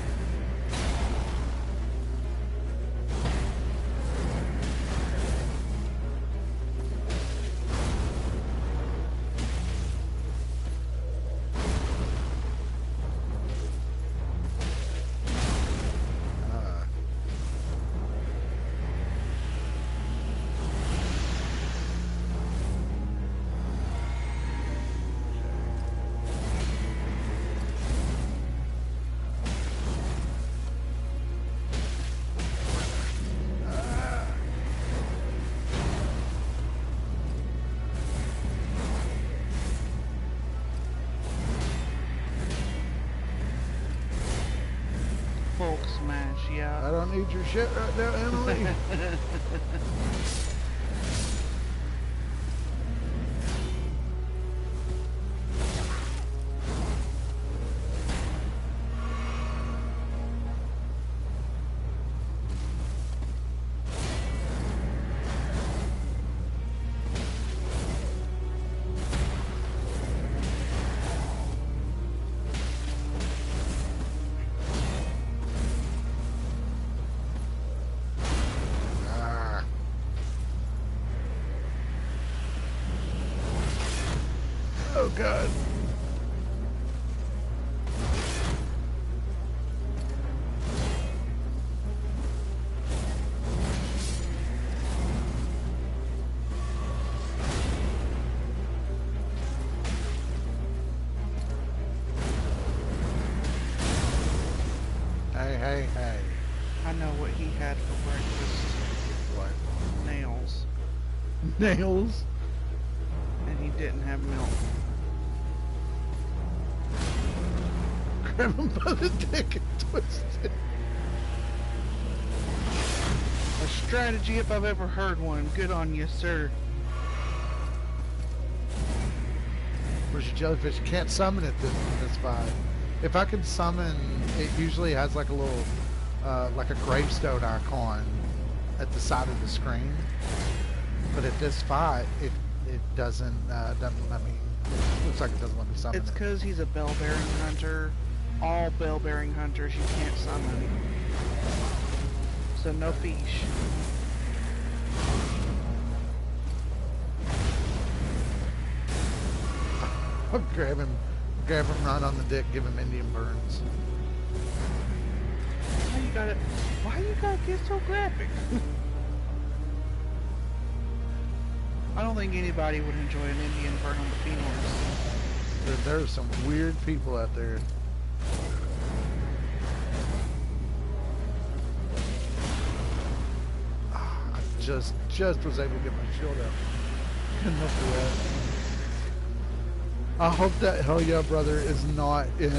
Hulk smash, yeah. I don't need your shit right now, Emily. Oh, God. Hey. I know what he had for breakfast. What? Nails. Nails? And he didn't have milk. Grab him by the dick and twist it. A strategy if I've ever heard one. Good on you, sir. Where's your jellyfish? You can't summon it this fight. If I could summon, it usually has like a little, like a gravestone icon at the side of the screen. But at this fight, it doesn't let me. Looks like it doesn't let me summon It's it. because he's a bell-bearing hunter. All bell-bearing hunters you can't summon. So no fish. grab him right on the dick, give him Indian burns. Why you gotta get so graphic? I don't think anybody would enjoy an Indian burn on the femurs. There's some weird people out there. I just was able to get my shield up. Enough of that. I hope that Hell Yeah Brother is not in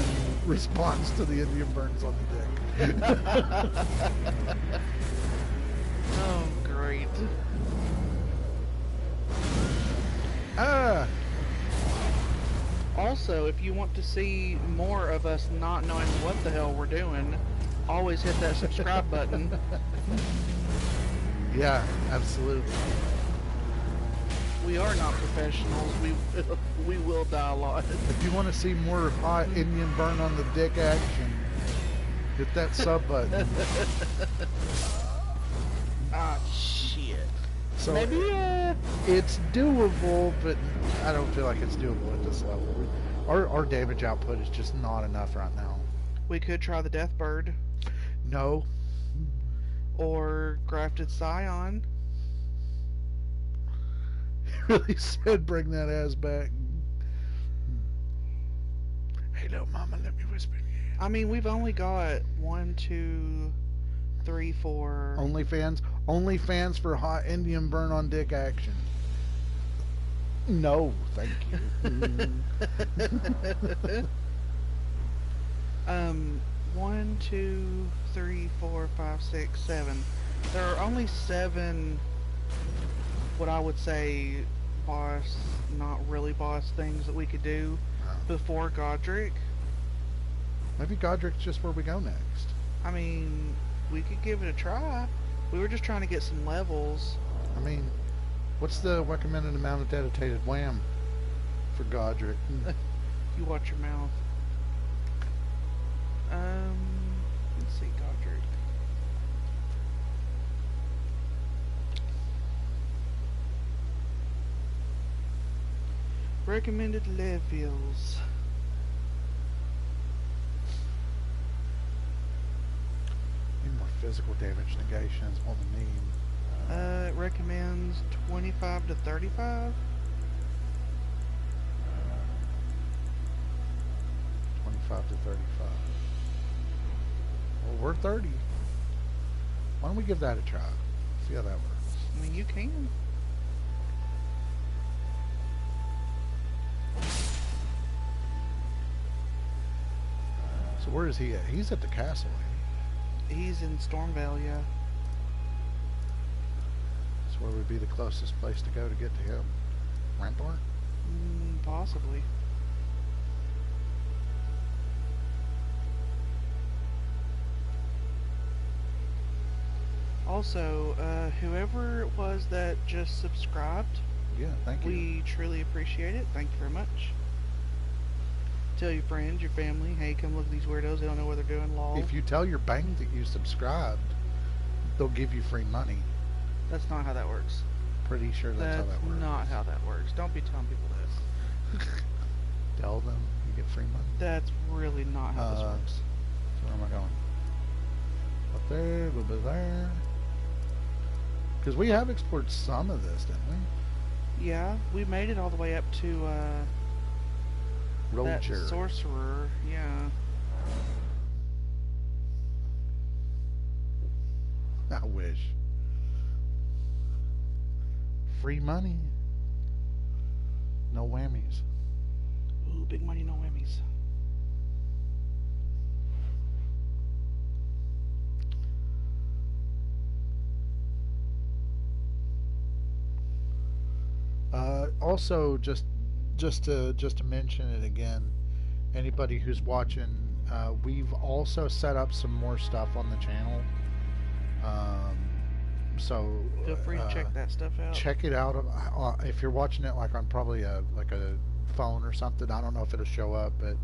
response to the Indian burns on the dick. Oh, great. Ah! Also, if you want to see more of us not knowing what the hell we're doing, always hit that subscribe button. Yeah, absolutely. We are not professionals. We will die a lot. If you want to see more hot Indian burn on the dick action, hit that sub button. Ah, shit. So Maybe, it's doable, but I don't feel like it's doable at this level. Our damage output is just not enough right now. we could try the Death Bird No. or Grafted Scion. He really said bring that ass back. Hey, little mama, let me whisper in your ear. I mean, we've only got 1, 2, 3, 4. OnlyFans for hot Indian burn on dick action. No, thank you. 1, 2, 3, 4, 5, 6, 7. There are only 7, what I would say, boss, not really boss things that we could do before Godric. Maybe Godric's just where we go next. I mean, we could give it a try. We were just trying to get some levels. I mean, what's the recommended amount of dedicated wham for Godric? You watch your mouth. Let's see, Godric. Recommended levels. Need more physical damage negation is what we need. It recommends 25 to 35. 25 to 35. Well, we're 30. Why don't we give that a try? See how that works. I mean, you can. So where is he at? He's at the castle. Ain't He's in Stormvale, yeah. he? So where would be the closest place to go to get to him? Rampart? Possibly. Also, whoever it was that just subscribed, Yeah, thank you. we truly appreciate it. Thank you very much. Tell your friends, your family, hey, come look at these weirdos. They don't know what they're doing. Lol. If you tell your bank that you subscribed, they'll give you free money. That's not how that works. Pretty sure that's how that works. not how that works. Don't be telling people this. Tell them you get free money. That's really not how this works. So where am I going? Up there, a little bit there. Because we have explored some of this, didn't we? Yeah, we made it all the way up to that Roger. sorcerer. Yeah. I wish. Free money. No whammies. Ooh, big money, no whammies. Also, just to mention it again, anybody who's watching, we've also set up some more stuff on the channel. So Feel free to check that stuff out. check it out. If you're watching it like on probably a phone or something, I don't know if it'll show up, but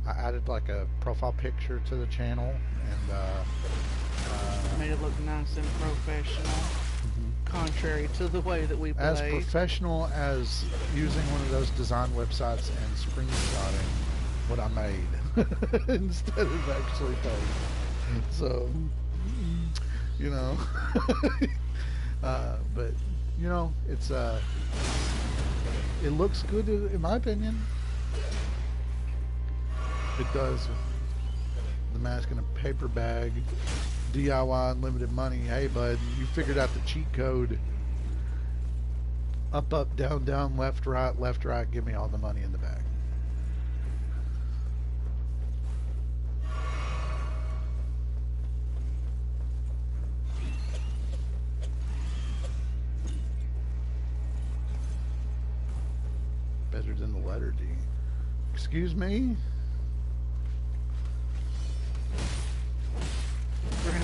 I added like a profile picture to the channel and Made it look nice and professional, contrary to the way that we play. as professional as using one of those design websites and screenshotting what I made instead of actually playing. So, you know, but you know, it's it looks good in my opinion. It does. The mask in a paper bag, DIY unlimited money. Hey bud, you figured out the cheat code. Up, up, down, down, left, right, give me all the money in the bag. Better than the letter D. Excuse me?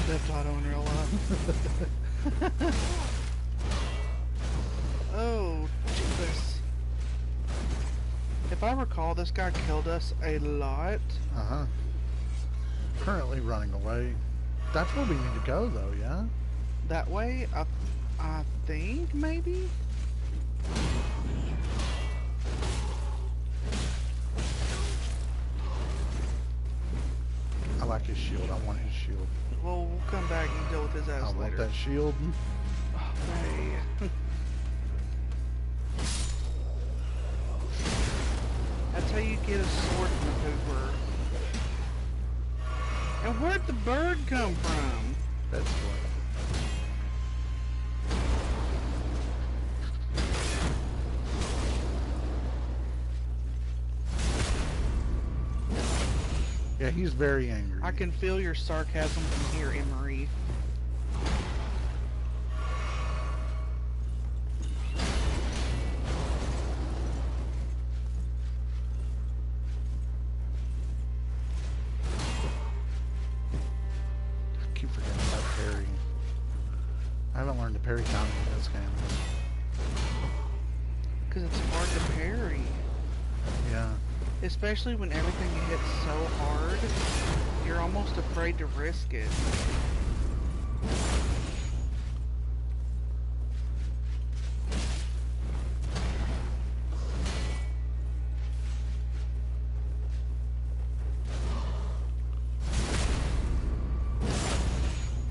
Theft Auto in real life. Oh, Jesus. If I recall, this guy killed us a lot. Uh-huh. Currently running away. That's where we need to go, though, yeah? That way, I think, maybe? I like his shield. I want his shield. Well, we'll come back and deal with his ass I want later. that shield. Oh, hey. That's how you get a sword from a pooper. And where'd the bird come from? That's what. Yeah, he's very angry. I can feel your sarcasm from here, Emery. I keep forgetting about parry. I haven't learned to parry counter in this game. Because it's hard to parry. Yeah. Especially when everything hits so hard, you're almost afraid to risk it.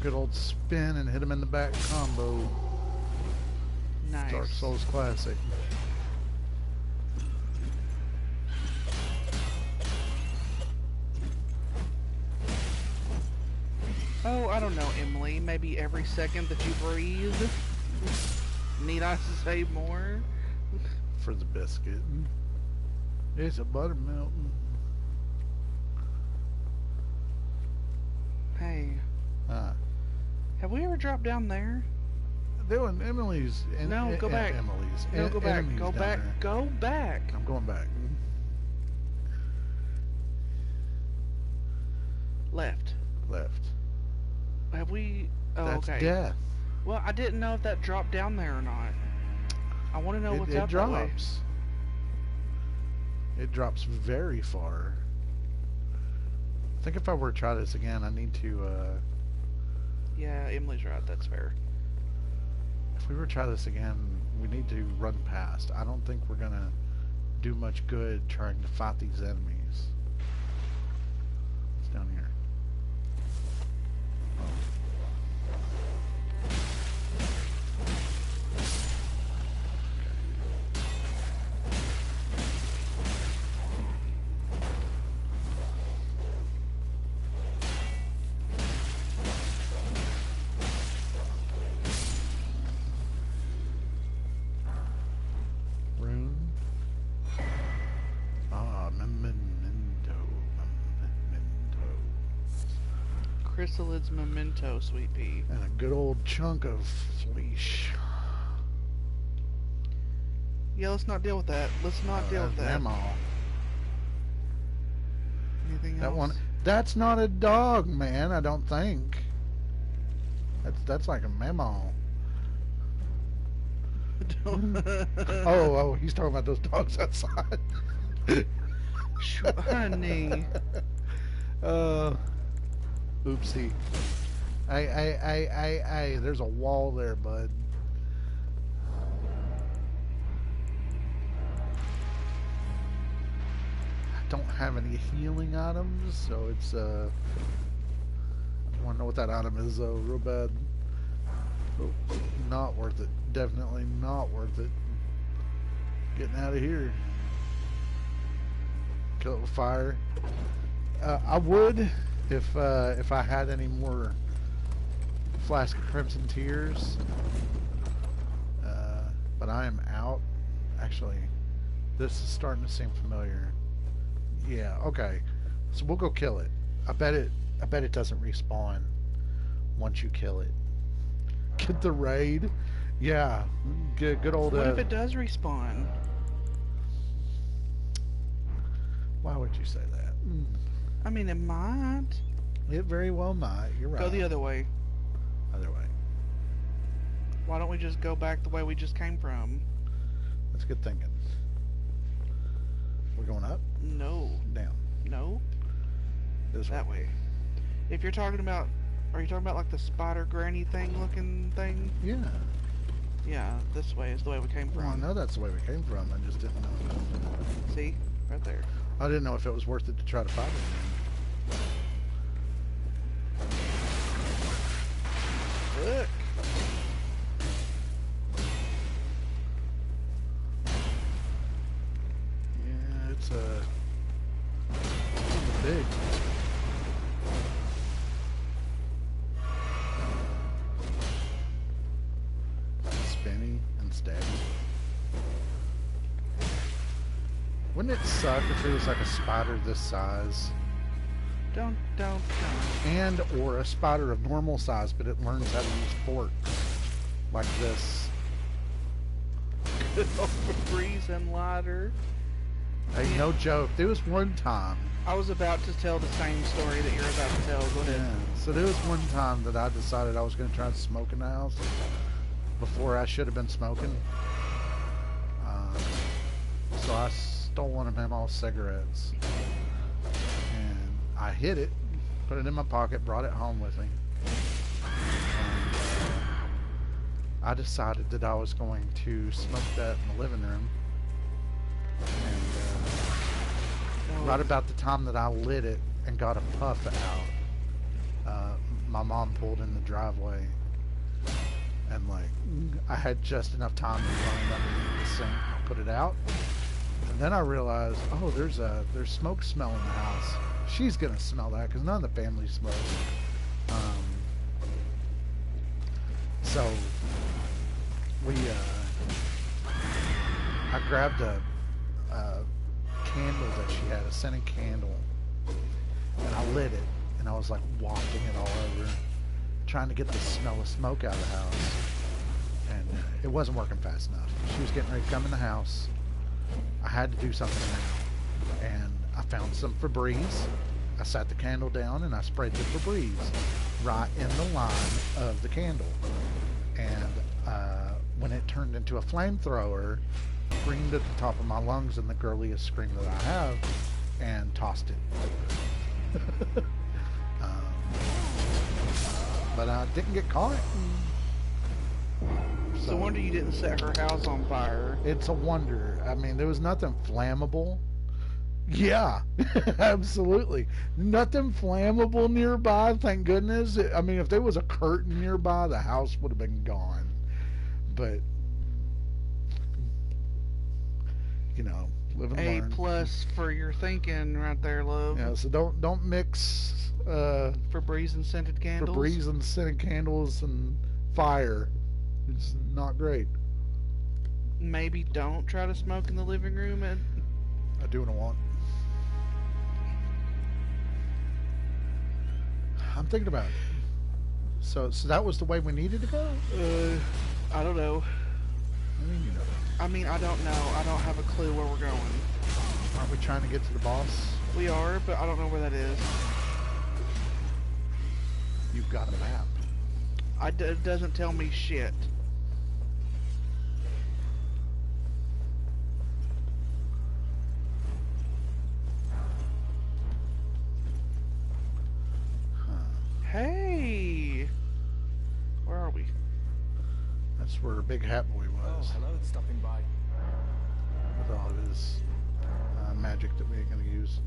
Good old spin and hit him in the back combo. Nice. Dark Souls classic. Oh, I don't know, Emily. Maybe every second that you breathe. Need I say more? For the biscuit. It's a buttermilk. Hey, have we ever dropped down there? Doing Emily's. No, go back. Emily's. No, go back. Enemies Go down back. there. Go back. I'm going back. Left. Left. Have we? Oh, That's okay. death. Well, I didn't know if that dropped down there or not. I want to know what's out that way. drops. It drops very far. I think if I were to try this again, I need to, Yeah, Emily's right. That's fair. if we were to try this again, we need to run past. I don't think we're gonna do much good trying to fight these enemies. It's down here. Rune. Ah, memento. Chrysalid's memento, sweet pea. And a good old chunk of flesh. Yeah, let's not deal with that. Let's not deal with that. Ammo. Anything That else? one. That's not a dog, man. I don't think. That's like a memo. Oh, he's talking about those dogs outside. Honey. Oopsie. Hey, there's a wall there, bud. I don't have any healing items, so it's, I want to know what that item is, though, real bad. Oh, not worth it. Definitely not worth it. Getting out of here. Kill it with fire. I would if I had any more Flask of Crimson Tears. But I am out. Actually, this is starting to seem familiar. Yeah, okay. So we'll go kill it. I bet it doesn't respawn once you kill it. Get the raid. Yeah. Good old What if it does respawn? Why would you say that? I mean, it might. It very well might. You're right. Go the other way. Other way. Why don't we just go back the way we just came from? That's good thinking. We're going up? No. Down. No. This That way. If you're talking about... Are you talking about like the spider granny thing looking thing? Yeah. Yeah, this way is the way we came Well, I from. know that's the way we came from. I just didn't know. See? Right there. I didn't know if it was worth it to try to fight it. Look. Yeah, it's big. Spinny and stabby. Wouldn't it suck if it was like a spider this size? Don't. And or a spider of normal size, but it learns how to use forks. Like this. Good old Febreze and lighter. Hey, no joke. There was one time. I was about to tell the same story that you're about to tell. Go ahead. Yeah. So there was one time that I decided I was going to try to smoke in the house before I should have been smoking. So I stole one of Mama's cigarettes. And I hid it, put it in my pocket, brought it home with me. And I decided that I was going to smoke that in the living room. And right about the time that I lit it and got a puff out, my mom pulled in the driveway. And like, I had just enough time to run it underneath the sink, put it out. And then I realized, oh, there's smoke smell in the house. She's gonna smell that because none of the family smokes. So I grabbed a candle that she had, a scented candle, and I lit it, and I was like wafting it all over, trying to get the smell of smoke out of the house, and it wasn't working fast enough. She was getting ready to come in the house. I had to do something now, and I found some Febreze. I sat the candle down and I sprayed the Febreze right in the line of the candle, and when it turned into a flamethrower, screamed at the top of my lungs in the girliest scream that I have, and tossed it. But I didn't get caught. It's a wonder you didn't set her house on fire. It's a wonder. I mean, there was nothing flammable. Yeah, absolutely. Nothing flammable nearby, thank goodness. I mean, if there was a curtain nearby, the house would have been gone. But, you know, live and learn. A+ for your thinking right there, love. Yeah, so don't mix Febreze and scented candles. Febreze and scented candles and fire. It's not great. Maybe don't try to smoke in the living room. And I do what I want. I'm thinking about it. So that was the way we needed to go? I don't know. I mean, you know. I mean, I don't know. I don't have a clue where we're going. Aren't we trying to get to the boss? We are, but I don't know where that is. You've got a map. It doesn't tell me shit. Hey! Where are we? That's where Big Hat Boy Oh, was. hello, stopping by. With all of his magic that we ain't gonna use.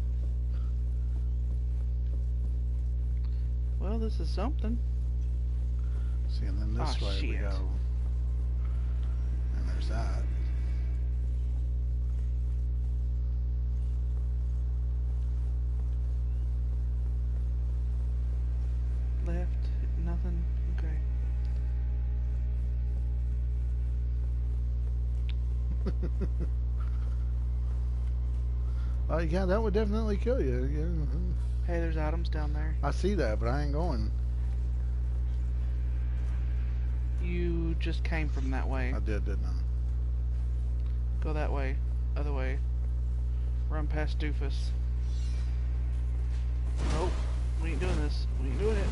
Well, this is something. See, and then this way we shit. go. And there's that. Left, nothing. Okay. Yeah, that would definitely kill you. Yeah. Hey, there's items down there. I see that, but I ain't going. You just came from that way. I did, didn't I? Go that way. Other way. Run past Doofus. Oh, we ain't doing this. We ain't doing it.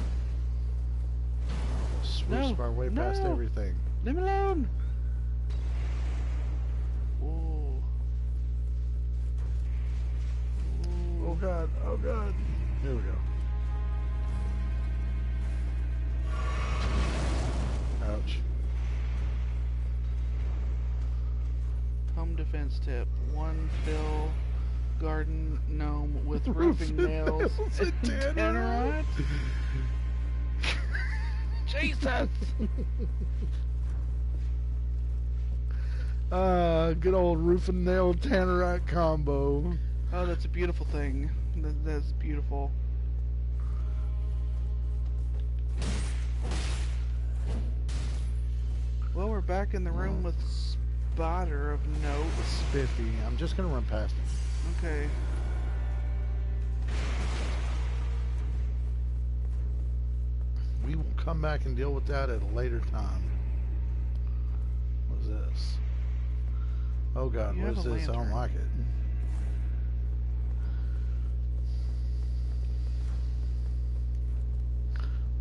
Swoosh our way past no. everything. Leave me alone. Ooh. Oh god, oh god. Here we go. Ouch. Home defense tip. 1 fill garden gnome with roofing nails and tannerite. Jesus! Good old roof and nail tannerite combo. Oh, that's a beautiful thing. That's beautiful. Well, we're back in the room with Spotter of note. Spiffy. I'm just gonna run past it. Okay. We will come back and deal with that at a later time. What is this? Oh god, You what is have a this? I don't lantern. like it.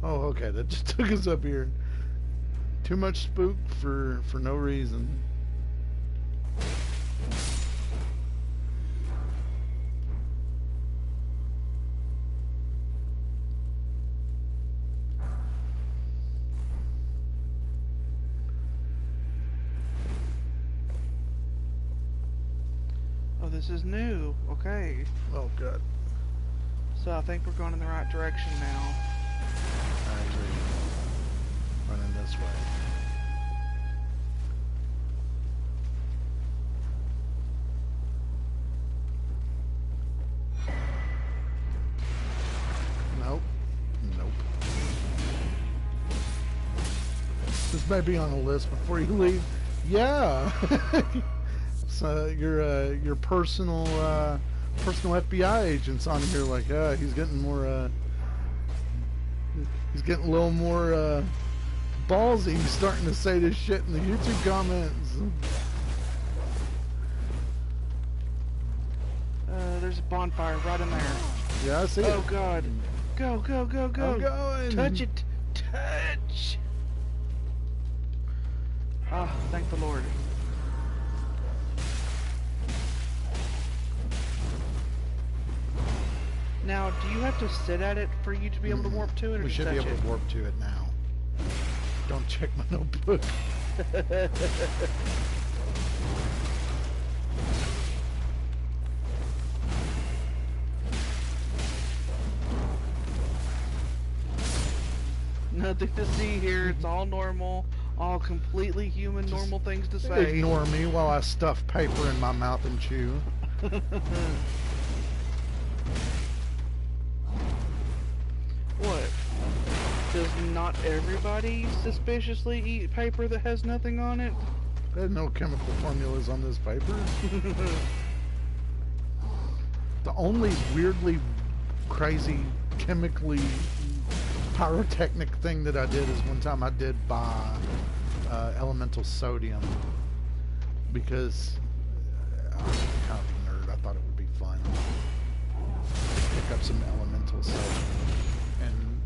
Oh, okay, that just took us up here. Too much spook for no reason. Oh, this is new. Okay. Oh god, So I think we're going in the right direction now. I agree. Running this way. Nope. Nope. This may be on the list before you leave. Yeah. So your personal FBI agent's on here. Like, he's getting more. He's getting a little more ballsy. He's starting to say this shit in the YouTube comments. There's a bonfire right in there. Yeah, I see it. Oh god. Go, go, go, go. I'm going. Touch it. Touch. Ah, thank the Lord. Now, do you have to sit at it for you to be able to warp to it, or We just should be touch able it? to warp to it now. Don't check my notebook. Nothing to see here. It's all normal. All completely human, normal things to say. Ignore me while I stuff paper in my mouth and chew. What? Does not everybody suspiciously eat paper that has nothing on it? There's no chemical formulas on this paper. The only weirdly crazy chemically pyrotechnic thing that I did is one time I did buy elemental sodium because I'm kind of a nerd. I thought it would be fun to pick up some elemental sodium. And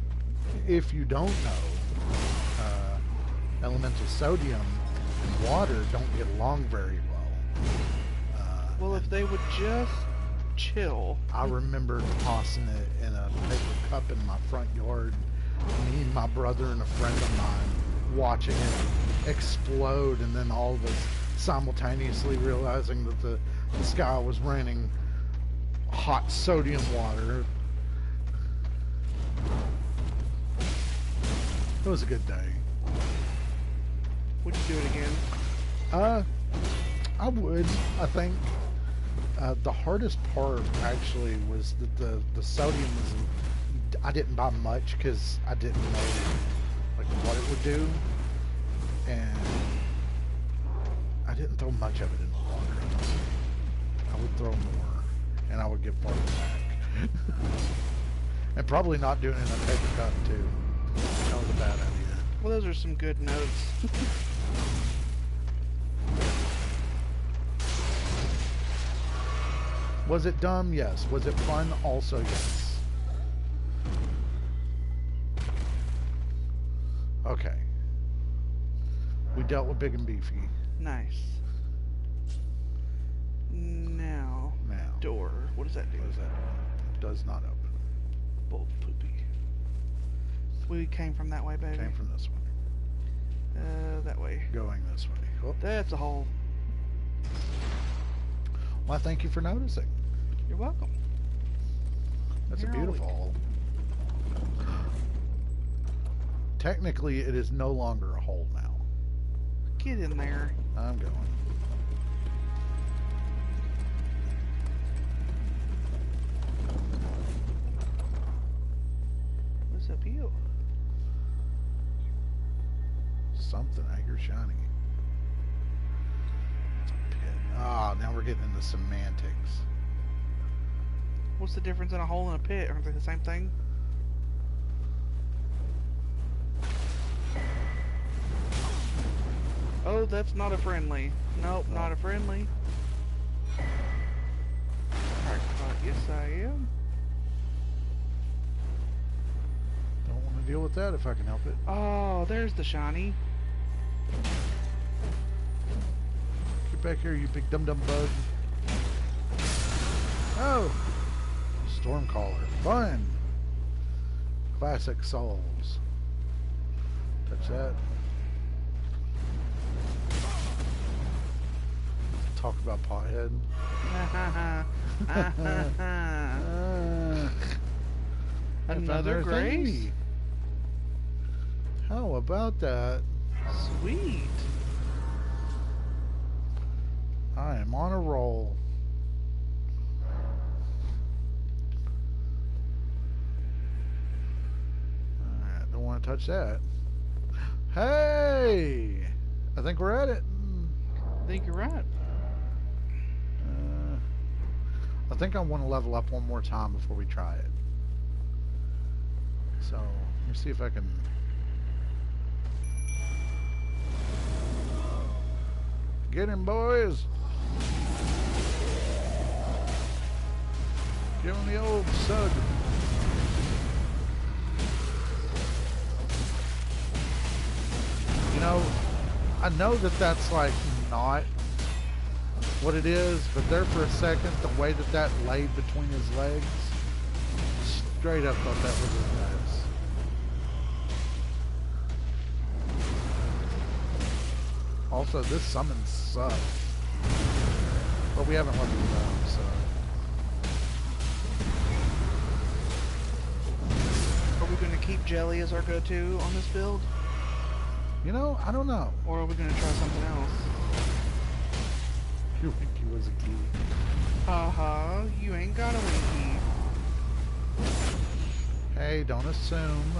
if you don't know, elemental sodium and water don't get along very well. Well, if they would just chill. I remember tossing it in a paper cup in my front yard. Me, my brother, and a friend of mine watching it explode, and then all of us simultaneously realizing that the sky was raining hot sodium water. It was a good day. Would you do it again? I would, I think. The hardest part actually was that the sodium was, I didn't buy much because I didn't know like what it would do, and I didn't throw much of it in the water. I would throw more, and I would get part back. And probably not doing it in a paper cup too. That was a bad idea. Well, those are some good notes. Was it dumb? Yes. Was it fun? Also, yes. We dealt with big and beefy. Nice. Now, Now, door. What does that do? what is that? It does not open. Bull poopy. We came from that way, baby. Came from this way. That way. Going this way. Oh, That's a hole. well, thank you for noticing. You're welcome. That's a Here all beautiful week. hole. Technically, it is no longer a hole now. Get in there. I'm going. What's up here? Something I hear shiny. It's a pit. Ah, now we're getting into semantics. What's the difference in a hole and a pit? Aren't they the same thing? Oh, that's not a friendly. Nope, No. not a friendly. Yes, I am. Don't want to deal with that if I can help it. Oh, there's the shiny. Get back here, you big dum-dum bug. Oh! Stormcaller. Fun! Classic souls. Touch that. Talk about pothead. Another grace? thingy. How about that? Sweet. I am on a roll. Alright, don't want to touch that. Hey! I think we're at it. I think you're right. I think I want to level up one more time before we try it. So, let me see if I can... Get him, boys! Give him the old sug. You know, I know that that's like not what it is, but there for a second, the way that that laid between his legs, straight up thought that was his nuts. Also, this summon sucks. But we haven't leveled it up, so... Are we going to keep Jelly as our go-to on this build? You know, I don't know. Or are we going to try something else? Your Winky was a key. Haha, you ain't got a Winky. Hey, don't assume.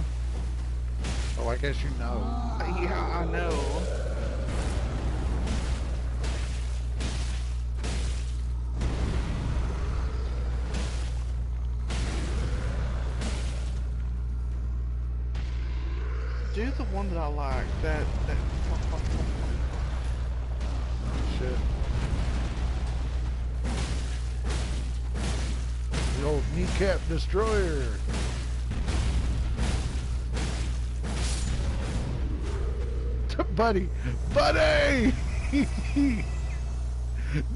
Oh, I guess you know. Yeah, I know. Do the one that I like. That. Shit. The old kneecap destroyer. Buddy! Buddy!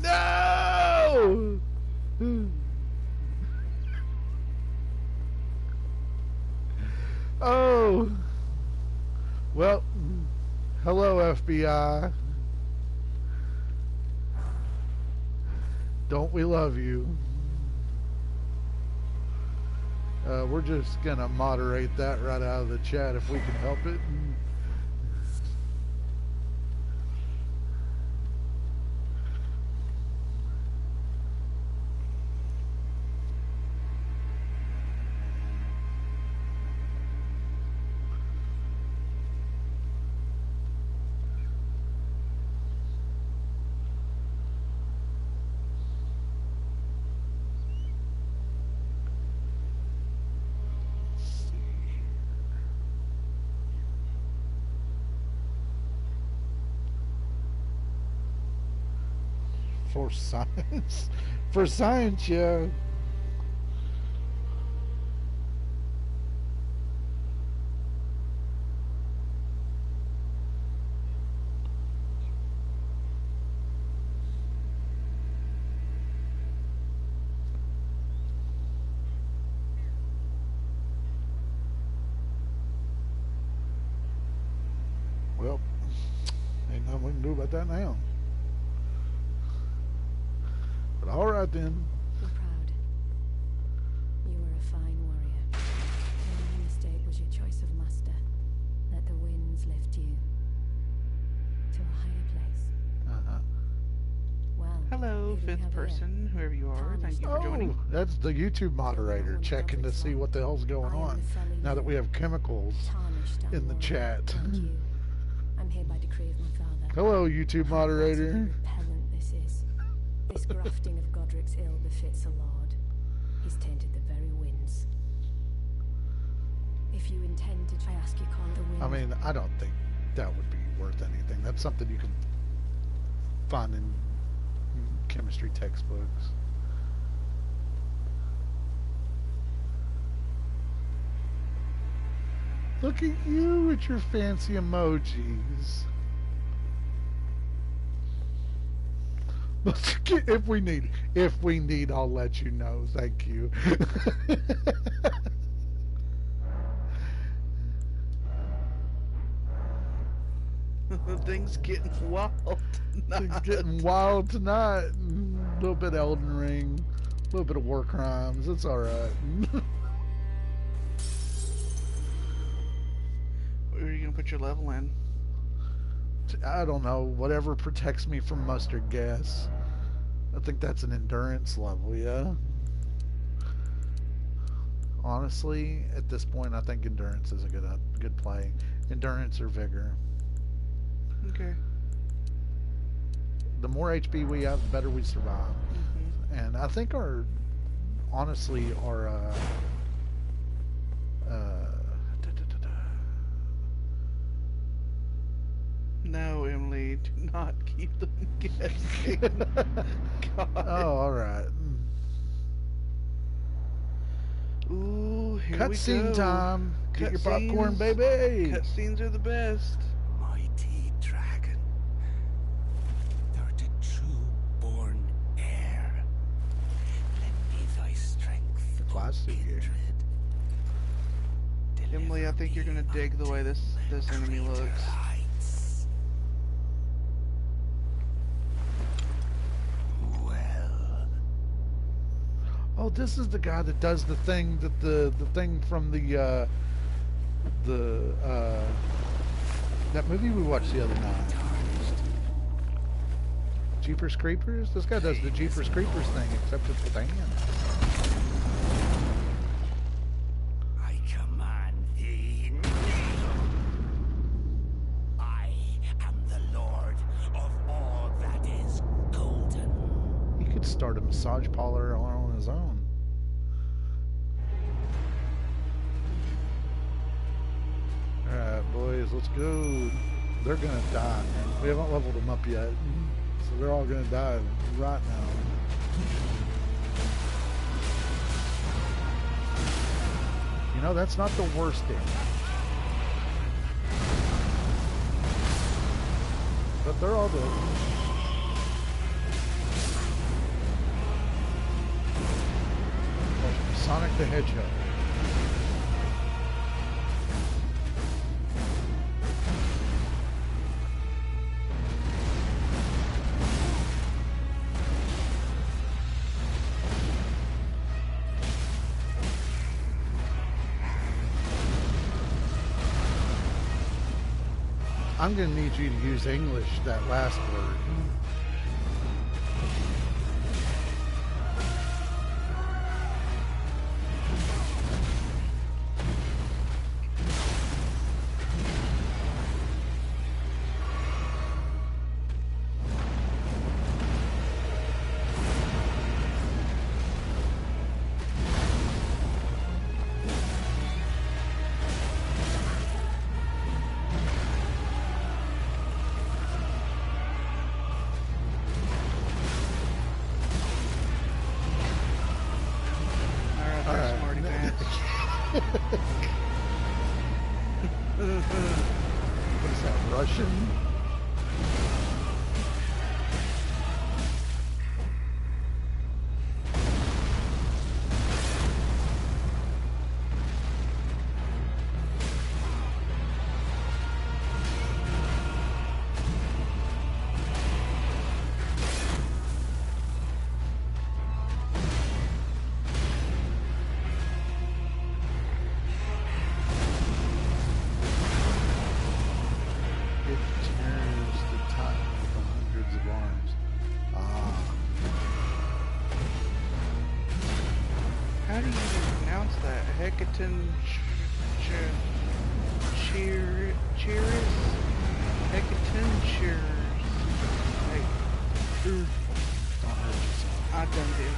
No! Oh! Well, hello FBI. Don't we love you? We're just gonna moderate that right out of the chat if we can help it. For science? For science, yeah. we can do about that now. But all right then. I'm proud. You were a fine warrior. Your only mistake was your choice of master. Let the winds lift you to a higher place. Well, Hello, here we fifth have it. person, whoever you are. Thank you for joining. Oh, that's the YouTube moderator checking to see what the hell's going on. Now that we have chemicals Tarnished in the warrior, chat. not you. I'm here by decree of my father. Hello, YouTube moderator. Repellent this is. This grafting of Godric's ill befits a lord. He's tainted the very winds. If you intend to, I ask you, calm the wind. I mean, I don't think that would be worth anything. That's something you can find in chemistry textbooks. Look at you with your fancy emojis. If we need, I'll let you know. Thank you. Things getting wild tonight. Things getting wild tonight. A little bit Elden Ring, a little bit of War Crimes. It's all right. Where are you gonna put your level in? I don't know. Whatever protects me from mustard gas. I think that's an endurance level, yeah. Honestly, at this point, I think endurance is a good play. Endurance or vigor. Okay. The more HP we have, the better we survive. And I think honestly, No, Emily, do not keep them guessing. God. Oh, all right. Ooh, here we go. Cutscene time. Get your popcorn, Cutscenes. baby. Cutscenes are the best. Mighty dragon, thou art a true-born heir. Lend me thy strength, The class O suit here. kindred. Emily, I think you're gonna dig the way this enemy Greater looks. heights. Well, Oh, this is the guy that does the thing that the thing from the that movie we watched the other night. tarnished. Jeepers Creepers? This guy does the Jeepers Creepers thing, except it's with hands. I command thee kneel. I am the Lord of all that is golden. He could start a massage parlor on his own. Alright, boys, let's go. They're gonna die, man. We haven't leveled them up yet. So they're all gonna die right now. You know, that's not the worst damage. But they're all dead. Sonic the Hedgehog. I'm going to need you to use English, that last word. Alright, All there's right. Smarty Pants. What is that, Russian? pronounce that. Hecaton Cheers. Hecaton Cheers. Hey. Don't hurt yourself. I done did.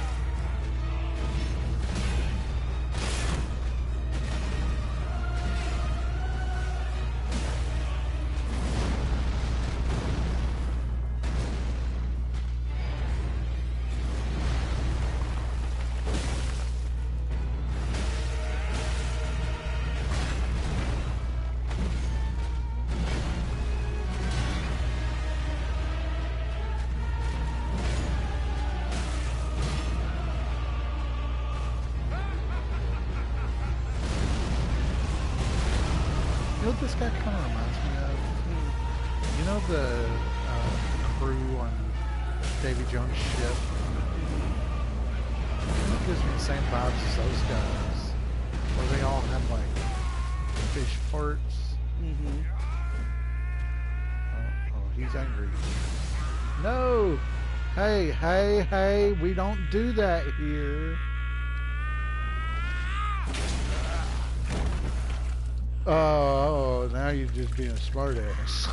You know what this guy kind of reminds me of? You know the crew on Davy Jones' ship? It gives me the same vibes as those guys. Where they all have like fish farts. Mm-hmm. Oh, he's angry. No! Hey, we don't do that here. Oh, now you're just being a smart ass.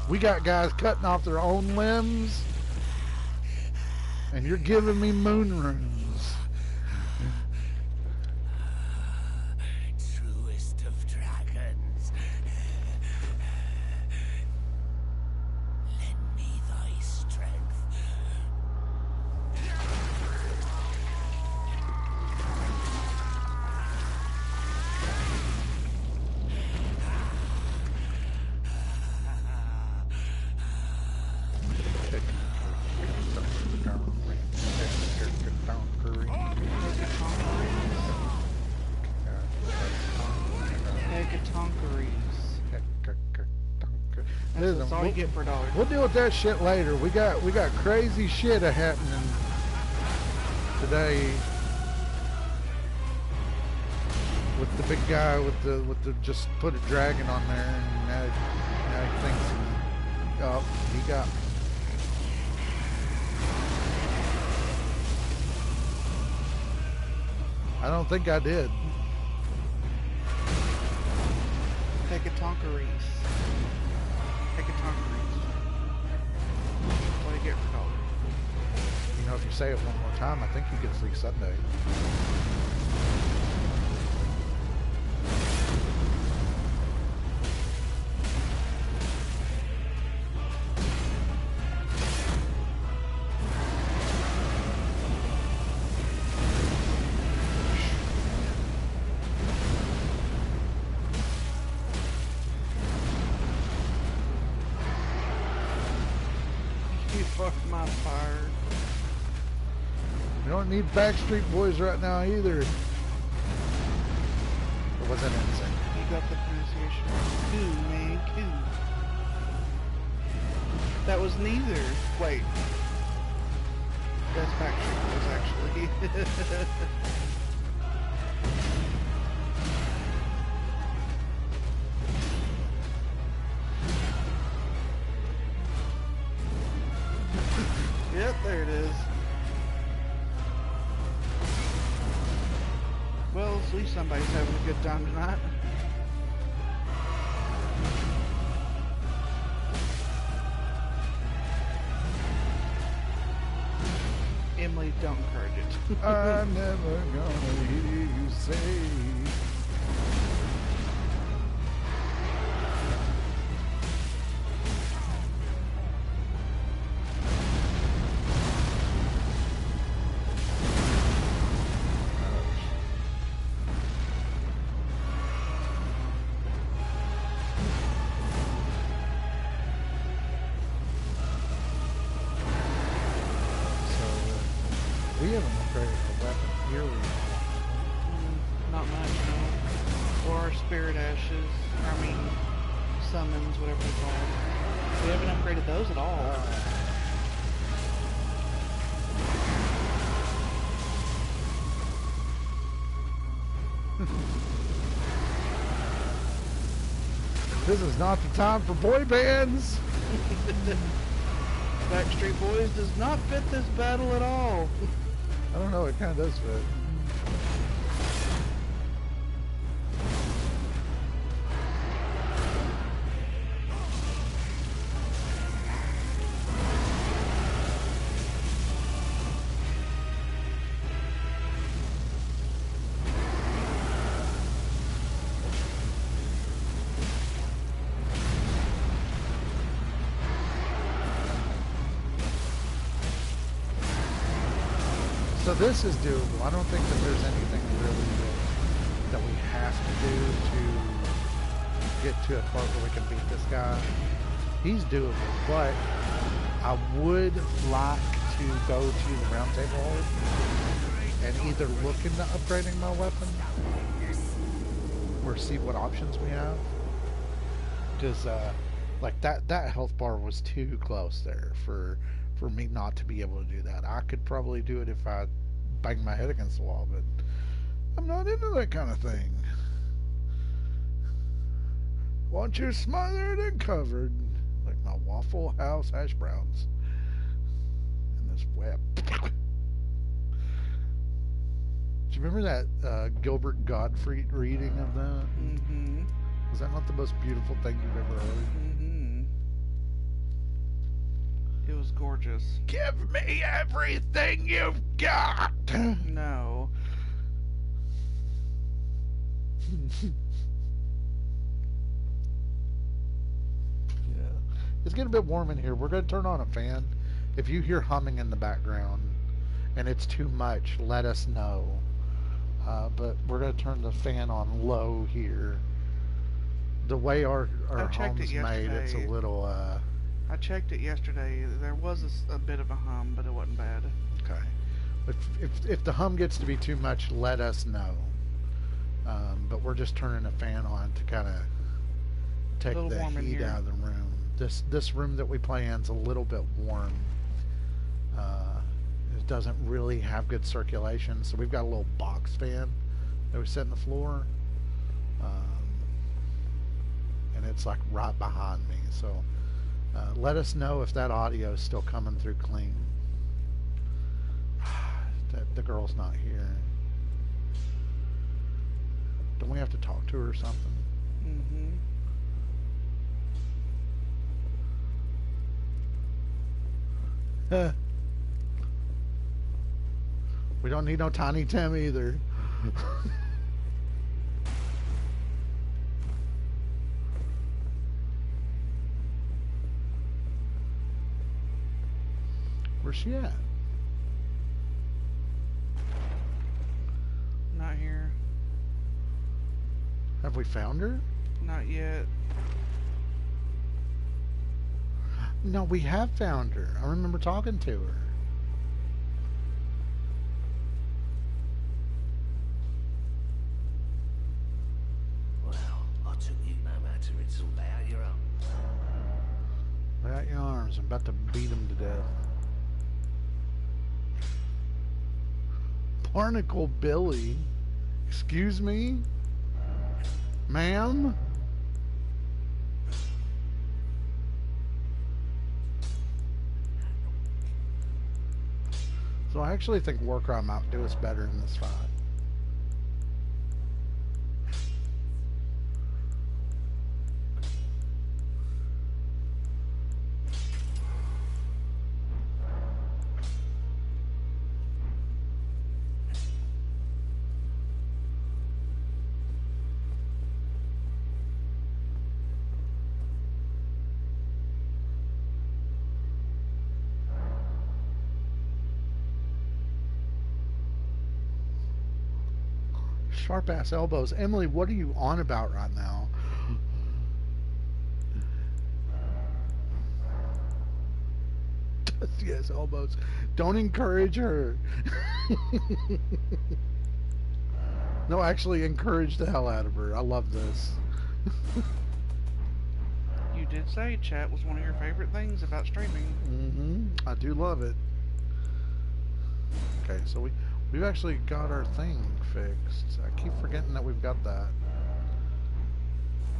We got guys cutting off their own limbs, and you're giving me moon runes. Truest of dragons. Lend me thy strength. That's all you get for $1. We'll deal with that shit later. We got crazy shit happening today with the big guy with the just put a dragon on there, and now he thinks he got me. I don't think I did. Hecatoncheires. Hecatoncheires. That's all you get for $1. You know, if you say it one more time, I think you get a free Sunday. You fucked my fire. We don't need Backstreet Boys right now either. Or was that insane? You got the pronunciation. Coo, man, coo. That was neither. Wait. That's Backstreet Boys, actually. Yep, there it is. Well, at least somebody's having a good time tonight. Emily, don't encourage it. I'm never gonna hear you say. We haven't upgraded the weapon here. Not much, no. Or spirit ashes. I mean, summons, whatever they call them. We haven't upgraded those at all. This is not the time for boy bands. Backstreet Boys does not fit this battle at all. I don't know, it kind of does fit. So this is doable. I don't think that there's anything really that we have to do to get to a part where we can beat this guy. He's doable, but I would like to go to the round table hold and either look into upgrading my weapon or see what options we have. Because like that health bar was too close there for me not to be able to do that. I could probably do it if I banged my head against the wall, but I'm not into that kind of thing. Want you smothered and covered like my Waffle House hash browns in this web. Do you remember that Gilbert Gottfried reading of that? Mm-hmm. Was that not the most beautiful thing you've ever heard? Mm-hmm. It was gorgeous. Give me everything you've got! No. Yeah. It's getting a bit warm in here. We're going to turn on a fan. If you hear humming in the background and it's too much, let us know. But we're going to turn the fan on low here. The way our home's made, it's a little... I checked it yesterday. There was a bit of a hum, but it wasn't bad. Okay. If the hum gets to be too much, let us know. But we're just turning a fan on to kind of take the heat out of the room. This room that we play in is a little bit warm. It doesn't really have good circulation, so we've got a little box fan that we set in the floor. And it's like right behind me, so let us know if that audio is still coming through clean. The girl's not here. Don't we have to talk to her or something? Mm-hmm. We don't need no Tiny Tim either. Where's she at? Not here. Have we found her? Not yet. No, we have found her. I remember talking to her. Well, I took you no matter. It's all out your own. Lay out your arms. I'm about to beat him to death. Barnacle Billy. Excuse me? Ma'am? So I actually think Warcry might do us better in this fight. Sharp ass elbows. Emily, what are you on about right now? Yes, elbows. Don't encourage her. No, actually encourage the hell out of her. I love this. You did say chat was one of your favorite things about streaming. I do love it. Okay, so we've actually got our thing fixed. I keep forgetting that we've got that.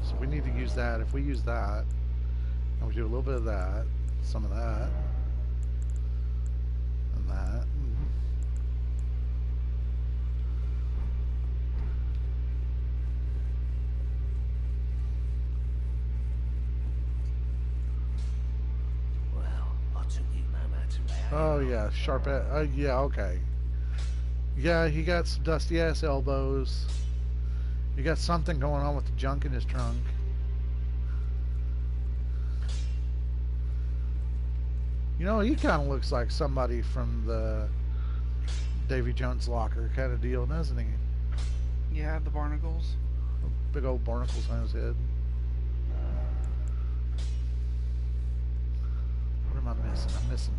So we need to use that. If we use that, and we do a little bit of that, some of that, and that. Oh yeah, yeah, okay. Yeah, he got some dusty ass elbows. You got something going on with the junk in his trunk. You know, he kind of looks like somebody from the Davy Jones locker kind of deal, doesn't he? Yeah, the barnacles. Big old barnacles on his head. What am I missing? I'm missing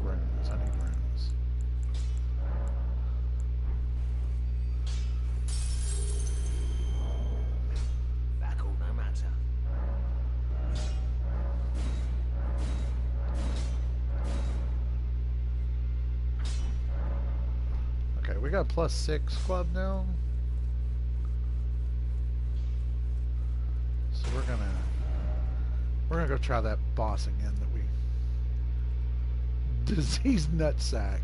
runes. I need runes. Back all no matter. Okay, we got a +6 club now. So we're gonna go try that boss again that we disease nutsack.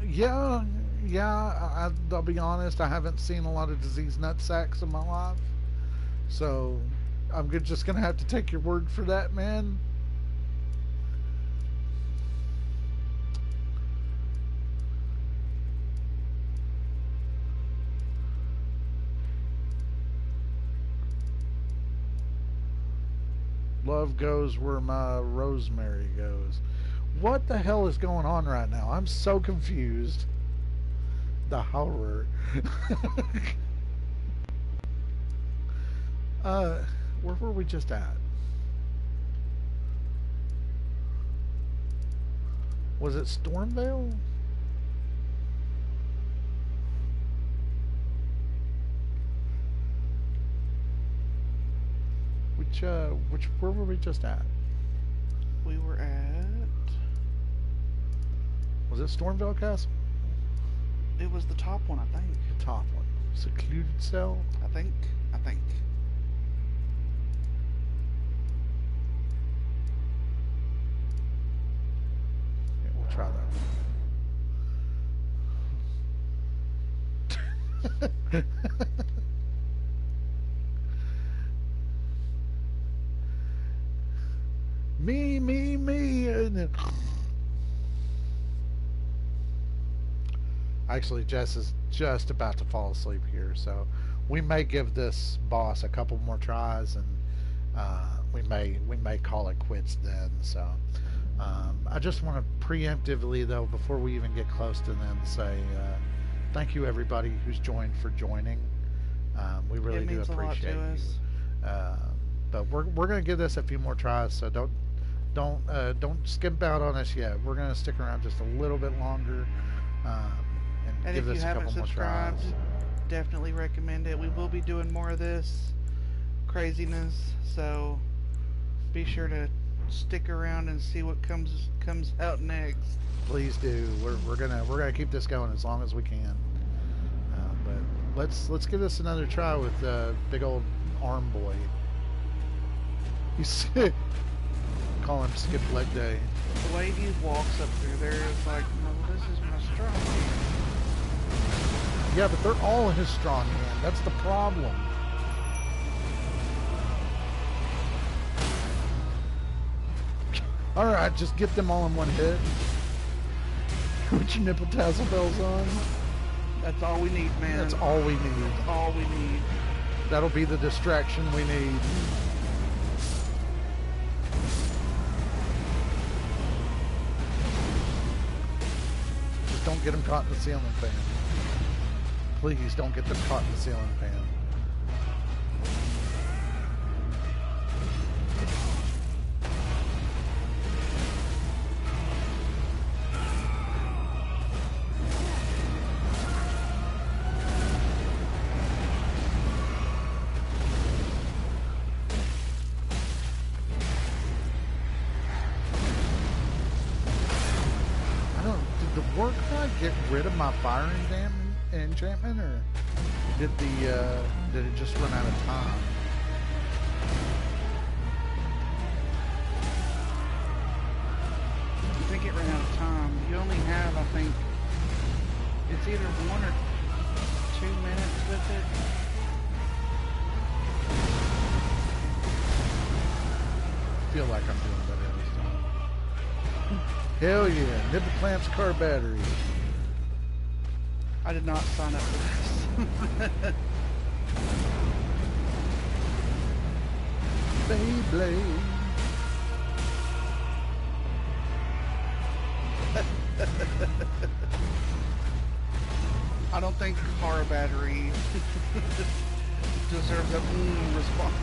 Yeah, I'll be honest, I haven't seen a lot of disease nutsacks in my life. So I'm just gonna have to take your word for that, man. Love goes where my rosemary goes. What the hell is going on right now? I'm so confused. The horror. Where were we just at? Was it Stormvale? Where were we just at? We were at... Was it Stormvale Castle? It was the top one, I think. The top one. Secluded cell? I think. Yeah, we'll try that. Me, and then... Actually, Jess is just about to fall asleep here, so we may give this boss a couple more tries, and we may call it quits then. So I just want to preemptively, though, before we even get close to them, say thank you everybody who's joined for joining. We really do appreciate you. But we're gonna give this a few more tries, so don't skimp out on us yet. We're gonna stick around just a little bit longer. And give if you this a haven't couple more subscribed, tries. definitely recommend it. We will be doing more of this craziness, so be sure to stick around and see what comes out next. Please do. We're gonna keep this going as long as we can. But let's give this another try with big old arm boy. He's call him Skip Leg Day. The way he walks up through there is like, no, this is my strong hand. Yeah, but they're all in his strong hand. That's the problem. Alright, just get them all in one hit. Put your nipple tassel bells on. That's all we need, man. That's all we need. That's all we need. That'll be the distraction we need. Just don't get them caught in the ceiling fan. Please don't get them caught in the ceiling fan. Get rid of my fire enchantment, or did it just run out of time? I think it ran out of time. You only have, I think, it's either 1 or 2 minutes with it. I feel like I'm doing better this time. Hell yeah, nipple clamps, car battery. I did not sign up for this. Beyblade. I don't think car battery deserves a response.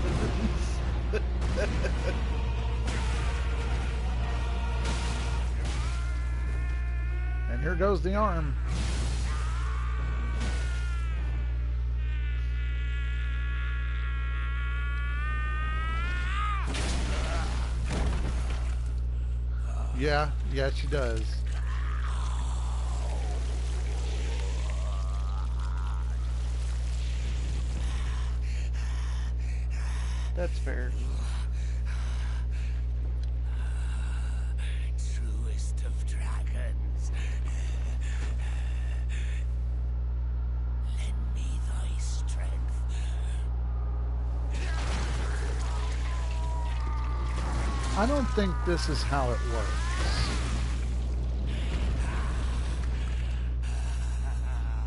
And here goes the arm. Yeah, she does. That's fair. Truest of dragons. Lend me thy strength. I don't think this is how it works.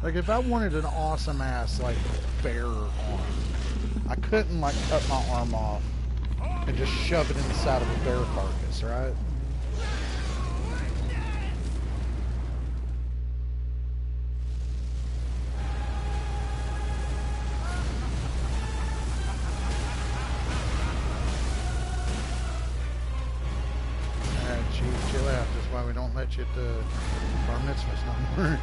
Like, if I wanted an awesome ass, like, bear arm, I couldn't, like, cut my arm off and just shove it inside of a bear carcass, right? Alright, chill out. That's why we don't let you at the bar mitzvahs no more.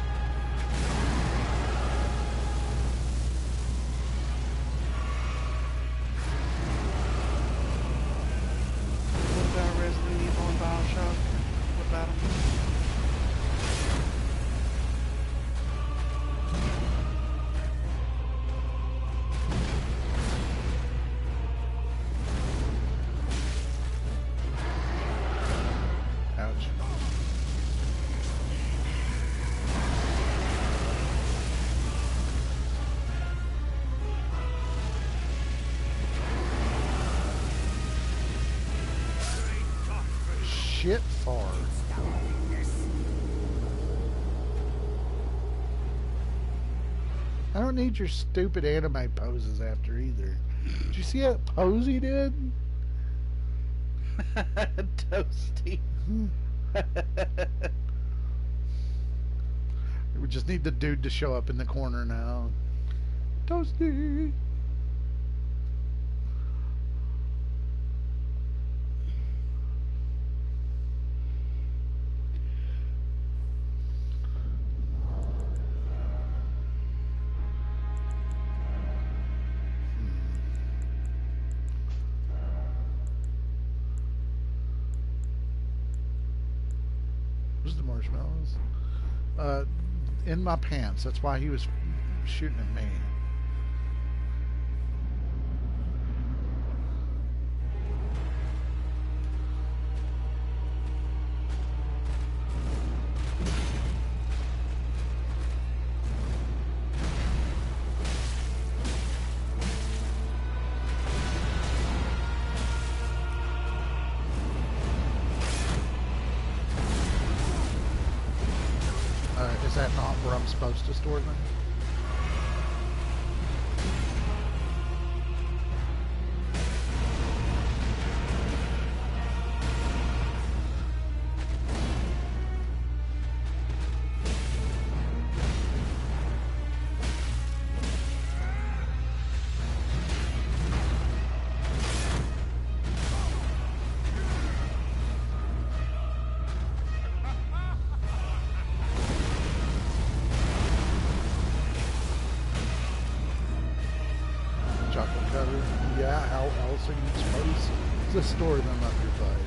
What about Resident Evil and Bioshock? What about them? Ouch. Shit far. I don't need your stupid anime poses after either. Did you see that pose he did? Toasty. We just need the dude to show up in the corner now. Toasty. Where's the marshmallows? In my pants. That's why he was shooting at me. Is that not where I'm supposed to store them? Chocolate covered. Yeah, how else are you supposed to store them up your butt?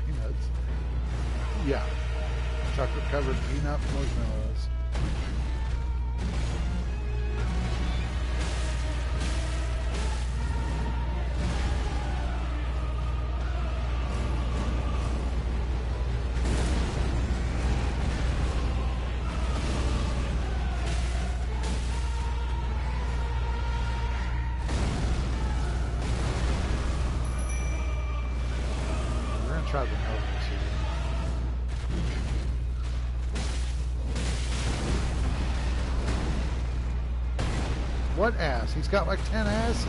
Peanuts. Yeah. Chocolate covered peanut marshmallows. try the nobles here. What ass? He's got like 10 asses.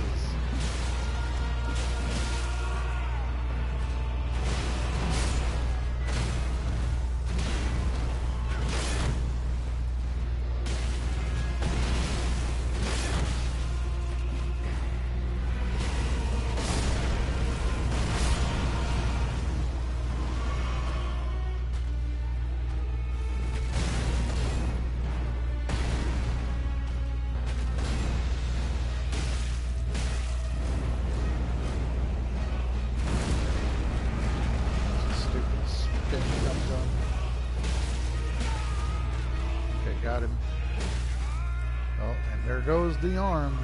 Got him. Oh, and there goes the arm.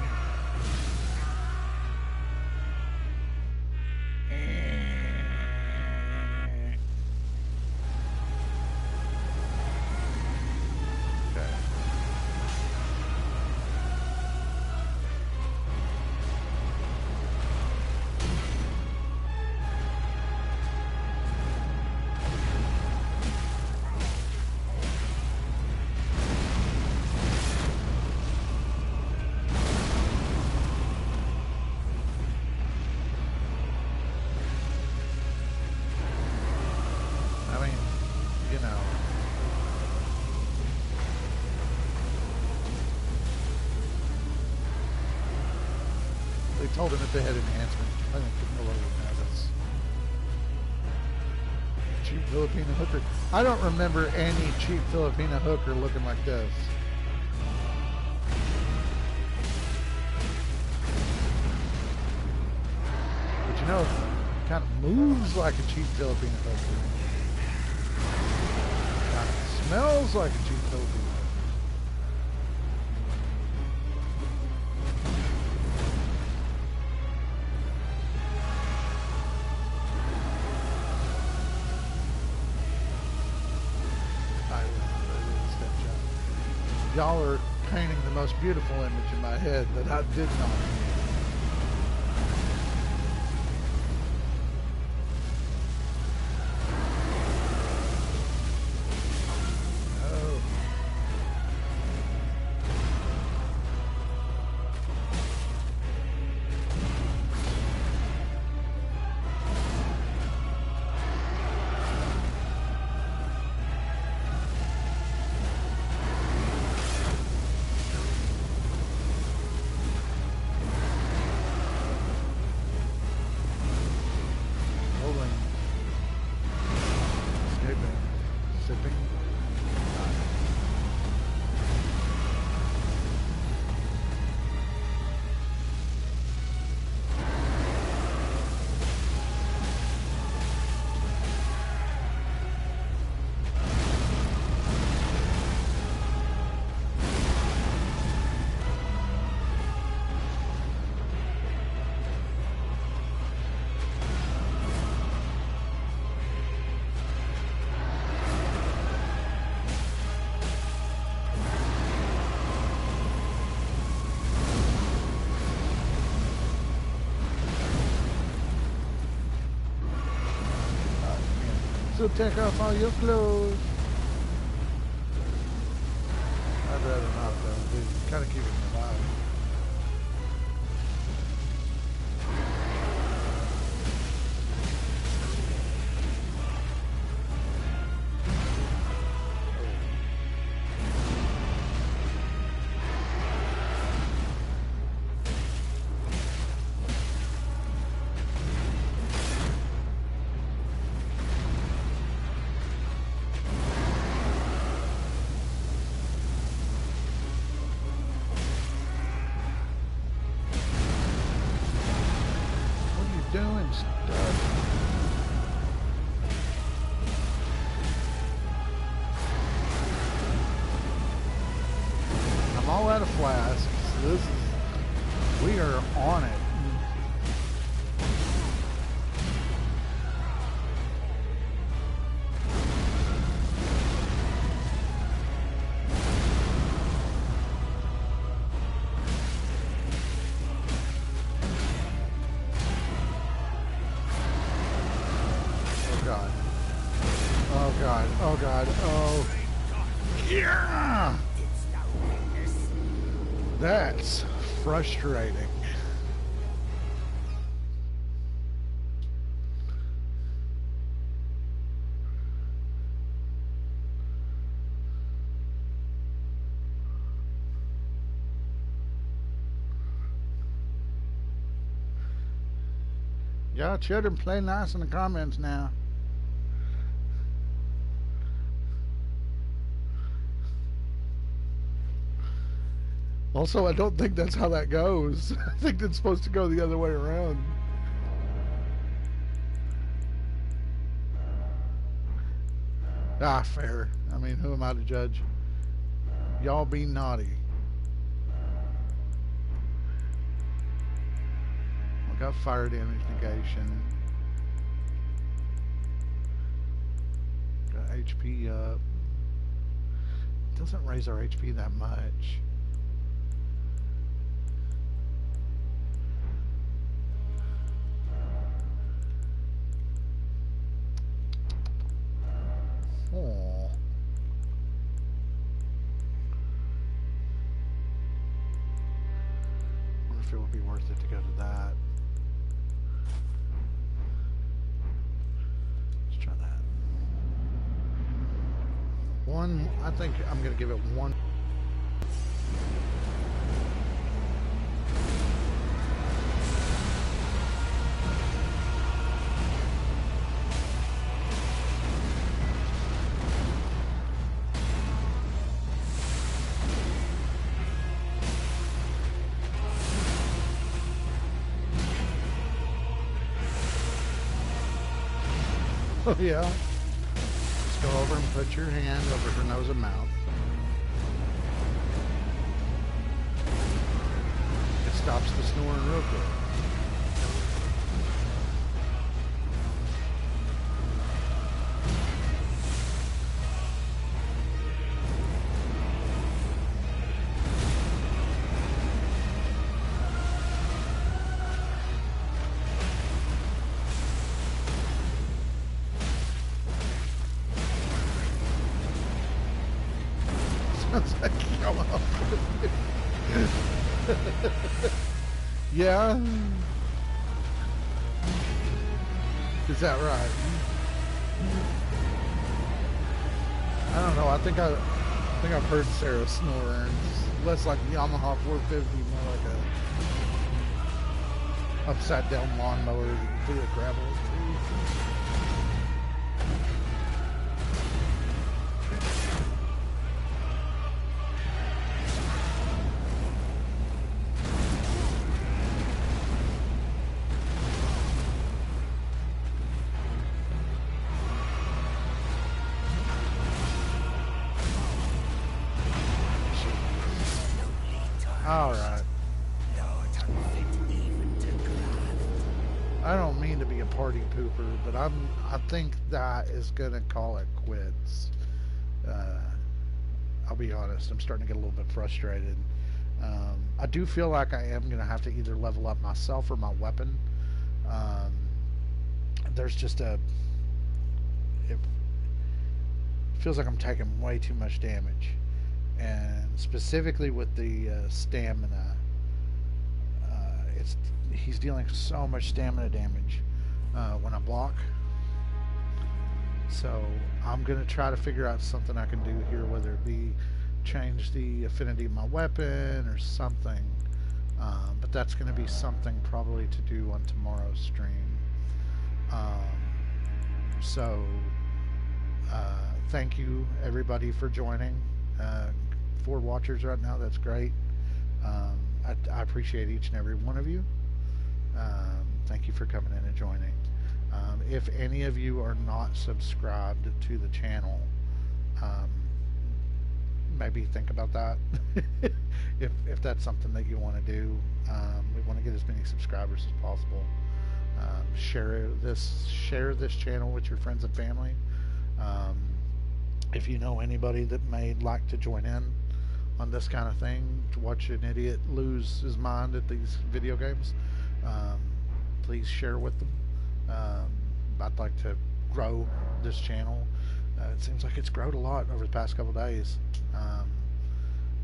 Told him if they had enhancement. I think no longer has us. Cheap Filipino hooker. I don't remember any cheap Filipino hooker looking like this. But you know, it kind of moves like a cheap Filipino hooker. Kind of smells like a cheap Filipino hooker. Y'all are painting the most beautiful image in my head that I did not. So take off all your clothes. I'd rather not though. Kind of keep it alive. Oh god, oh god, oh. Yeah! That's frustrating. Y'all children play nice in the comments now. Also, I don't think that's how that goes. I think it's supposed to go the other way around. Ah, fair. I mean, who am I to judge? Y'all be naughty. I got fire damage negation. Got HP up. Doesn't raise our HP that much. Oh. Wonder if it would be worth it to go to that. Let's try that. One, I think I'm gonna give it one. Oh yeah. Just go over and put your hand over her nose and mouth. It stops the snoring real quick. Sounds like yellow. Yeah. Is that right? I don't know. I think I've heard Sarah snore. It's less like Yamaha 450, more like a upside down lawnmower through a gravel too. Alright. I don't mean to be a party pooper, but I think that is gonna call it quits. I'll be honest, I'm starting to get a little bit frustrated. I do feel like I am gonna have to either level up myself or my weapon. There's just it feels like I'm taking way too much damage. And specifically with the stamina, he's dealing so much stamina damage when I block. So I'm gonna try to figure out something I can do here, whether it be change the affinity of my weapon or something. But that's gonna be something probably to do on tomorrow's stream. So thank you everybody for joining. 4 watchers right now, that's great. I appreciate each and every one of you. Thank you for coming in and joining. If any of you are not subscribed to the channel, maybe think about that. if that's something that you want to do. We want to get as many subscribers as possible. Share this channel with your friends and family. If you know anybody that may like to join in on this kind of thing, to watch an idiot lose his mind at these video games, please share with them. I'd like to grow this channel It seems like it's grown a lot over the past couple days.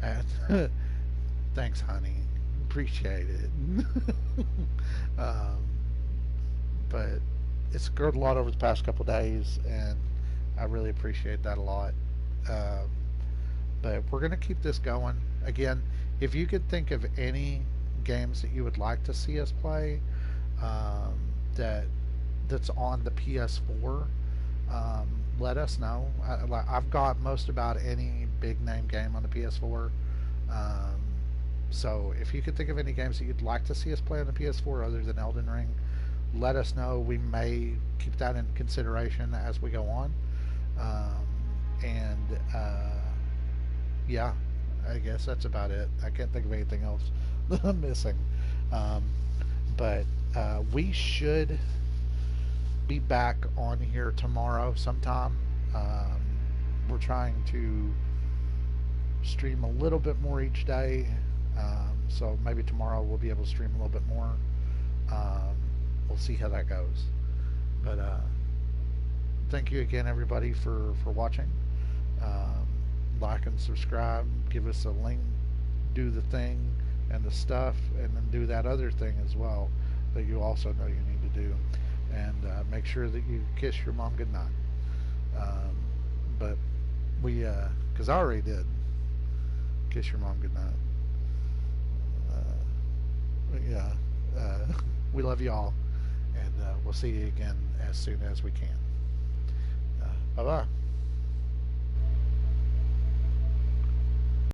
And thanks, honey. Appreciate it. um, but it's grown a lot over the past couple days, and I really appreciate that a lot. Um, but we're going to keep this going. Again, if you could think of any games that you would like to see us play, um, that that's on the PS4, um, let us know. I've got most about any big name game on the PS4. Um, so if you could think of any games that you'd like to see us play on the PS4 other than Elden Ring, let us know. We may keep that in consideration as we go on. And yeah, I guess that's about it. I can't think of anything else that I'm missing. Um, but we should be back on here tomorrow sometime. Um, we're trying to stream a little bit more each day. So maybe tomorrow we'll be able to stream a little bit more. Um, we'll see how that goes. But thank you again, everybody, for watching. Um, like and subscribe. Give us a link. Do the thing and the stuff, and then do that other thing as well that you also know you need to do. And make sure that you kiss your mom goodnight. But we, because I already did. Kiss your mom goodnight. Yeah. We love you all, and we'll see you again as soon as we can. Bye bye.